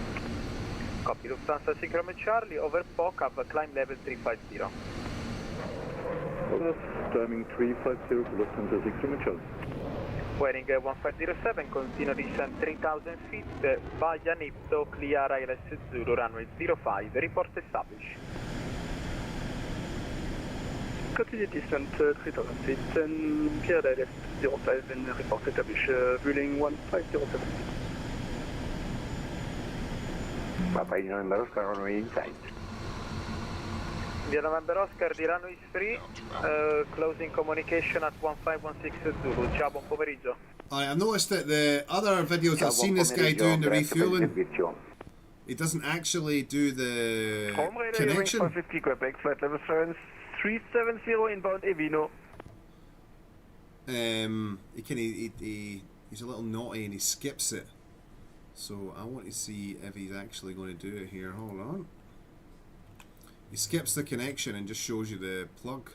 Copy, Lufthansa 6 Romeo Charlie, over Bocab, climb level 350. Climbing 350 to Lufthansa 6 Romeo Charlie. Wearing 1507, continue descent 3000 feet, via Nipto, clear ILS Zulu, runway 05, report established. Continue descent 3000 feet and clear ILS 05 and report established, ruling 1507. Papa November Oscar, runway inside. Via November Oscar, the runway is free, closing communication at 1516 Zulu. Ciao, buon pomeriggio. Alright, I've noticed that the other videos I've seen this guy doing the refueling, he doesn't actually do the connection. 450 Quebec, flight level 370 inbound Evino. He's a little naughty and he skips it. So I want to see if he's actually going to do it here. Hold on. He skips the connection and just shows you the plug.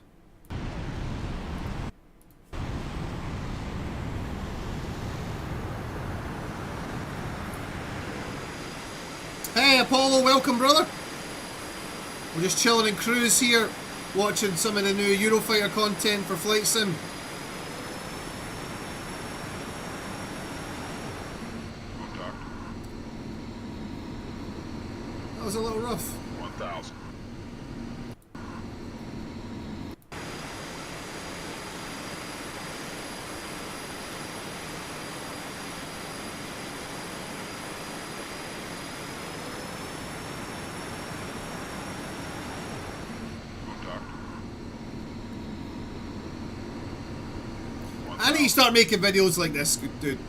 Hey Apollo, welcome brother. We're just chilling in cruise here, watching some of the new Eurofighter content for Flight Sim. That was a little rough. 1000. I need to start making videos like this, dude.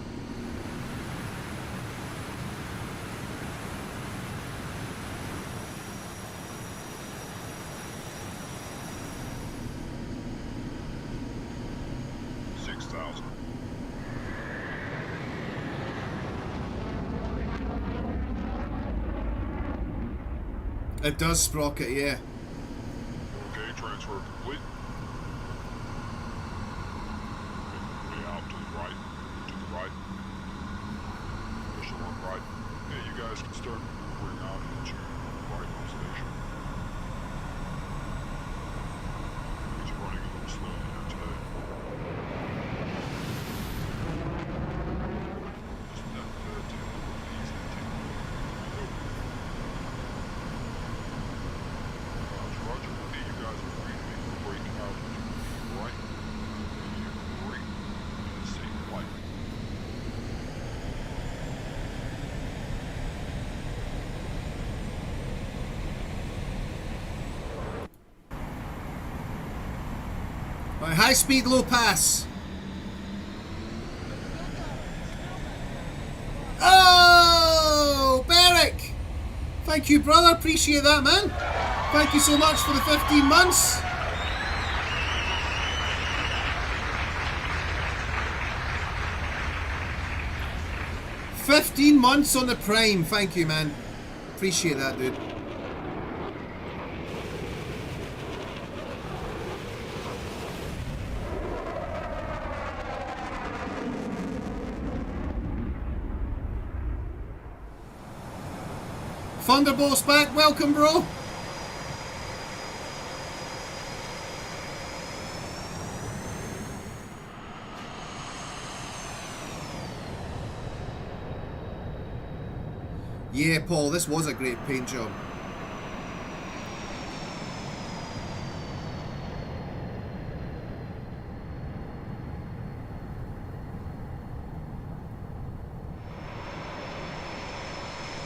It does sprocket, yeah. Okay, transfer complete. Way out to the right. To the right. Push along right. Yeah, you guys can start maneuvering out into right on station. He's running a little slow here today. Right, high speed, low pass. Oh, Beric! Thank you, brother. Appreciate that, man. Thank you so much for the 15 months. $15 months on the Prime. Thank you, man. Appreciate that, dude. Thunderbolt's back. Welcome, bro. Yeah, Paul, this was a great paint job.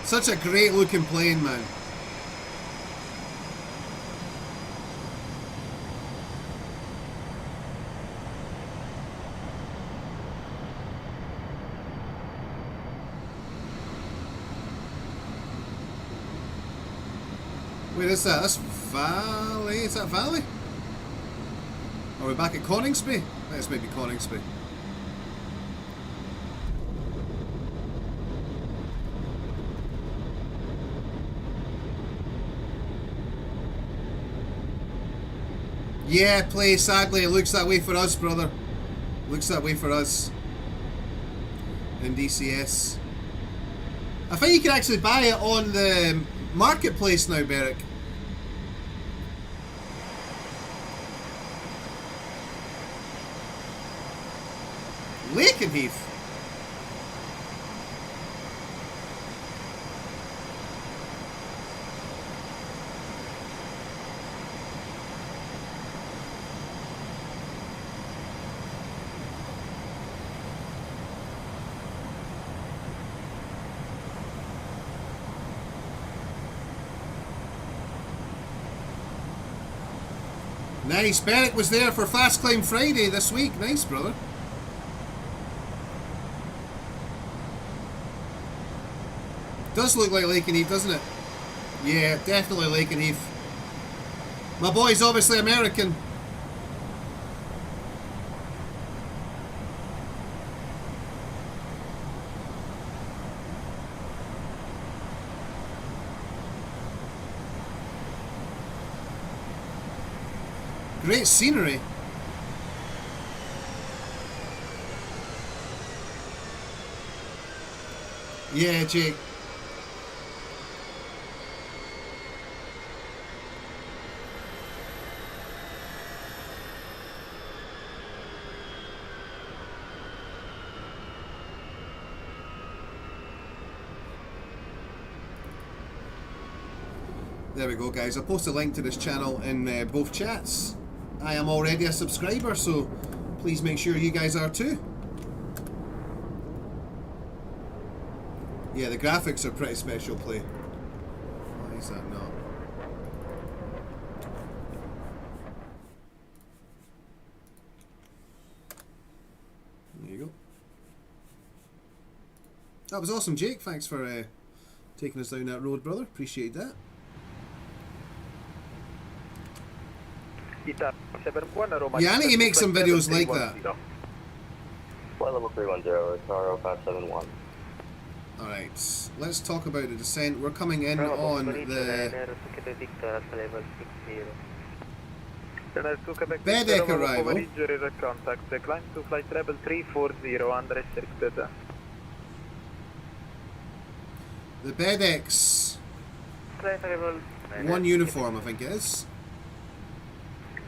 Such a great looking plane, man. Where is that? That's Valley. Is that Valley? Are we back at Coningsby? This might be Coningsby. Yeah, play. Sadly, it looks that way for us, brother. Looks that way for us. In DCS. I think you can actually buy it on the marketplace now, Beric. Lakenheath. Nice. Beric was there for Fast Climb Friday this week. Nice, brother. Does look like Lakenheath, doesn't it? Yeah, definitely Lakenheath. My boy's obviously American. Great scenery. Yeah, Jake. There we go, guys. I'll post a link to this channel in both chats. I am already a subscriber, so please make sure you guys are too. Yeah, the graphics are pretty special play. Why is that not? There you go. That was awesome, Jake. Thanks for taking us down that road, brother. Appreciate that. Yeah, I need to make some videos like that. Flight level 310, Recaro 571. Alright, let's talk about the descent. We're coming in on the Bedeck arrival. Climb to flight level 340, unrestricted. The Bedeck's 1 uniform, I think it is.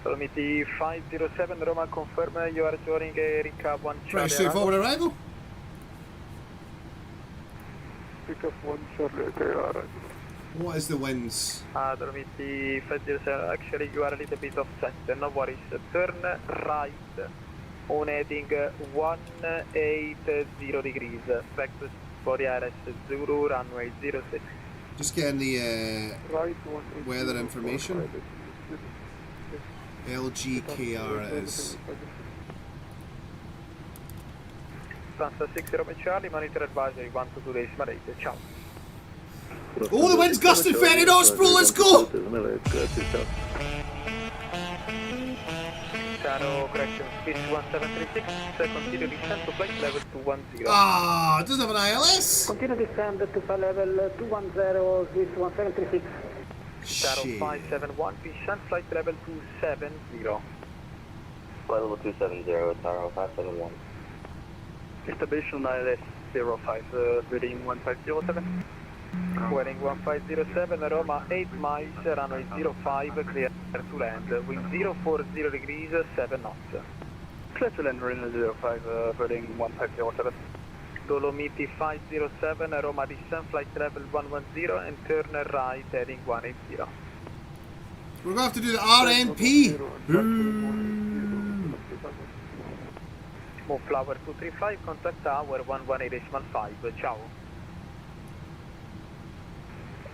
Solomiti 507, Roma, confirm you are joining a recap 1 Charlie. Pretty straightforward arrival. Pick up 1 Charlie. What is the winds? Solomiti 507, actually you are a little bit offset, no worries. Turn right on heading 180 degrees, back to Borealis, Zulu, runway 06. Just getting the weather information. LGKR it is. Stanza 6 Romeo Charlie, monitor advisory 122 decimal 8, ciao. Oh, the wind's gusting 30 knots, bro, let's go! Taro, correction, speed 1736, continue descent to flight level 210. Ah, it doesn't have an ILS? Continue descent to flight level 210, Swiss 1736. Taro 571, descent flight level 270. Flight level 270, Taro 571. Established ILS 05, reading 1507. Wearing 1507, Roma 8 miles, runway 05, clear to land, wind 040 degrees, 7 knots. Clear to land, runway 05, reading 1507. Dolomiti 507, Roma descent flight level 110 and turn right heading 180. We're going to have to do the RNP. Move flower 235, contact tower 118.5, ciao.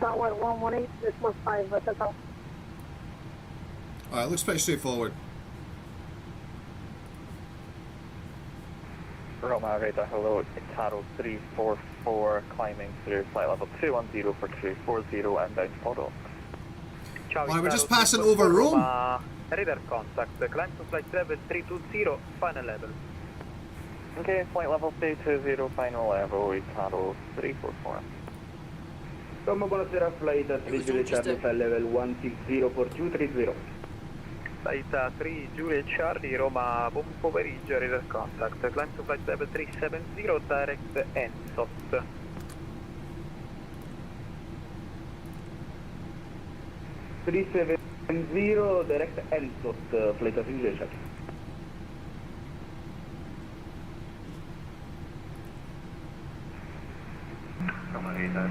Tower 118.5, ciao. Alright, looks pretty straightforward. Roma radar, hello, Taro 344, climbing through flight level 210 for 240 and down photo. Alright, we're just passing over Rome. Radar contact, climb to flight level 320, final level. Okay, flight level 320, final level, Taro 344. Roma, buonasera, flight 3 Juliet Charlie, flight level 160 for 230. Flight 3 Juliet Charlie, Roma, buon pomeriggio, radar contact, climb to flight level 370, direct ENSOT. 370, direct ENSOT, flight 3 Juliet Charlie.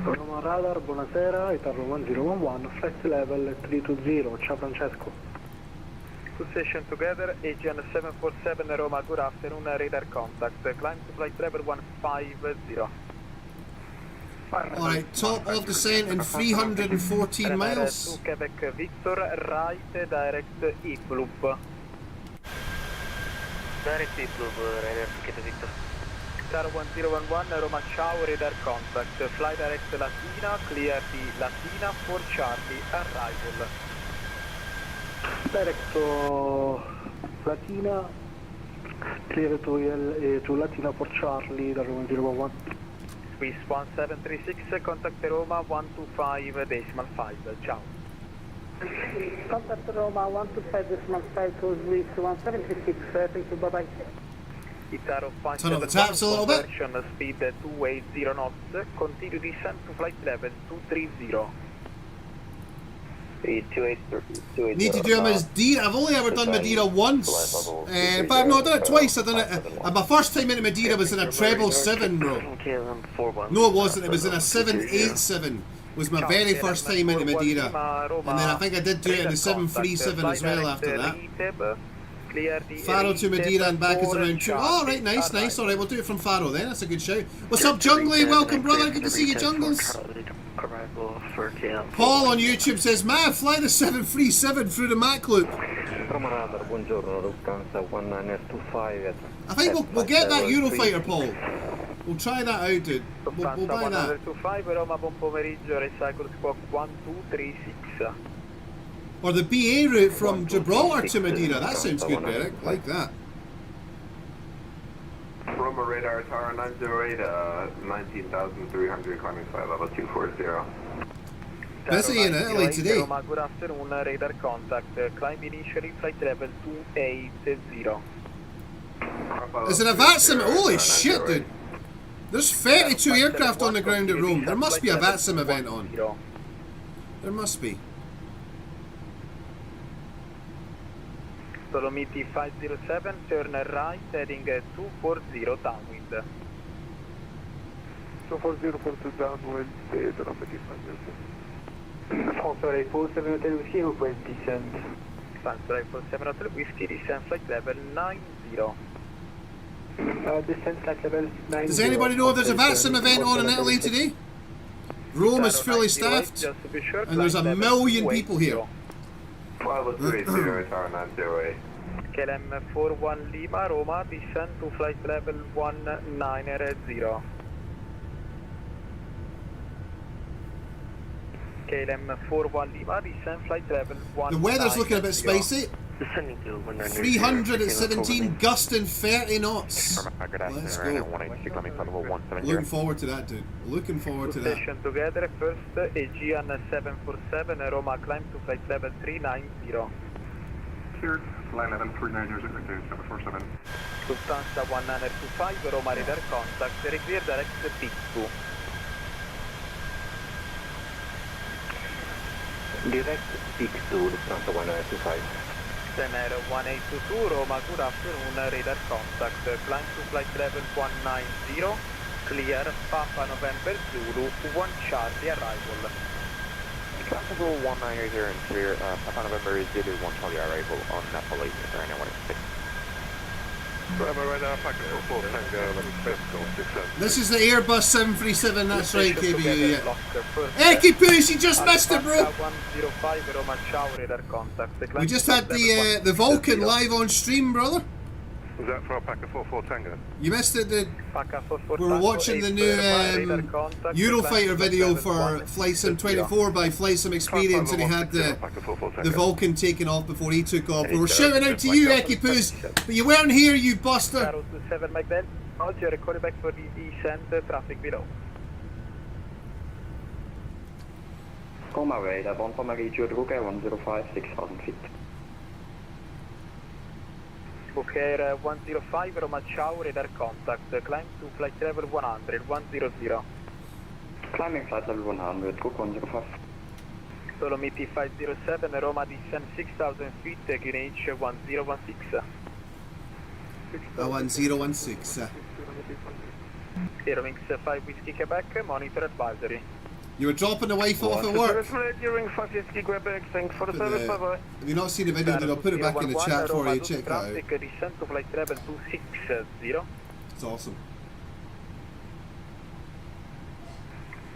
Roma radar, buonasera, Itarro 1011, flight level 320, ciao Francesco. Two station together, Aegean 747 Roma, good afternoon, radar contact, climb to flight level 150. Alright, top of descent in 314 miles. To Quebec Victor, right, direct E-Loop. Direct E-Loop, radar Quebec Victor. Star 1011, Roma, ciao, radar contact, fly direct Latina, clear the Latina for Charlie, arrival. Direct Latina, clear to Latina for Charlie, da Roma 011. Swiss 1736, contact Roma 125.5, ciao. Contact Roma 125.5 to Swiss 1736, thank you, bye bye. Itaro Turn up the taps a little bit. Speed 280 knots, continue descent to flight level 230. Speed 280. Need to do a Madeira. I've only ever done Madeira once. In fact, no, I've done it twice. I've done it. My first time into Madeira was in a treble 7, bro. No, it wasn't. It was in a 787. Was my very first time into Madeira. And then I think I did do it in the 737 as well after that. Faro to Madeira and back is around 2. Oh, right, nice, nice. Alright, we'll do it from Faro then. That's a good shout. What's up, Jungly? Welcome, brother. Good to see you, Jungles. Paul on YouTube says, Mav, fly the 737 through the Mac loop. I think we'll get that Eurofighter, Paul. We'll try that out, dude. We'll buy that. Or the BA route from Gibraltar to Madeira. That sounds good, Derek. Like that. Roma radar, Tower 908, 19,300, climbing flight level 240. Busy in Italy today. Roma, good afternoon, radar contact, climb initially flight level 280. Is it a VATSIM? Holy shit, dude. There's 32 aircraft on the ground at Rome. There must be a VATSIM event on. There must be. Dolomiti 507, turn right, heading 240 downwind. 240 for 2 downwind, Dolomiti 507. François Airport 7 Hotel Whiskey, request descent. François Airport 7 Hotel Whiskey, descent flight level 90. Descent flight level 90. Does anybody know if there's a VATSIM event on in Italy today? Rome is fully staffed, and there's a million people here. 1230, tower 908. KLM 41 Lima, Roma, descend to flight level 190. KLM 41 Lima, descend flight level 190. The weather's looking a bit spicy. Descending to 300 at 17, gusting 30 knots. Let's go. Looking forward to that, dude. Looking forward to that. Station together, first Aegean 747, Roma, climb to flight level 390. Cleared, line level 390, 747. Lufthansa 1925, Roma, radar contact, clear direct P2. Direct P2, Lufthansa 1925. Center 1822, Roma, good afternoon, radar contact, climb to flight level 190, clear, Papa November Zulu, 1 Charlie, arrival. Classical 190 and clear, Papa November Zulu, 1 Charlie, arrival on Napoli, Serena 186. This is the Airbus 737, that's right, KBU, yeah. Hey, Kipus, you just missed it, bro! We just had the Vulcan live on stream, brother. Was that for Alpaca 44 Tango? You missed it, dude. We were watching the new Eurofighter video for Flight Sim 24 by Flight Sim Experience, and he had the Vulcan taking off before he took off. We were shouting out to you, Ekipus, but you weren't here, you buster. Back for the descent traffic below. Coma radar, one for Mauricio Druga, 105, 6,000 feet. Okay, 105, Roma, ciao, radar contact, climb to flight level 100, 100. Climbing flight level 100, Druga 105. Dolomiti 507, Roma, descend 6,000 feet, QNH 1016. 1016. Aerowings 5 Whiskey Quebec, monitor advisory. You were dropping the wife off at work. During 5 Whiskey Quebec, thanks for the service, bye-bye. Have you not seen the video, dude? I'll put it back in the chat for you, check that out. Descend to flight level 260. It's awesome.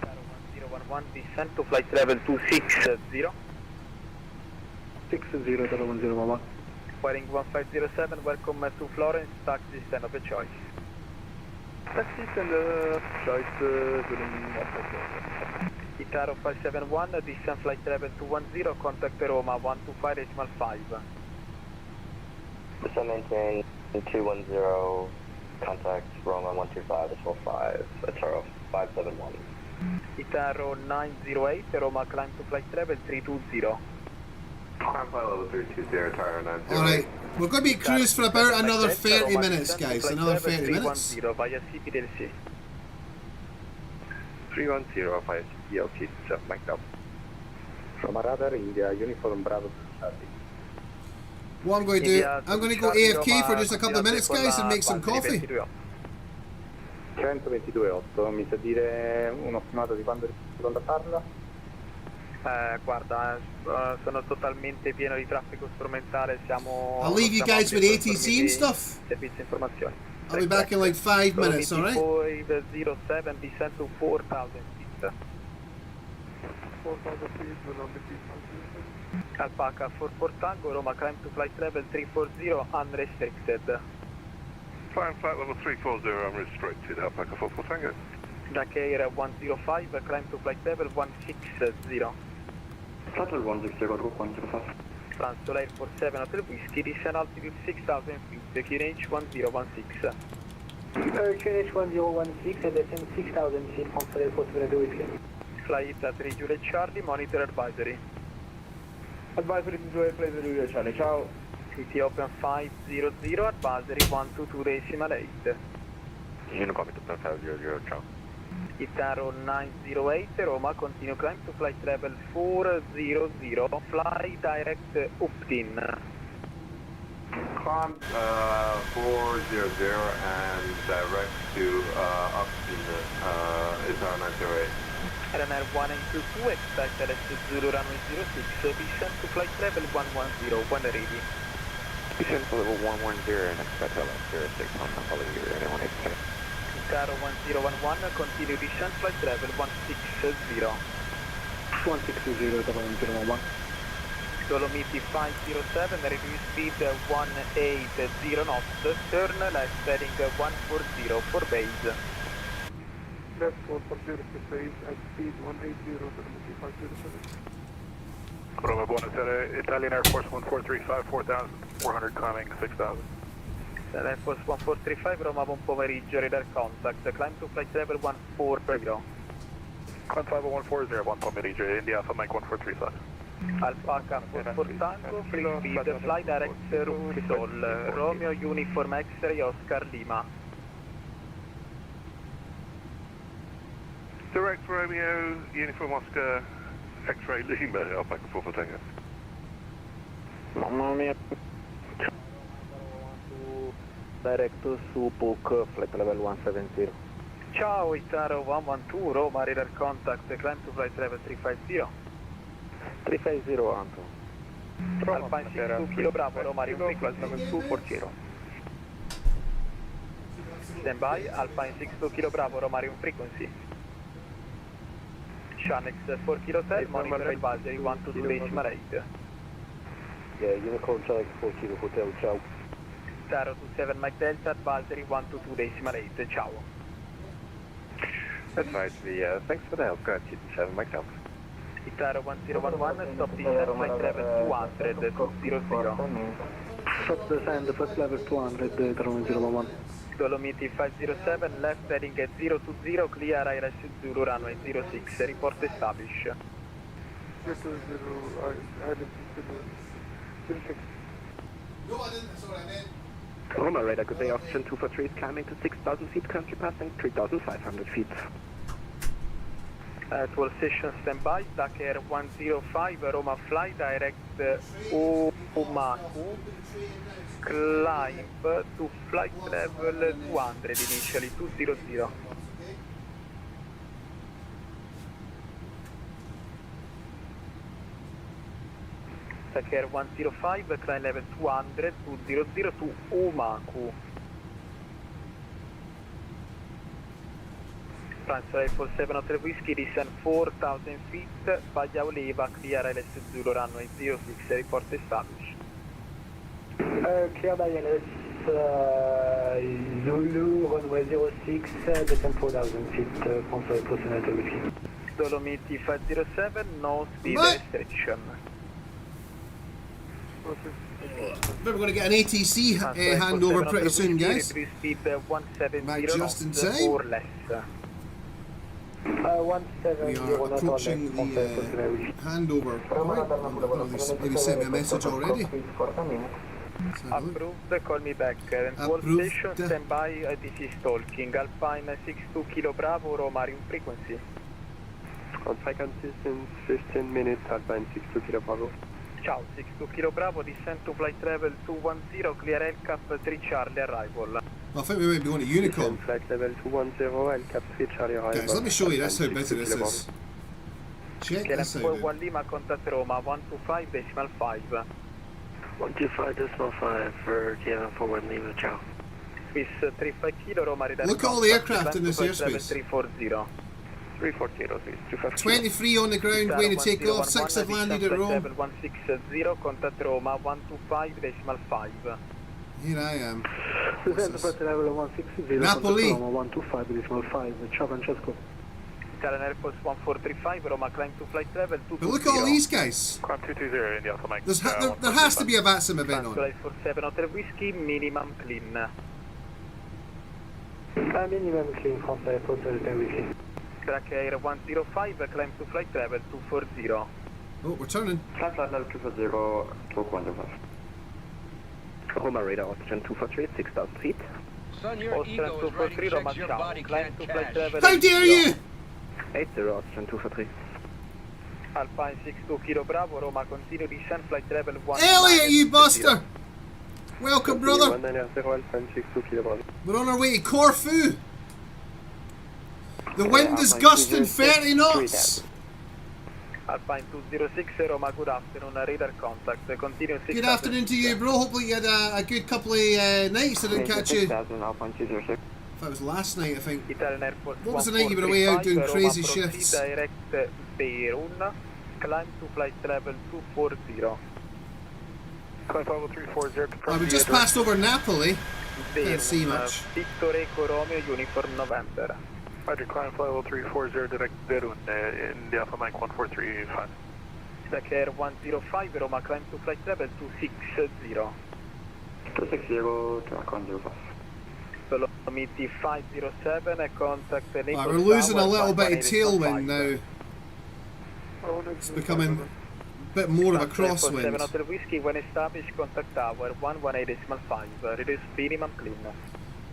1011, descend to flight level 260. 60, 1011. Wiring 1507, welcome to Florence, taxi stand of a choice. Taxi stand of choice, Itaro 571, descend flight level 210, contact Roma 125.5. Descend maintain 210, contact Roma 125.5, Itaro 571. Itaro 908, Roma climb to flight level 320. Climb flight level 320, Tower 908. Alright, we're going to be cruised for about another 30 minutes, guys. Another 30 minutes. 310 via CPDLC. 310 via CPDLC, mic'd up. From radar, India, uniform Bravo. What I'm going to do, I'm going to go AFK for just a couple of minutes, guys, and make some coffee. 122.8, mi sa dire uno stimato di quando contattarla? Guarda, sono totalmente pieno di traffico strumentale, siamo... I'll leave you guys with ATC and stuff. Servizio informazioni. I'll be back in like 5 minutes, alright? 507, descend to 4,000 feet. 4,000 feet, will not be Alpaca 44 Tango, Roma climb to flight level 340, unrestricted. Climb flight level 340, unrestricted, Alpaca 44 Tango. Dakar 105, climb to flight level 160. Flight level 160, group 105. Transola Air 47 Hotel Whiskey, descend altitude 6,000 feet, QNH 1016. QNH 1016, and descend 6,000 feet from Air 47 Hotel Whiskey. Flight 3 Juliet Charlie, monitor advisory. Advisory to Juliet, please, Juliet Charlie, ciao. Ethiopian 500, advisory 122.8. Unicom 500, ciao. Itaro 908, Roma, continue climb to flight level 400, fly direct Upton. Climb 400 and direct to Upton, is our 908. RNR 1822, expect LS Zulu runway 06, descend to flight level 110, when ready. Descend to level 110 and expect LS 06 on Napoli, Serena 186. Itaro 1011, continue descent flight level 160. 160, 1011. Dolomiti 507, reduce speed 180 knots, turn left heading 140 for base. Left 140 for base at speed 180, Dolomiti 507. Roma Buonasera, Italian Air Force 1435, 4,400 climbing 6,000. Air Force 1435, Roma, buon pomeriggio, radar contact, climb to flight level 140. Climb 5140, 1 pomeriggio, India Alpha Mike 1435. Alpha Capo for Tango, free speed, fly direct route Sol, Romeo Uniform X-ray Oscar Lima. Direct Romeo, Uniform Oscar, X-ray Lima, Alpha Mike 442. Mamma mia. Direct to Supuk, flight level 170. Ciao, Itaro 112, Roma, radar contact, climb to flight level 350. 350 Anto. Alpine 62 Kilo Bravo, Roma, frequency 240. Stand by, Alpine 62 Kilo Bravo, Roma, frequency. Shanex 4 Kilo Hotel, monitor advisory 122.8. Yeah, Unicorn Charlie 4 Kilo Hotel, ciao. Taro 27 Mike Delta, advisory 122.8, ciao. Advise the, thanks for the help, go ahead, 27 Mike Delta. Itaro 1011, stop descent, flight level 200, 200. Stop descent, flight level 200, Itaro 1011. Dolomiti 507, left heading 020, clear IRS Zulu runway 06, report established. 020, Island 06. No, I didn't. That's all right, man. Roma radar, good day, oxygen 243 is climbing to 6,000 feet, currently passing 3,500 feet. 12 station standby, Dak Air 105, Roma fly direct Omaku, climb to flight level 200 initially, 200. Dak Air 105, climb level 200, 200 to Omaku. Transfer Air Force 703 Whiskey, descend 4,000 feet, Baglia Oliva, clear LS Zulu runway 06, report established. Clear by LS Zulu, runway 06, descend 4,000 feet, transfer Air Force 703 Whiskey. Dolomiti 507, no speed restriction. We're going to get an ATC handover pretty soon, guys. Speed 170 Back just in time. or less. We are approaching the handover point. Maybe sent me a message already. Approved, call me back. All station, stand by, ATC stalking. Alpine 62 Kilo Bravo, Roma, frequency. On second distance, 15 minutes, Alpine 62 Kilo Bravo. Ciao, 62 Kilo Bravo, descent to flight level 210, clear LCAP 3 Charlie arrival. I think we might be on a Unicorn. Flight level 210, LCAP 3 Charlie arrival. Guys, let me show you this, how busy this is. Check this out, dude. 1 Lima, contact Roma, 125.5. 125.5 for Kievan forward Lima, ciao. Swiss 35 Kilo, Roma, look at all the aircraft in this airspace. 340. 340, 23 on the ground, waiting to take off, 6 have landed at Rome. Level 160, contact Roma, 125.5. Here I am. Descent level 160, Napoli. Roma 125.5, ciao Francesco. Italian Air Force 1435, Roma, climb to flight level 220. But look at all these guys. Climb 220, India Alpha Mike. There has to be a VATSIM event on. Flight for 703 Whiskey, minimum clean. Minimum clean, France Air Force 703 Whiskey. Track Air 105, climb to flight level 240. Oh, we're turning. Flight level 240, talk 105. Roma radar, oxygen 243, 6,000 feet. Son, your ego is ready to check your body climb can't to flight cash. level. How dare you! 80, oxygen 243. Alpine 62 Kilo Bravo, Roma, continue descent, flight level 1. Elliot, you buster! Welcome, brother. 190, Alpine 62 Kilo Bravo. We're on our way to Corfu. The wind is gusting 30 knots. Alpine 206, Roma, good afternoon, radar contact, continue 6,000. Good afternoon to you, bro. Hopefully you had a good couple of nights. I didn't catch you. Alpine 206. That was last night, I think. Italian Air Force What was the night you were away out doing crazy Roma, shifts? direct Beirun, climb to flight level 240. We just passed over Napoli. Can't see much. Victor Echo Romeo Uniform November. Roger, climb flight 340 direct Derun, India for Mike 1435. Dakar 105, Roma climb to flight level 260. 260, track 105. Velocity 507, contact We're losing a little bit of tailwind now. It's becoming a bit more of a crosswind. 7 Hotel Whiskey, when established, contact tower 118.5, reduce minimum clean.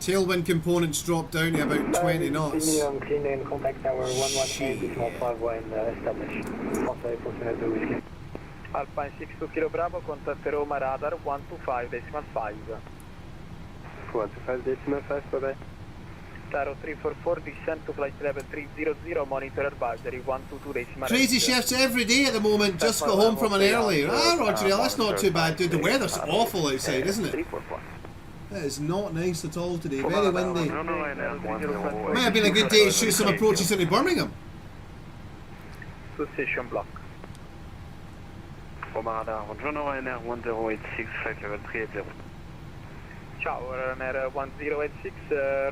Tailwind components dropped down to about 20 knots. Minimum clean and contact tower 118.5 when established. Also, Hotel Whiskey. Alpine 62 Kilo Bravo, contact Roma radar 125.5. 125.5, bye-bye. Taro 344, descent to flight level 300, monitor advisory 122.8. Crazy shifts every day at the moment. Just got home from an early. Roger, that's not too bad, dude. The weather's awful outside, isn't it? It is not nice at all today. Very windy. Might have been a good day to shoot some approaches into Birmingham. Position block. Radar, Ryanair 1086, flight level 380. Ciao, Ryanair 1086,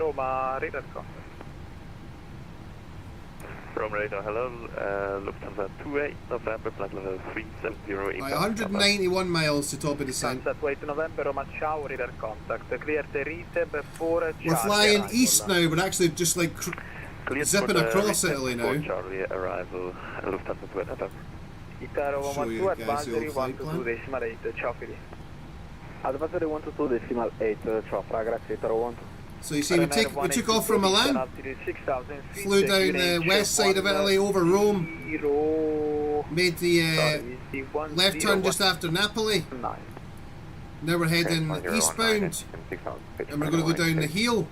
Roma radar contact. Roma radar, hello, Lufthansa 28, November, flight level 370. 191 miles to top of descent. Sunset wait November, Roma ciao, radar contact. Clear the Riteb for We're flying east now, we're actually just like zipping across Italy now. Charlie, arrival, Lufthansa 28. Itaro 12, advisory 122.8, ciao Fili. Advisory 122.8, ciao fra, grazie, Itaro 12. So you see, we took off from Milan, flew down the west side of Italy over Rome, made the left turn just after Napoli. Now we're heading eastbound, and we're going to go down the heel.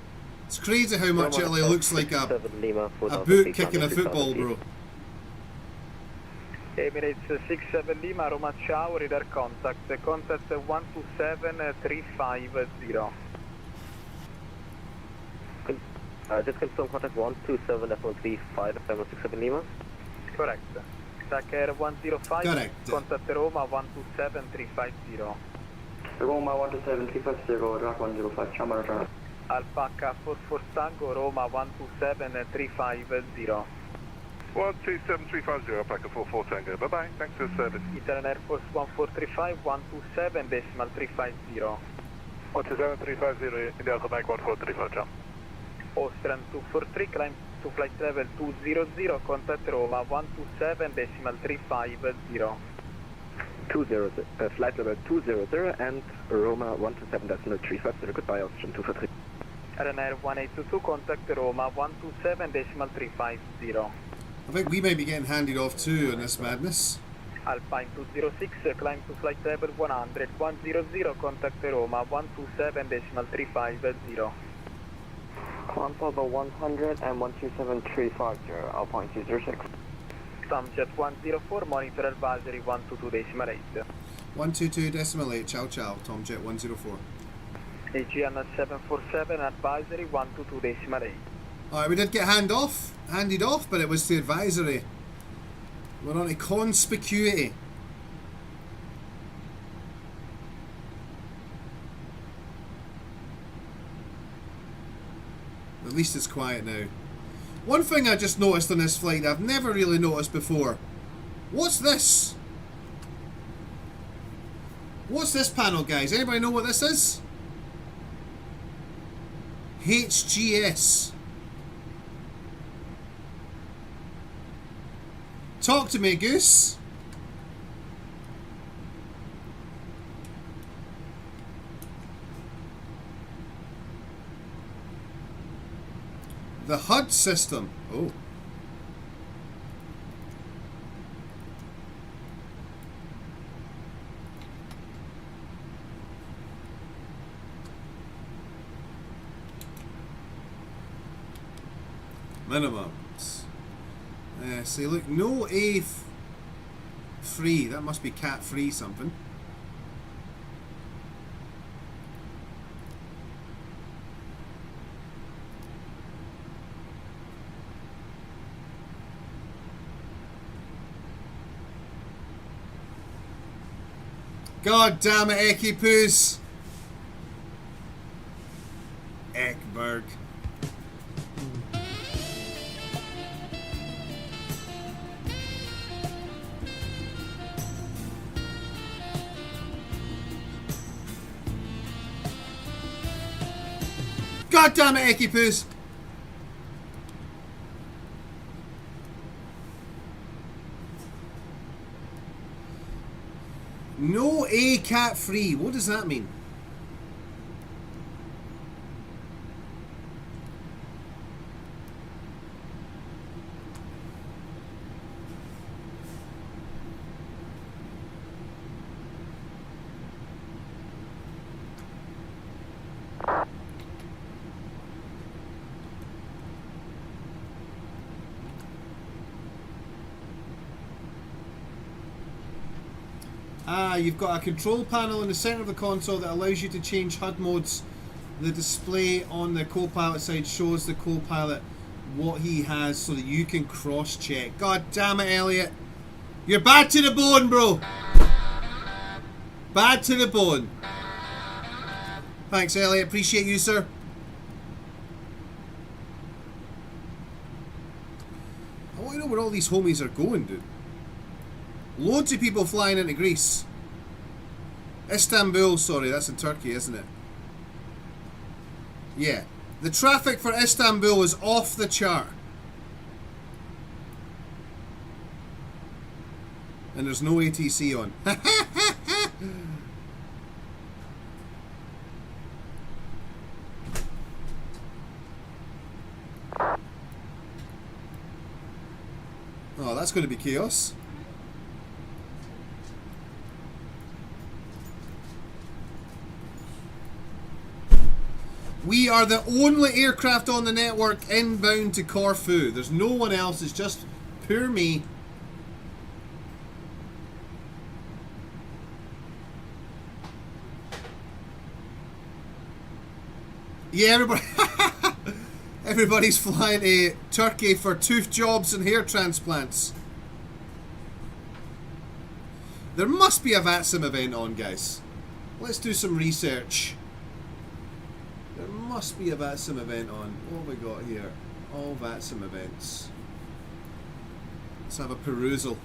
It's crazy how much Italy looks like a boot kicking a football, bro. Emirates 67 Lima, Roma ciao, radar contact 127.350. Just confirm contact 127.35, 767 Lima. Correct. Dakar 105, correct. Contact Roma 127.350. Roma 127.350, Rock 105, ciao Maratona. Alpaca 44 Tango, Roma 127.350. 127.350, Alpaca 44 Tango, bye-bye, thanks for the service. Italian Air Force 1435, 127.350. 127.350, India Mike 1435, ciao. Austrian 243, climb to flight level 200, contact Roma 127.350. 200, flight level 200 and Roma 127.350, goodbye Austrian 243. Ryanair 1822, contact Roma 127.350. I think we may be getting handed off too in this madness. Alpine 206, climb to flight level 100, 100, contact Roma 127.350. Climb level 100 and 127.350, Alpine 206. Tomjet 104, monitor advisory 122.8. 122.8, ciao ciao, Tomjet 104. AGN 747, advisory 122.8. Alright, we did get handed off, but it was to advisory. We're on to conspicuity. At least it's quiet now. One thing I just noticed on this flight I've never really noticed before. What's this? What's this panel, guys? Anybody know what this is? HGS. Talk to me, Goose. The HUD system. Oh. Minimums. See, look, no A free. That must be cat free something. God damn it, Ekipoos. Ekberg. God damn it, Ekipoos. No ACAT free. What does that mean? Ah, you've got a control panel in the center of the console that allows you to change HUD modes. The display on the co-pilot side shows the co-pilot what he has so that you can cross-check. God damn it, Elliot. You're bad to the bone, bro. Bad to the bone. Thanks, Elliot. Appreciate you, sir. I want to know where all these homies are going, dude. Loads of people flying into Greece. Istanbul, sorry, that's in Turkey, isn't it? Yeah. The traffic for Istanbul is off the chart. And there's no ATC on. Oh, that's going to be chaos. We are the only aircraft on the network inbound to Corfu. There's no one else. It's just poor me. Yeah, everybody's flying to Turkey for tooth jobs and hair transplants. There must be a VATSIM event on, guys. Let's do some research. There must be a VATSIM event on. What have we got here? All VATSIM events. Let's have a perusal.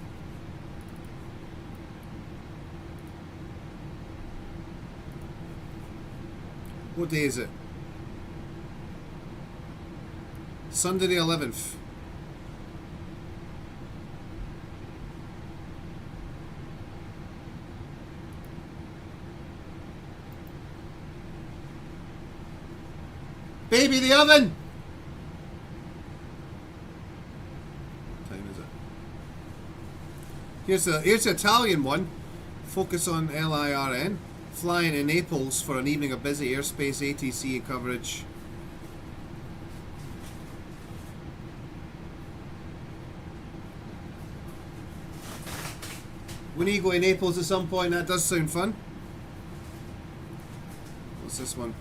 What day is it? Sunday the 11th. Baby the oven! What time is it? Here's the Italian one. Focus on LIRN. Flying in Naples for an evening of busy airspace ATC coverage. We need to go to Naples at some point. That does sound fun. What's this one?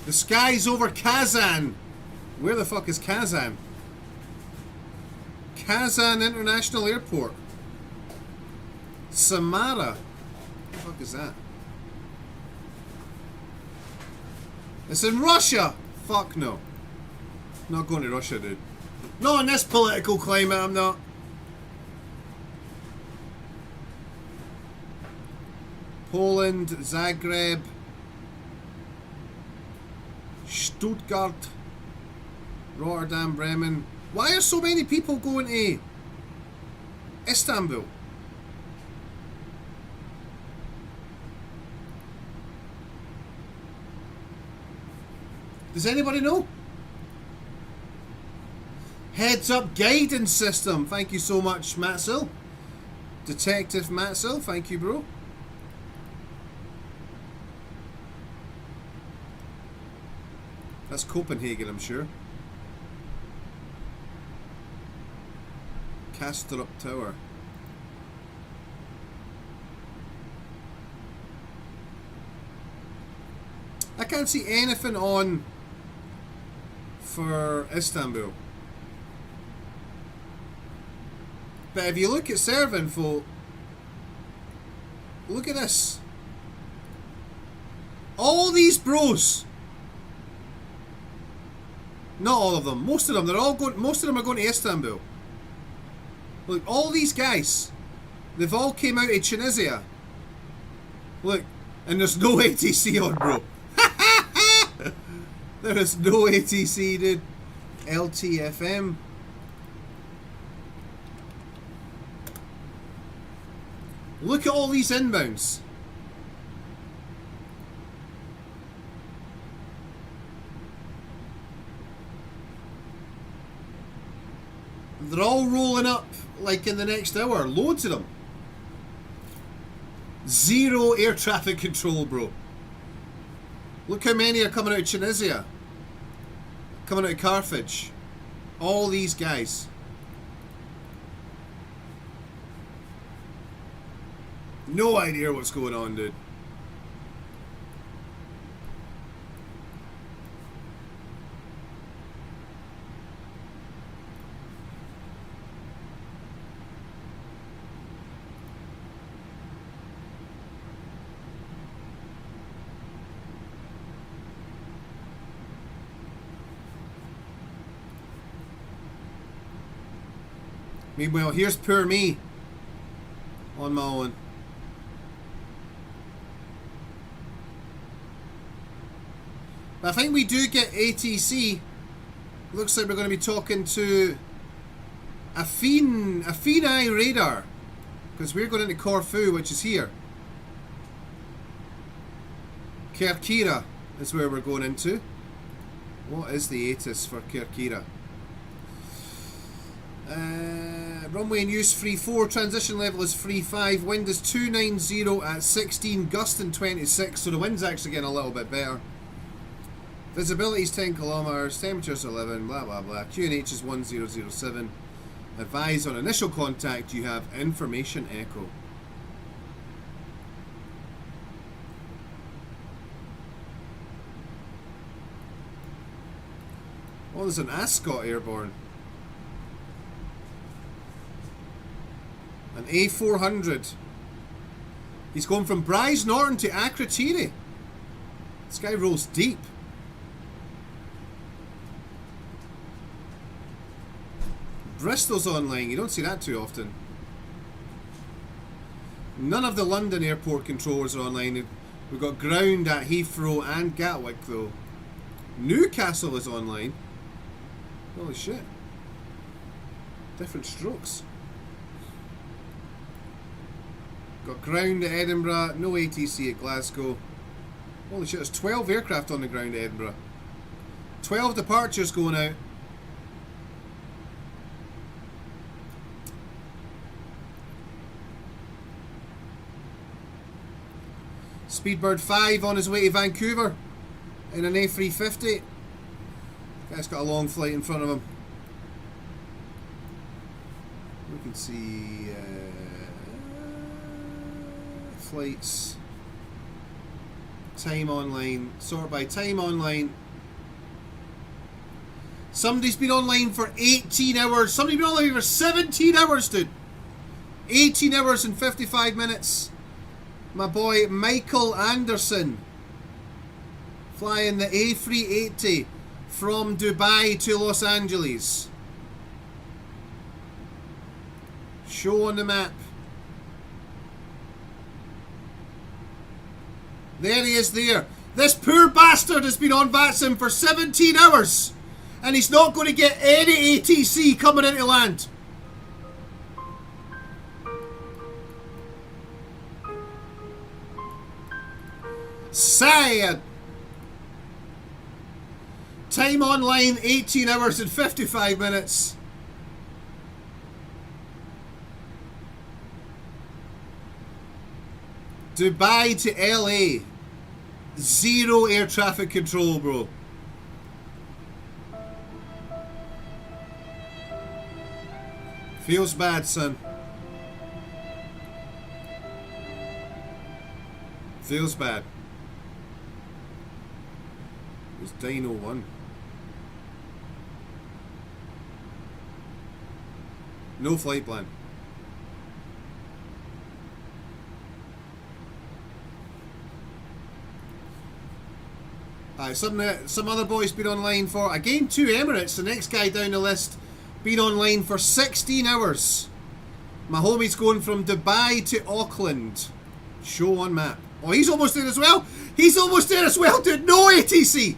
The skies over Kazan. Where the fuck is Kazan? Kazan International Airport. Samara. What the fuck is that? It's in Russia. Fuck no. Not going to Russia, dude. Not in this political climate, I'm not. Poland, Zagreb, Stuttgart, Rotterdam, Bremen. Why are so many people going to Istanbul? Does anybody know? Heads up guidance system. Thank you so much, Matsil. Detective Matsil, thank you, bro. That's Copenhagen, I'm sure. Kastrup Tower. I can't see anything on for Istanbul. But if you look at serve info, look at this. All these bros. Not all of them. Most of them. They're all going. Most of them are going to Istanbul. Look, all these guys. They've all came out of Tunisia. Look, and there's no ATC on, bro. There is no ATC, dude. LTFM. Look at all these inbounds. They're all rolling up like in the next hour. Loads of them. Zero air traffic control, bro. Look how many are coming out of Tunisia. Coming out of Carthage. All these guys. No idea what's going on, dude. Meanwhile, here's poor me on my own. But I think we do get ATC. Looks like we're going to be talking to Afini radar, because we're going into Corfu, which is here. Kerkira is where we're going into. What is the ATIS for Kerkira? Runway in use 34, transition level is 35, wind is 290 at 16, gusting 26, so the wind's actually getting a little bit better. Visibility is 10 kilometers, temperature's 11, blah blah blah. QNH is 1007. Advise on initial contact you have information echo. Oh, there's an Ascot airborne. An A400. He's going from Bryce Norton to Akrotiri. This guy rolls deep. Bristol's online. You don't see that too often. None of the London airport controllers are online. We've got ground at Heathrow and Gatwick though. Newcastle is online. Holy shit. Different strokes. Got ground at Edinburgh, no ATC at Glasgow. Holy shit, there's 12 aircraft on the ground at Edinburgh. 12 departures going out. Speedbird 5 on his way to Vancouver in an A350. Guy's got a long flight in front of him. We can see flights, time online, sort by time online. Somebody's been online for 18 hours. Somebody's been online for 17 hours, dude. 18 hours and 55 minutes. My boy Michael Anderson flying the A380 from Dubai to Los Angeles. Show on the map. There he is there. This poor bastard has been on VATSIM for 17 hours and he's not going to get any ATC coming into land. Sad. Time online 18 hours and 55 minutes. Dubai to LA. Zero air traffic control, bro. Feels bad, son. Feels bad. It's Dino 1. No flight plan. Some other boys been online for, again, 2 Emirates. The next guy down the list been online for 16 hours. My homie's going from Dubai to Auckland. Show on map. Oh, he's almost there as well. He's almost there as well, dude. No ATC.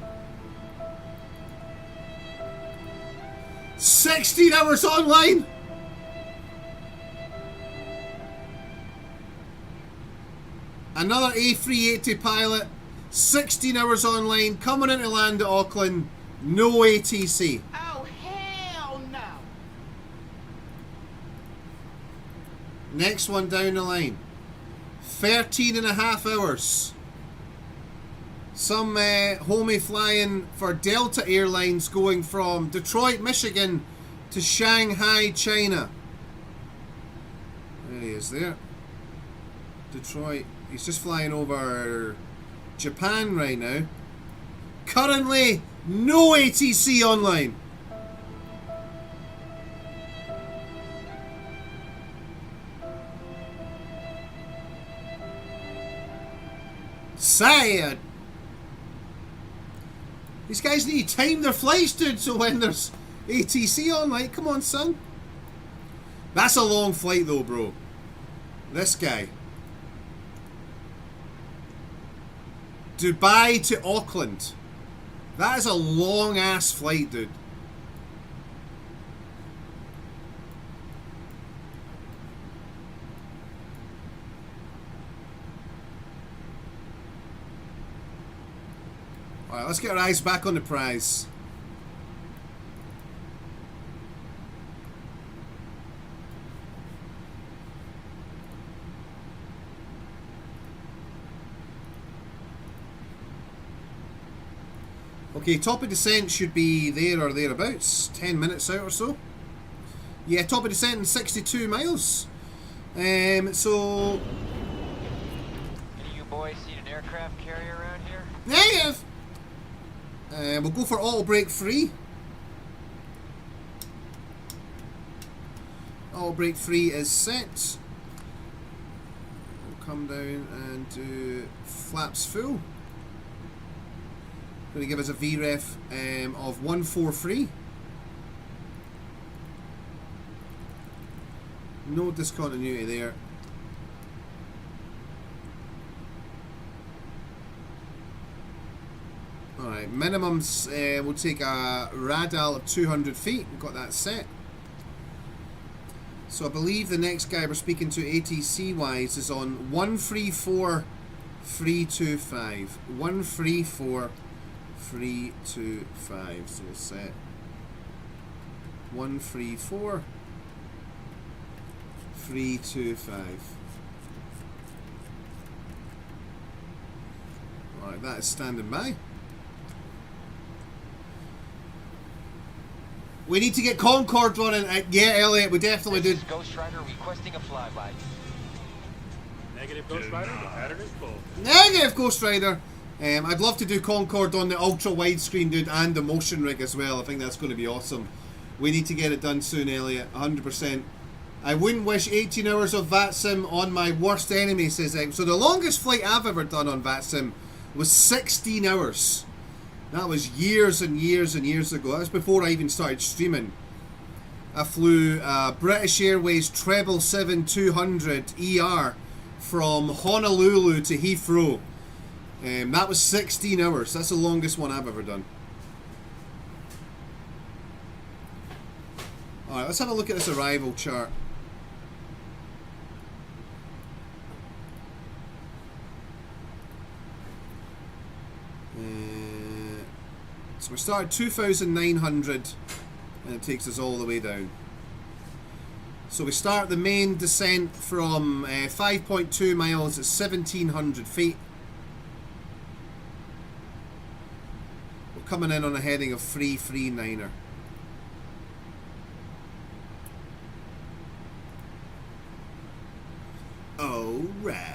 16 hours online. Another A380 pilot. 16 hours online. Coming into land at Auckland. No ATC. Oh, hell no! Next one down the line. 13.5 hours. Some homie flying for Delta Airlines going from Detroit, Michigan to Shanghai, China. There he is there. Detroit. He's just flying over Japan right now. Currently, no ATC online. Sad. These guys need to time their flights, dude, so when there's ATC online, come on, son. That's a long flight, though, bro. This guy. Dubai to Auckland. That is a long-ass flight, dude. Alright, let's get our eyes back on the prize. Okay, top of descent should be there or thereabouts. 10 minutes out or so. Yeah, top of descent in 62 miles. So... Any of you boys seen an aircraft carrier around here? Negative! We'll go for auto brake free. Auto brake free is set. We'll come down and do flaps full. Going to give us a VREF of 143. No discontinuity there. Alright, minimums, we'll take a radal of 200 feet. We've got that set. So I believe the next guy we're speaking to ATC wise is on 134325. 134325. So we'll set 134325. Alright, that is standing by. We need to get Concorde running. Yeah, Elliot, we definitely do. Ghost Rider requesting a flyby. Negative, Ghost Rider. The pattern is full. Negative, Ghost Rider. I'd love to do Concorde on the ultra widescreen, dude, and the motion rig as well. I think that's going to be awesome. We need to get it done soon, Elliot. 100%. I wouldn't wish 18 hours of VATSIM on my worst enemy, says Em. So the longest flight I've ever done on VATSIM was 16 hours. That was years and years and years ago. That was before I even started streaming. I flew British Airways 777-200 ER from Honolulu to Heathrow. That was 16 hours. That's the longest one I've ever done. Alright, let's have a look at this arrival chart. So we start at 2,900 and it takes us all the way down. So we start the main descent from 5.2 miles at 1,700 feet. We're coming in on a heading of 339er. Alright.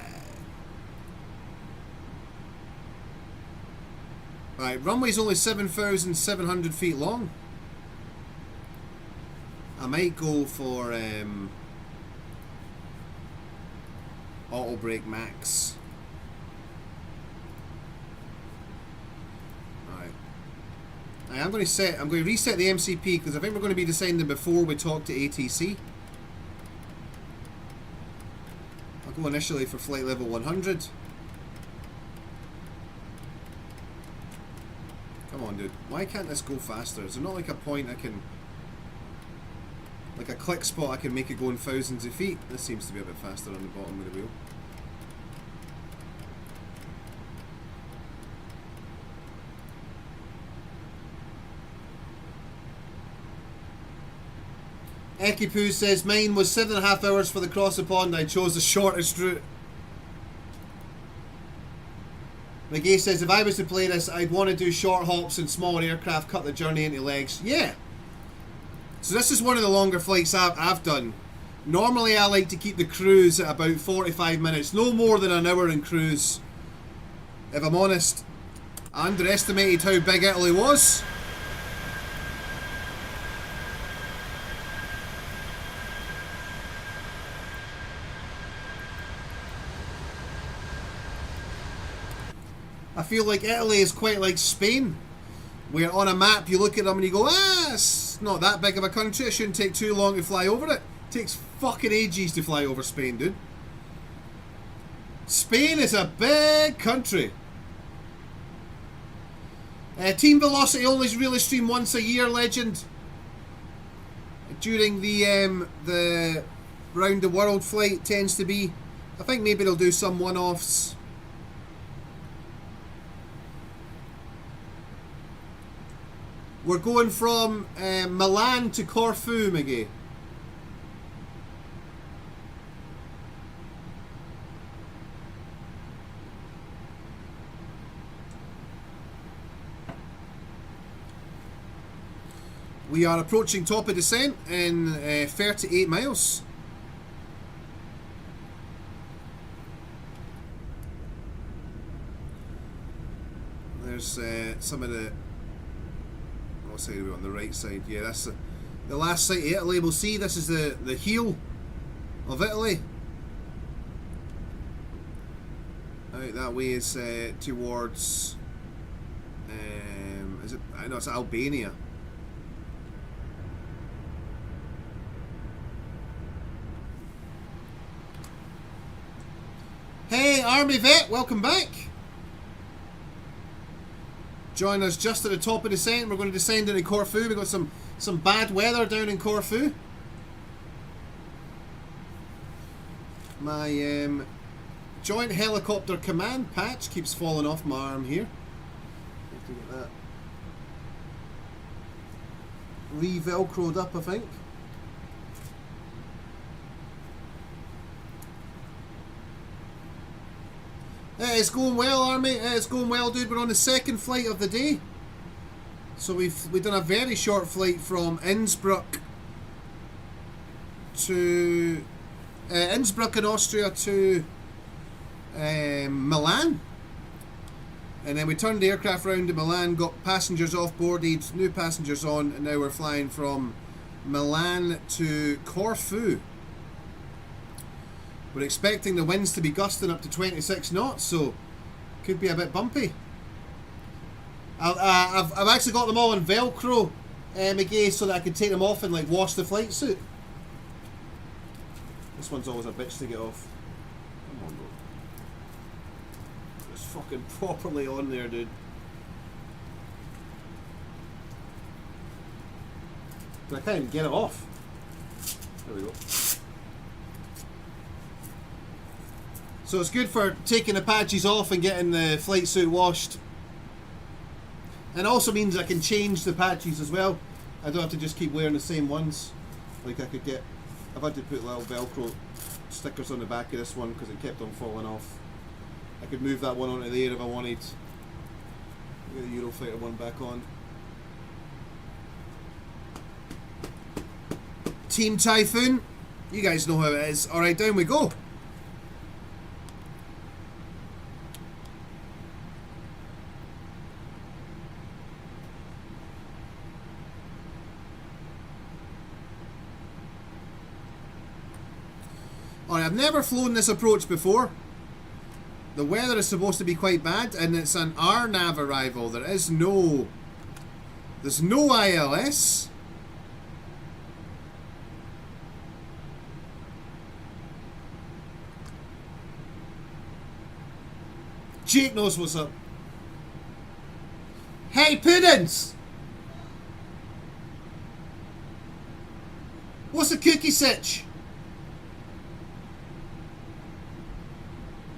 Right, runway's only 7,700 feet long. I might go for auto brake max. I'm going to reset the MCP because I think we're going to be descending before we talk to ATC. I'll go initially for flight level 100. Come on, dude. Why can't this go faster? Is there not like a point I can... like a click spot I can make it go in thousands of feet? This seems to be a bit faster on the bottom of the wheel. Ekipoo says, mine was 7.5 hours for the cross the pond. I chose the shortest route. McGee says, if I was to play this, I'd want to do short hops and smaller aircraft, cut the journey into legs. Yeah. So this is one of the longer flights I've done. Normally I like to keep the cruise at about 45 minutes. No more than an hour in cruise. If I'm honest, I underestimated how big Italy was. I feel like Italy is quite like Spain, where on a map you look at them and you go, it's not that big of a country, it shouldn't take too long to fly over it. It takes fucking ages to fly over Spain, dude. Spain is a big country. Team Velocity only really stream once a year, Legend. During the round the world flight tends to be. I think maybe they'll do some one-offs. We're going from Milan to Corfu, McGee. We are approaching top of descent in 38 miles. There's some of the... what side are we on? The right side. Yeah, that's the last site of Italy. We'll see. This is the heel of Italy. Out that way is towards... is it? I know it's Albania. Hey, Army Vet, welcome back. Join us just at the top of the descent. We're going to descend into Corfu. We've got some bad weather down in Corfu. My Joint Helicopter Command patch keeps falling off my arm here. Have to get that re-velcroed up, I think. It's going well, Army. It's going well, dude. We're on the second flight of the day. So we've done a very short flight from Innsbruck to Innsbruck in Austria to Milan, and then we turned the aircraft around to Milan, got passengers off-boarded, new passengers on, and now we're flying from Milan to Corfu. We're expecting the winds to be gusting up to 26 knots, so could be a bit bumpy. I've actually got them all in Velcro, McGee, so that I can take them off and like wash the flight suit. This one's always a bitch to get off. Come on, bro. It's fucking properly on there, dude. But I can't even get it off. There we go. So it's good for taking the patches off and getting the flight suit washed. And also means I can change the patches as well. I don't have to just keep wearing the same ones. Like I could get... I've had to put little Velcro stickers on the back of this one because it kept on falling off. I could move that one onto there if I wanted. Get the Eurofighter one back on. Team Typhoon. You guys know how it is. Alright, down we go. Alright, I've never flown this approach before. The weather is supposed to be quite bad, and it's an RNAV arrival. There is no There's no ILS. Jake knows what's up. Hey, Puddins! What's the cookie sitch?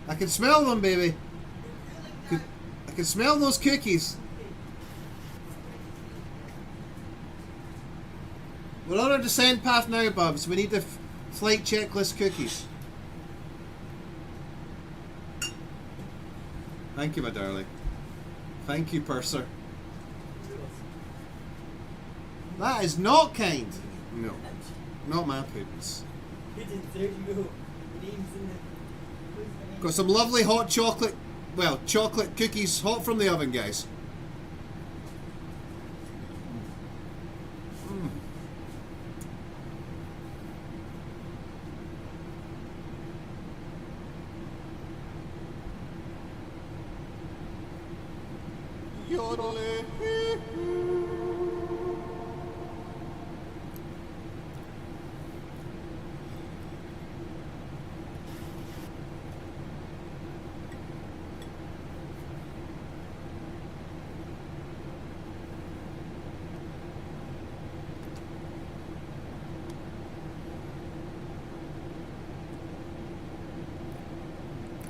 I can smell them, baby. I can smell those cookies. We're on our descent path now, Bubs. We need the flight checklist cookies. Thank you, my darling. Thank you, purser. That is not kind. No. Not my Puddins. Got some lovely hot chocolate, well, chocolate cookies hot from the oven, guys.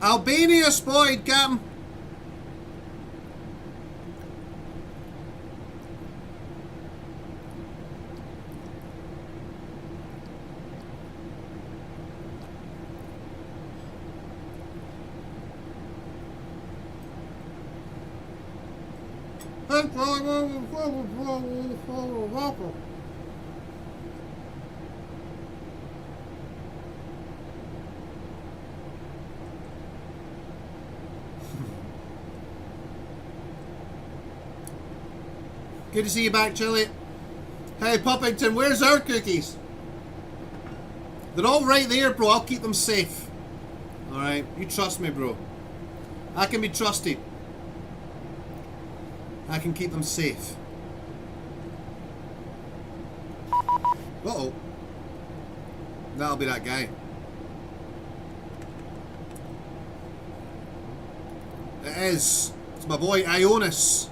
Albania spotted, Captain. Good to see you back, Chili. Hey, Puppington, where's our cookies? They're all right there, bro. I'll keep them safe. Alright, you trust me, bro. I can be trusted. I can keep them safe. Uh-oh. That'll be that guy. It is. It's my boy, Ionis.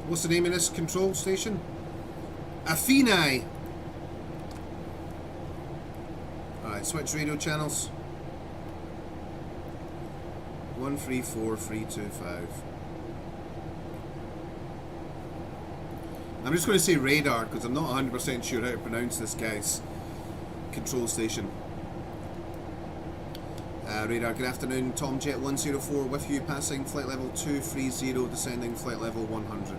What's the name of this control station? Athena. Alright, switch radio channels. 134325. I'm just going to say radar because I'm not 100% sure how to pronounce this guy's control station. Radar, good afternoon. Tomjet 104 with you, passing flight level 230, descending flight level 100.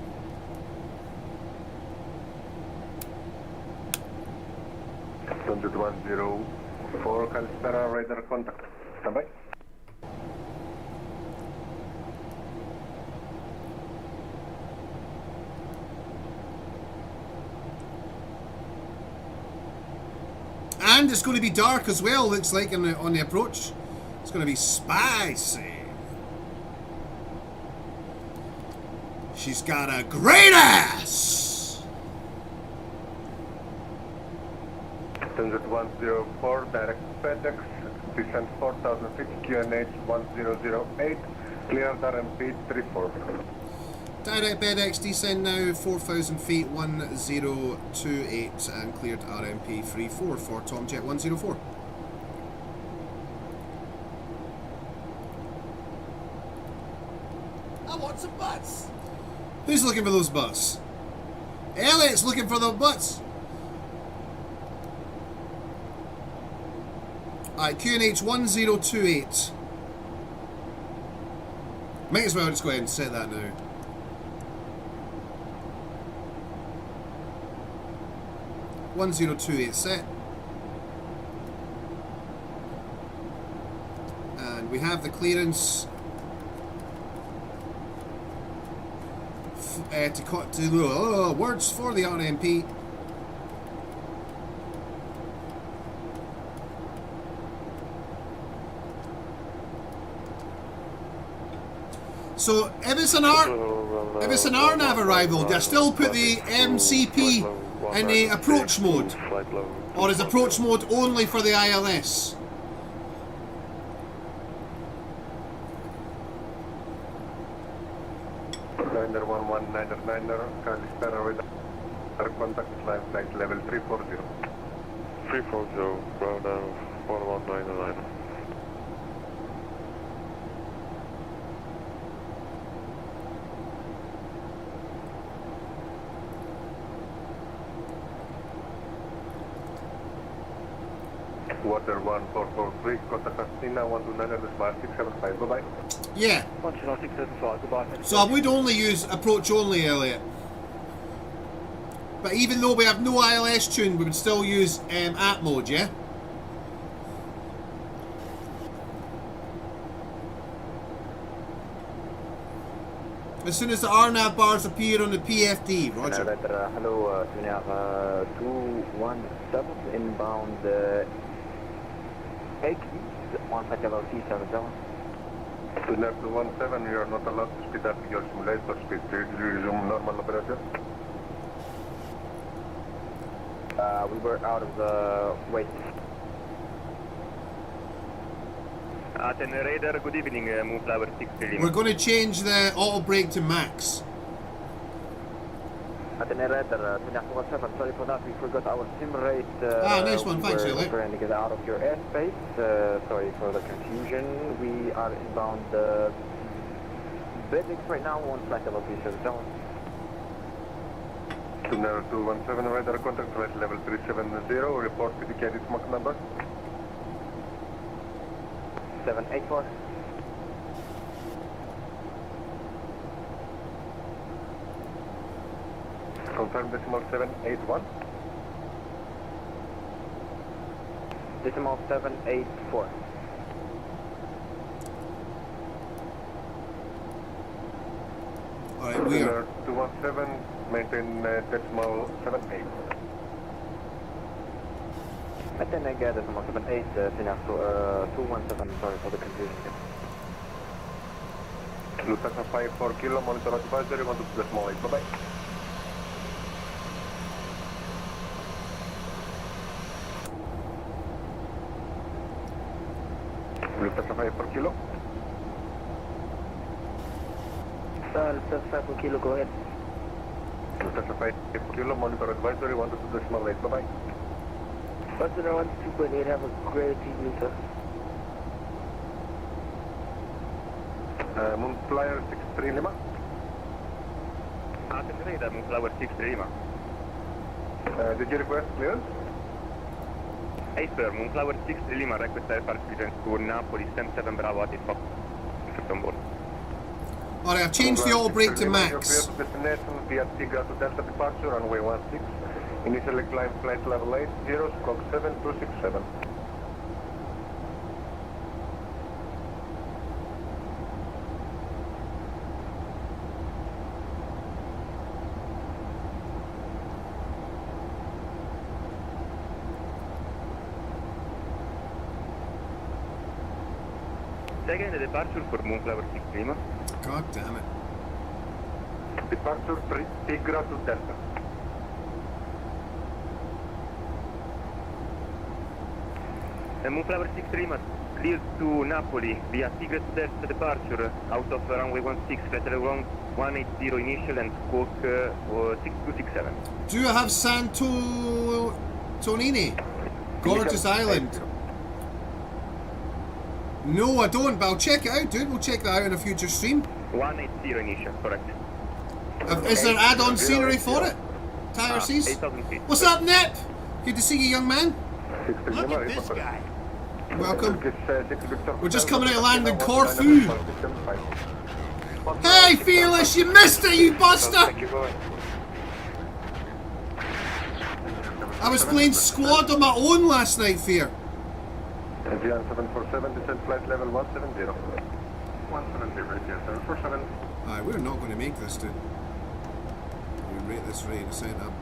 Tomjet 104, Calspera, radar contact. Standby. And it's going to be dark as well, looks like, on the approach. It's going to be spicy. She's got a great ass! Tomjet 104, direct FedEx, descent 4,000 feet, QNH 1008, cleared RMP 34. Direct FedEx, descend now 4,000 feet, 1028, and cleared RMP 34 for Tomjet 104. I want some butts! Who's looking for those butts? Elliot's looking for the butts! Alright, QNH 1028. Might as well just go ahead and set that now. (1028) set. And we have the clearance to words for the RMP. So if it's an RNAV arrival, do I still put the MCP in the approach mode? Or is approach mode only for the ILS? Niner 1199er, Kalispera with our contact line flight level 340. 340, ground down 1199. Water 1443, contact Castina 129er, bye-bye. Yeah. 129.675, goodbye. So I would only use approach only, Elliot. But even though we have no ILS tune, we would still use app mode, yeah? As soon as the RNAV bars appear on the PFD, roger. Hello, Tuner 217 inbound 8 on flight level 370. Tuner 217, you are not allowed to speed up your simulator speed. Resume normal operation. We were out of the wait. Aten Radar, good evening, move flower 6 We're going to change the auto brake to max. Aten Radar, Tuner 217, sorry for that, we forgot our sim rate. Nice one, thanks, Elliot. Elliot. We're trying to get out of your airspace, sorry for the confusion. We are inbound Bedix right now on flight level 370. Tuner 217, radar contact flight level 370, report indicated Mach number. 784. Confirm decimal 781. Decimal 784. Alright, we are. 217, maintain decimal 78. Aten decimal 78, Tuner 217, sorry for the confusion. Lufthansa 54 kilo, monitor advisory, 1 to decimal 8, bye-bye. Lufthansa 54 kilo. Lufthansa 54 kilo, go ahead. Lufthansa 54 kilo, monitor advisory, 1 to decimal 8, bye-bye. Passenger 12.8, have a great evening, sir. Moon Flyer 63 Lima. Aten Radar, move flower 63 Lima. Did you request clearance? Hey sir, move flower 63 Lima, request airport clearance to Napoli, stem 7 Bravo at Fox. On board. Alright, I've changed the auto brake to max. Your destination via Tigra to Delta departure, runway 16. Initially climb flight level 80, stroke 7267. Second departure for Moonflower 6 Lima. God damn it. Departure Tigra to Delta. Moonflower 6 Lima, cleared to Napoli via Tigre to Delta departure out of runway 16, flight level 180 initial and squawk 6267. Do you have Tonini? Gorgeous island. No, I don't, but I'll check it out, dude. We'll check that out in a future stream. 180 initial, correct. Is there add-on scenery for it? Tyler sees. 8,000 feet. What's up, Nip? Good to see you, young man. Look at this guy. Welcome. We're just coming out of land in Corfu. Hey, Fearless, you missed it, you buster! I was playing squad on my own last night, Fear. Avian 747, descent flight level 170. 170, right here, 747. Aye, we're not going to make this, dude. We rate this rate, descent up.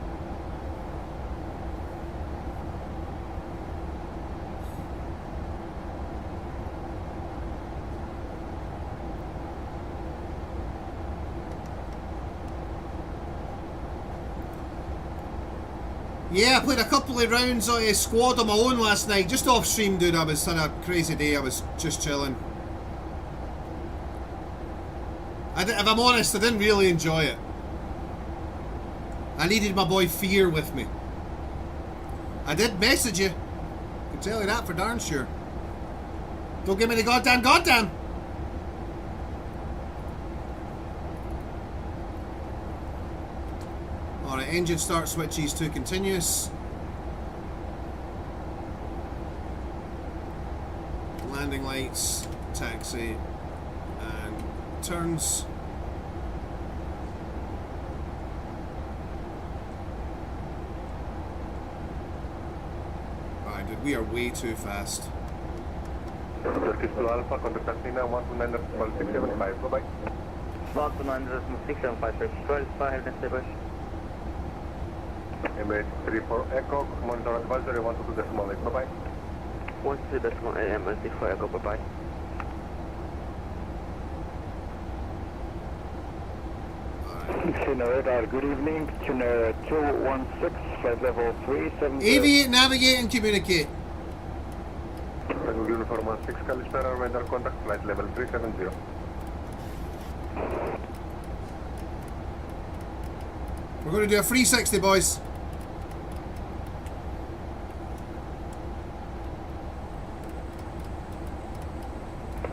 Yeah, I played a couple of rounds of a squad on my own last night, just off stream, dude. I was had a crazy day. I was just chilling. If I'm honest, I didn't really enjoy it. I needed my boy Fear with me. I did message you. I can tell you that for darn sure. Don't give me the goddamn. Alright, engine start switches to continuous. Landing lights, taxi, and turns. Alright, dude, we are way too fast. Turkish to Alpha, contact Athena, 129.675, bye-bye. 129.675, Turkish to Alpha, have a nice day, bye. Emirates 34 Echo, monitor advisory 12.8, bye-bye. 12.8, Emirates 34 Echo, bye-bye. Tuner radar, good evening. Tuner 216, flight level 370. Aviate, navigate, and communicate. Uniform 16, Kalispera, radar contact, flight level 370. We're going to do a 360, boys.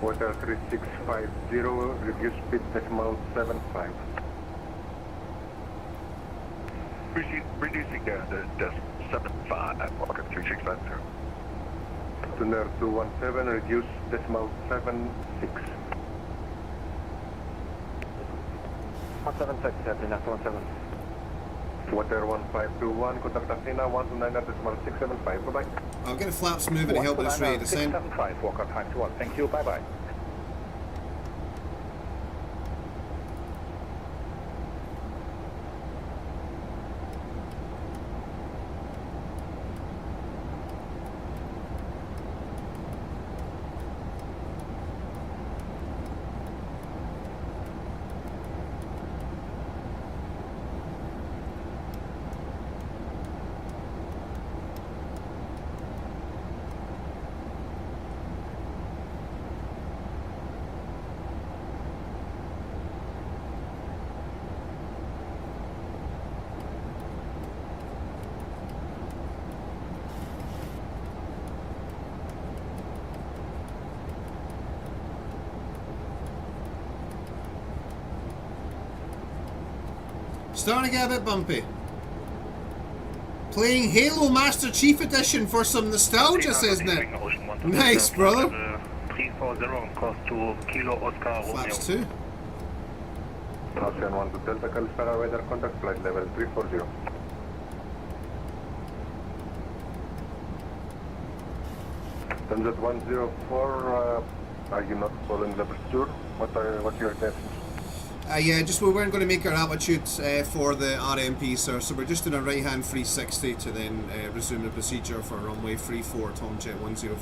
Water 3650, reduce speed decimal 75. Reducing down to decimal 75, welcome 3650. Tuner 217, reduce decimal 76. 176, Athena 17. Water 1521, contact Athena 129.675, bye-bye. I'll get the flaps moving to help with this rate of descent. 675, walk out time to 1, thank you, bye-bye. Starting to get a bit bumpy. Playing Halo Master Chief Edition for some nostalgia, says Nick. Nice, brother. 340, cost to Kilo Oscar Flaps 2. Ocean 1 to Delta Kalispera, radar contact, flight level 340. Sunset 104, are you not following the procedure? What's your intentions? Yeah, just we weren't going to make our altitude for the RMP, sir, so we're just doing a right-hand 360 to then resume the procedure for runway 34, Tomjet 104.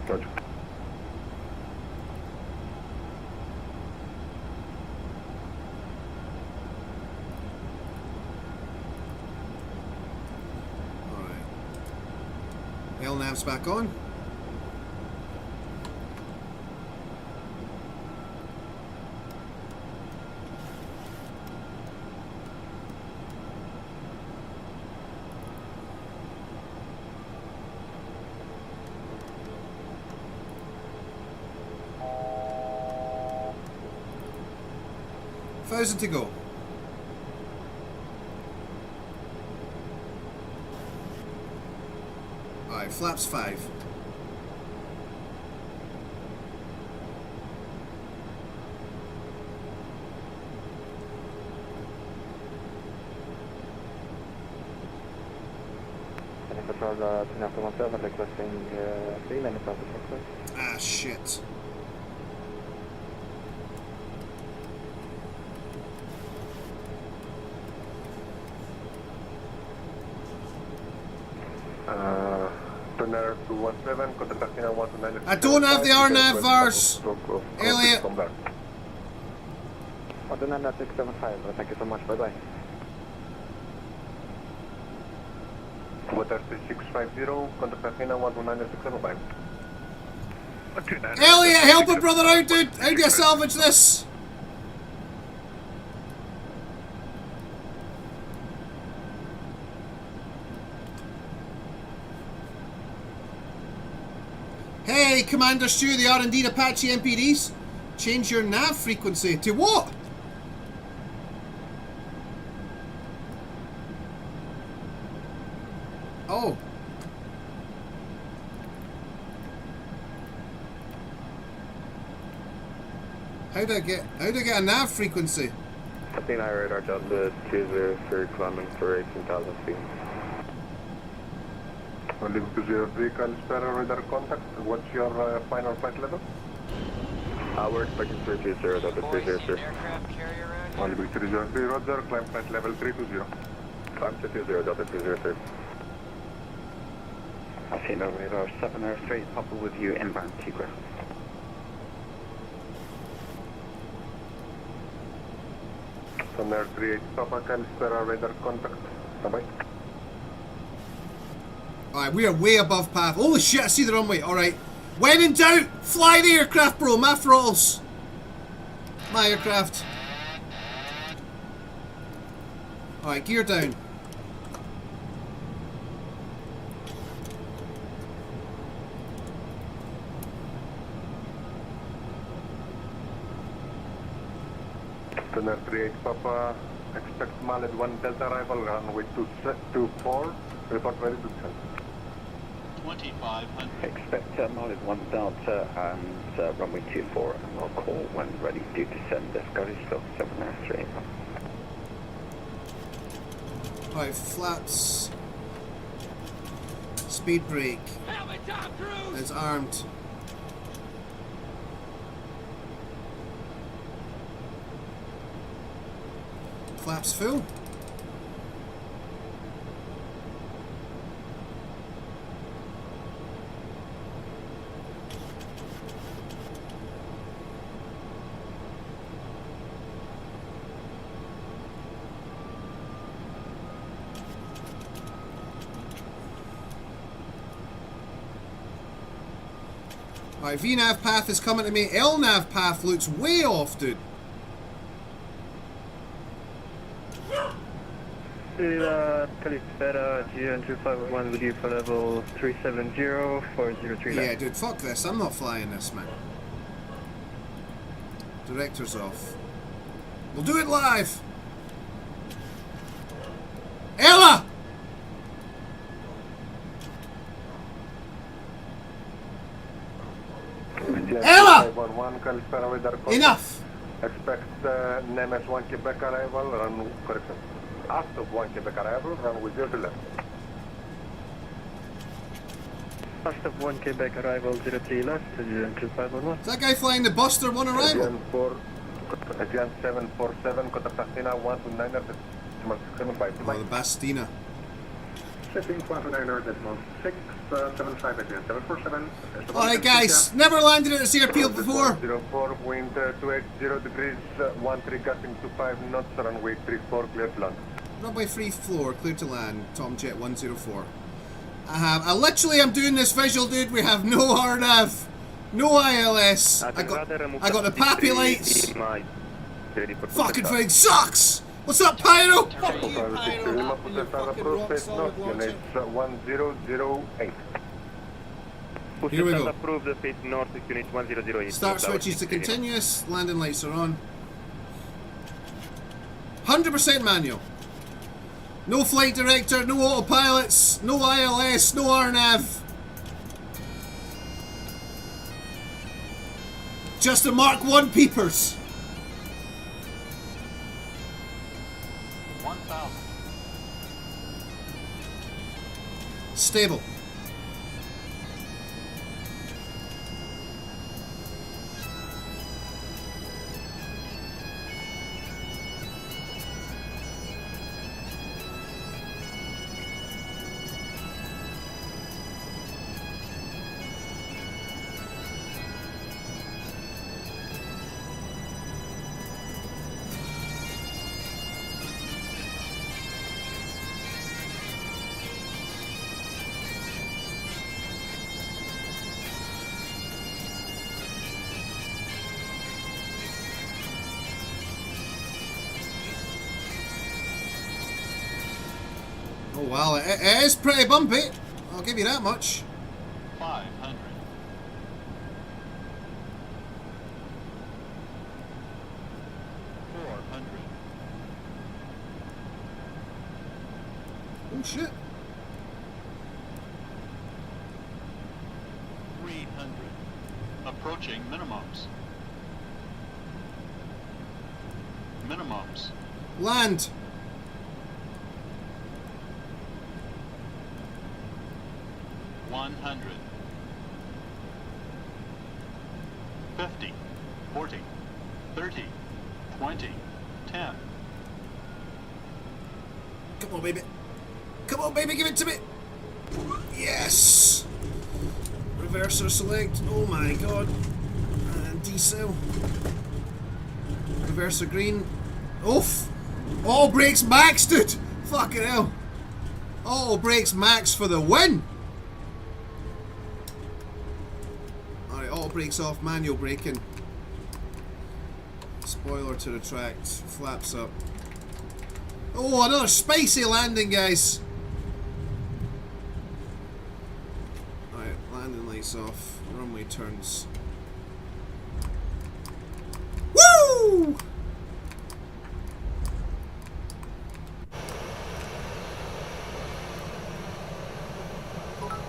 Gotcha. Alright. LNAV's back on. To go. Alright, flaps 5. Ah, shit. Tuner 217, contact Athena 129. I don't have the RNAV VARS. Elliot. 129.675, thank you so much, bye-bye. Water 3650, contact Athena 12965. Elliot, help a brother out, dude! How do you salvage this? Hey, Commander Stu, the R&D Apache MPDs. Change your nav frequency to what? Oh. How do I get a nav frequency? Athena radar Delta 203 climbing for 18,000 feet. Only 203, Kalispera radar contact. What's your final flight level? We're expecting 320, Delta 303. Only 303, Roger, climb flight level 320. Climb 220, Delta 303. Athena radar 703, Papa with you, inbound Tigra. Thunder 38, Papa, Kalispera radar contact. Bye-bye. Alright, we are way above path. Holy shit, I see the runway. Alright. When in doubt, fly the aircraft, bro. My throttles. My aircraft. Alright, gear down. Thunder 38, Papa, expect Mallet 1 Delta arrival, runway 224, report ready to descend. 2500. Expect Mallet 1 Delta and runway 24, and we'll call when ready to descend. This guy is still 703. Alright, flaps. Speed brake. It's armed. Flaps full. Alright, VNAV path is coming to me. LNAV path looks way off, dude. Kalispera, GN251 with you for level 370, 403 Yeah, dude, fuck this. I'm not flying this, man. Director's off. We'll do it live! Ella! Ella! Enough! Expect Nemes 1 Quebec arrival, run correction. After 1 Quebec arrival, run with 0 to left. After 1 Quebec arrival, 03 left, GN251. Is that guy flying the Buster 1 arrival? Agent 747, contact Athena 129 at Oh, the Bastina. Setting 129 decimal 675 again, 747. Alright guys, never landed at this airfield before. 04, wind 280 degrees, 13 gusting 25 knots, runway 34, clear to land. Runway free floor, clear to land, Tomjet 104. I literally am doing this visual, dude. We have no RNAV, no ILS. I got the pappy lights. Fucking thing sucks! What's up, Pyro? Fuck you, Pyro. You fucking rock solid launcher. 1008. Here we go. Approved the face north, unit 1008. Start switches to continuous. Landing lights are on. 100% manual. No flight director, no autopilots, no ILS, no RNAV. Just a Mark 1 peepers. 1,000. Stable. Oh well, it is pretty bumpy. I'll give you that much. 500. 400. Oh shit. 300. Approaching minimums. Minimums. Land. 100. 50. 40. 30. 20. 10. Come on, baby. Come on, baby, give it to me. Yes. Reverser select. Oh my god. And decel. Reverser green. Oof. All brakes max, dude. Fucking hell. All brakes max for the win. Alright, auto brakes off, manual braking. Spoiler to retract. Flaps up. Oh, another spicy landing, guys. Alright, landing lights off. Runway turns. Woo!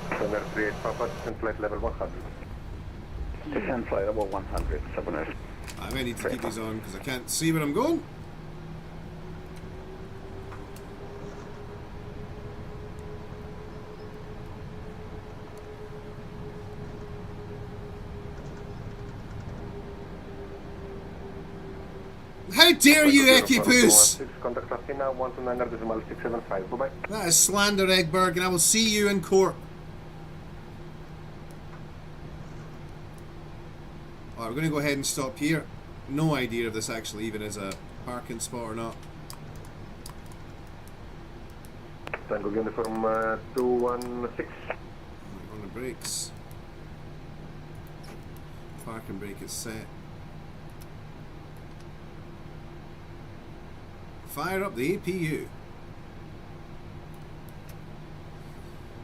Center 38 Papa, descent flight level 100. Descent flight level 100, 7 I may need to keep these on because I can't see where I'm going. How dare you, Equipoose! Contact Athena 129.675. Bye-bye. That is slander, Eggberg, and I will see you in court. Alright, we're going to go ahead and stop here. No idea if this actually even is a parking spot or not. Tango uniform 216. On the brakes. Parking brake is set. Fire up the APU.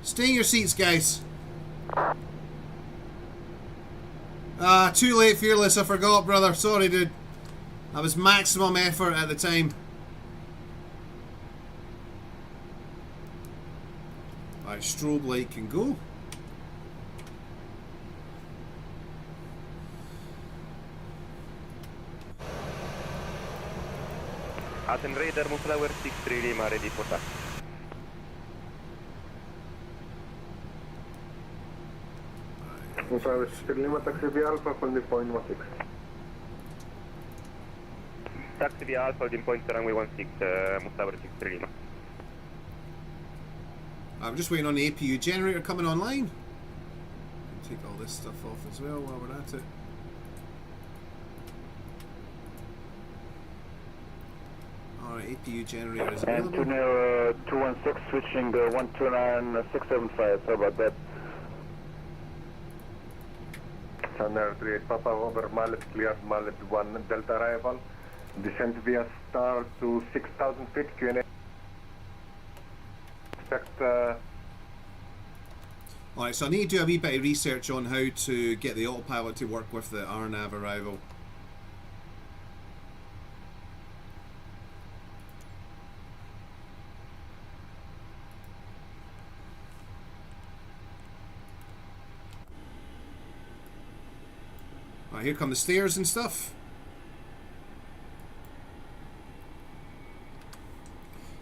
Stay in your seats, guys. Ah, too late, Fearless. I forgot, brother. Sorry, dude. That was maximum effort at the time. Alright, strobe light can go. Aten Raider, Moonflower 63 Lima, ready for taxi. Moonflower 63 Lima, taxi via Alpha, holding point 16. Taxi via Alpha, holding point runway 16, Moonflower 63 Lima. I'm just waiting on the APU generator coming online. Take all this stuff off as well while we're at it. Alright, APU generator is And available. to near 216, switching 129.675. Sorry about that. Center 38 Papa, over Mallet, cleared Mallet 1 Delta arrival. Descent via star to 6,000 feet, Q&A. Expect... Alright, so I need to do a wee bit of research on how to get the autopilot to work with the RNAV arrival. Alright, here come the stairs and stuff.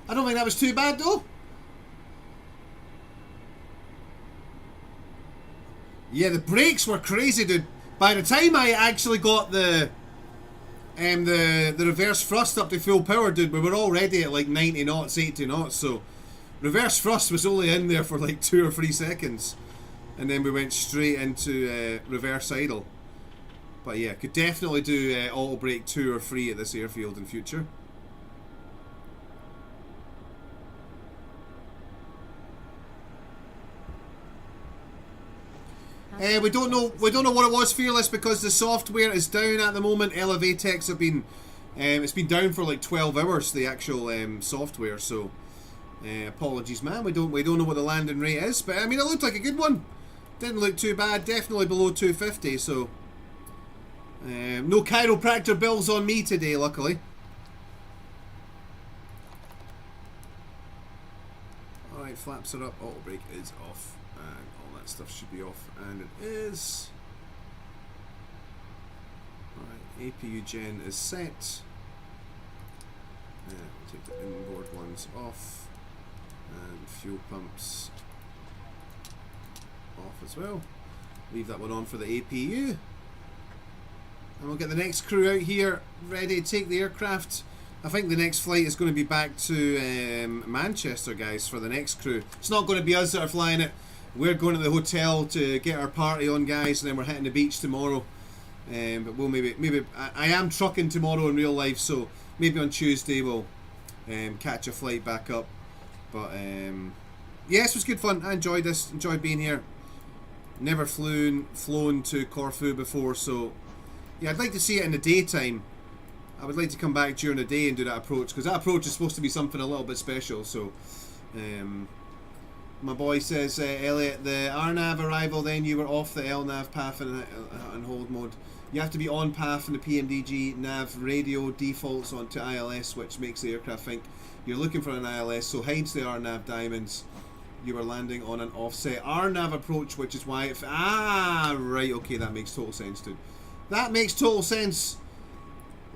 I don't think that was too bad though. Yeah, the brakes were crazy, dude. By the time I actually got the reverse thrust up to full power, dude, we were already at like 90 knots, 80 knots, so reverse thrust was only in there for like 2 or 3 seconds. And then we went straight into reverse idle. But yeah, could definitely do auto brake 2 or 3 at this airfield in future. We don't know what it was, Fearless, because the software is down at the moment. Elevatex have been it's been down for like 12 hours, the actual software, so Apologies, man. We don't know what the landing rate is, but I mean, it looked like a good one. Didn't look too bad. Definitely below 250. So no chiropractor bills on me today, luckily. All right, flaps are up. Auto brake is off, and all that stuff should be off, and it is. All right, APU gen is set. We'll take the inboard ones off, and fuel pumps off as well. Leave that one on for the APU, and we'll get the next crew out here ready to take the aircraft. I think the next flight is going to be back to Manchester, guys, for the next crew. It's not going to be us that are flying it. We're going to the hotel to get our party on, guys, and then we're hitting the beach tomorrow. But we'll maybe I am trucking tomorrow in real life, so maybe on Tuesday we'll catch a flight back up. But yes, it was good fun. I enjoyed this. Enjoyed being here. Never flown to Corfu before, so yeah, I'd like to see it in the daytime. I would like to come back during the day and do that approach, because that approach is supposed to be something a little bit special. So my boy says, Elliot, the RNAV arrival, then you were off the LNAV path and hold mode. You have to be on path in the PMDG nav radio defaults onto ILS, which makes the aircraft think you're looking for an ILS, so hides the RNAV diamonds. You were landing on an offset RNAV approach, which is why it... right, okay, that makes total sense, dude. That makes total sense.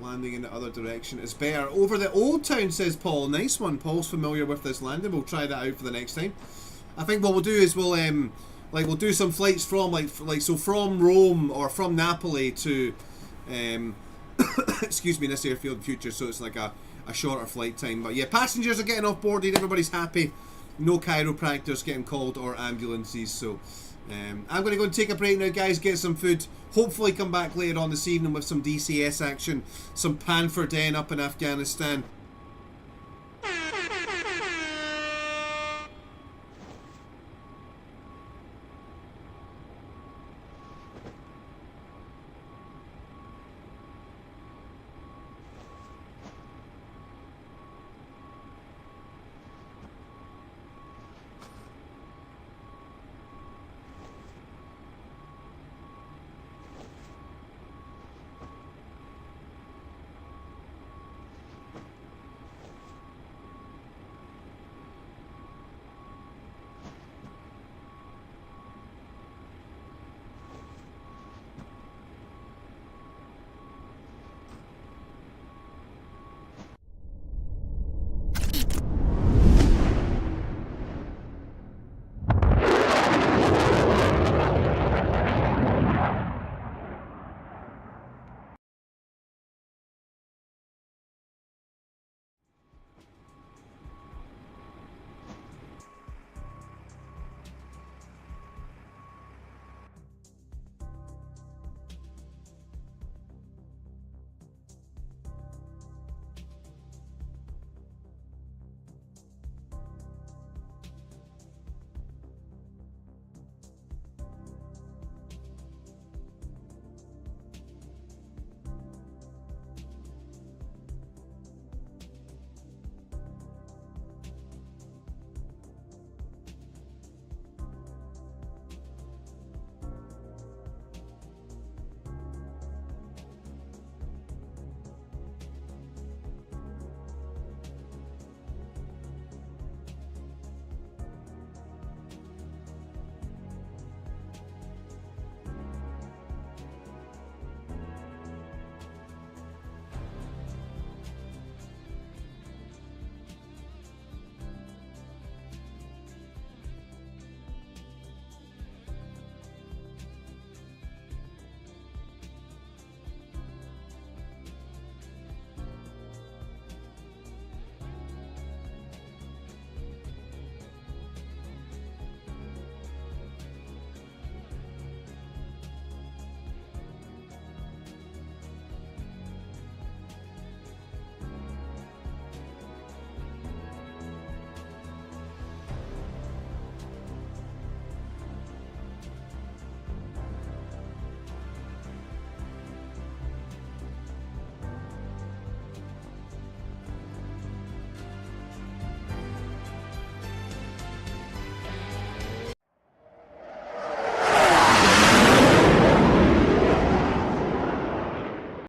Landing in the other direction is better. Over the Old Town, says Paul. Nice one. Paul's familiar with this landing. We'll try that out for the next time. I think what we'll do is we'll do some flights from so from Rome or from Napoli to excuse me, this airfield in future, so it's like a shorter flight time. But yeah, passengers are getting off boarded, everybody's happy. No chiropractors getting called or ambulances. So I'm going to go and take a break now, guys, get some food. Hopefully come back later on this evening with some DCS action, some Panfer Den up in Afghanistan.